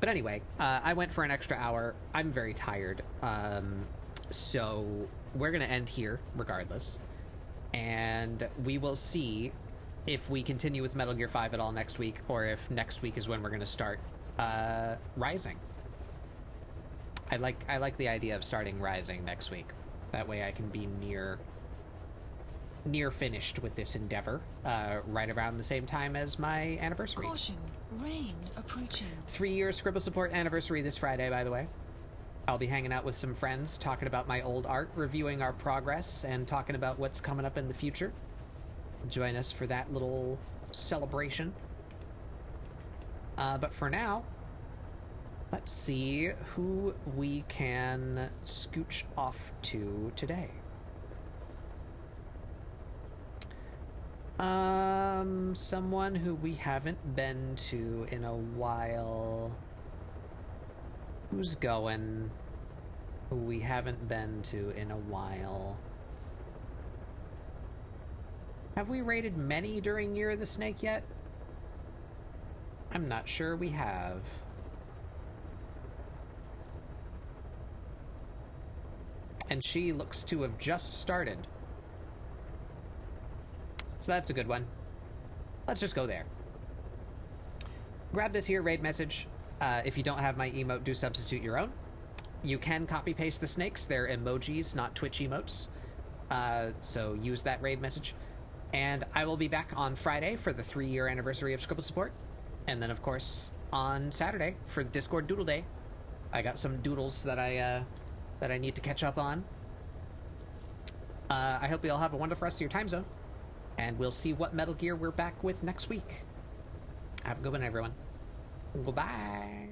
But anyway, I went for an extra hour. I'm very tired. So we're going to end here regardless. And we will see if we continue with Metal Gear 5 at all next week, or if next week is when we're going to start Rising. I like the idea of starting Rising next week. That way I can be near finished with this endeavor, right around the same time as my anniversary. Caution, rain approaching. 3-year Scribble Support anniversary this Friday, by the way. I'll be hanging out with some friends, talking about my old art, reviewing our progress, and talking about what's coming up in the future. Join us for that little celebration. But for now, let's see who we can scooch off to today. Someone who we haven't been to in a while. Who's going? Who we haven't been to in a while. Have we raided many during Year of the Snake yet? I'm not sure we have. And she looks to have just started. So that's a good one. Let's just go there. Grab this here raid message. If you don't have my emote, do substitute your own. You can copy-paste the snakes. They're emojis, not Twitch emotes. So use that raid message. And I will be back on Friday for the 3-year anniversary of Scribble Support. And then, of course, on Saturday for Discord Doodle Day. I got some doodles that I need to catch up on. I hope you all have a wonderful rest of your time zone. And we'll see what Metal Gear we're back with next week. Have a good one, everyone. Goodbye.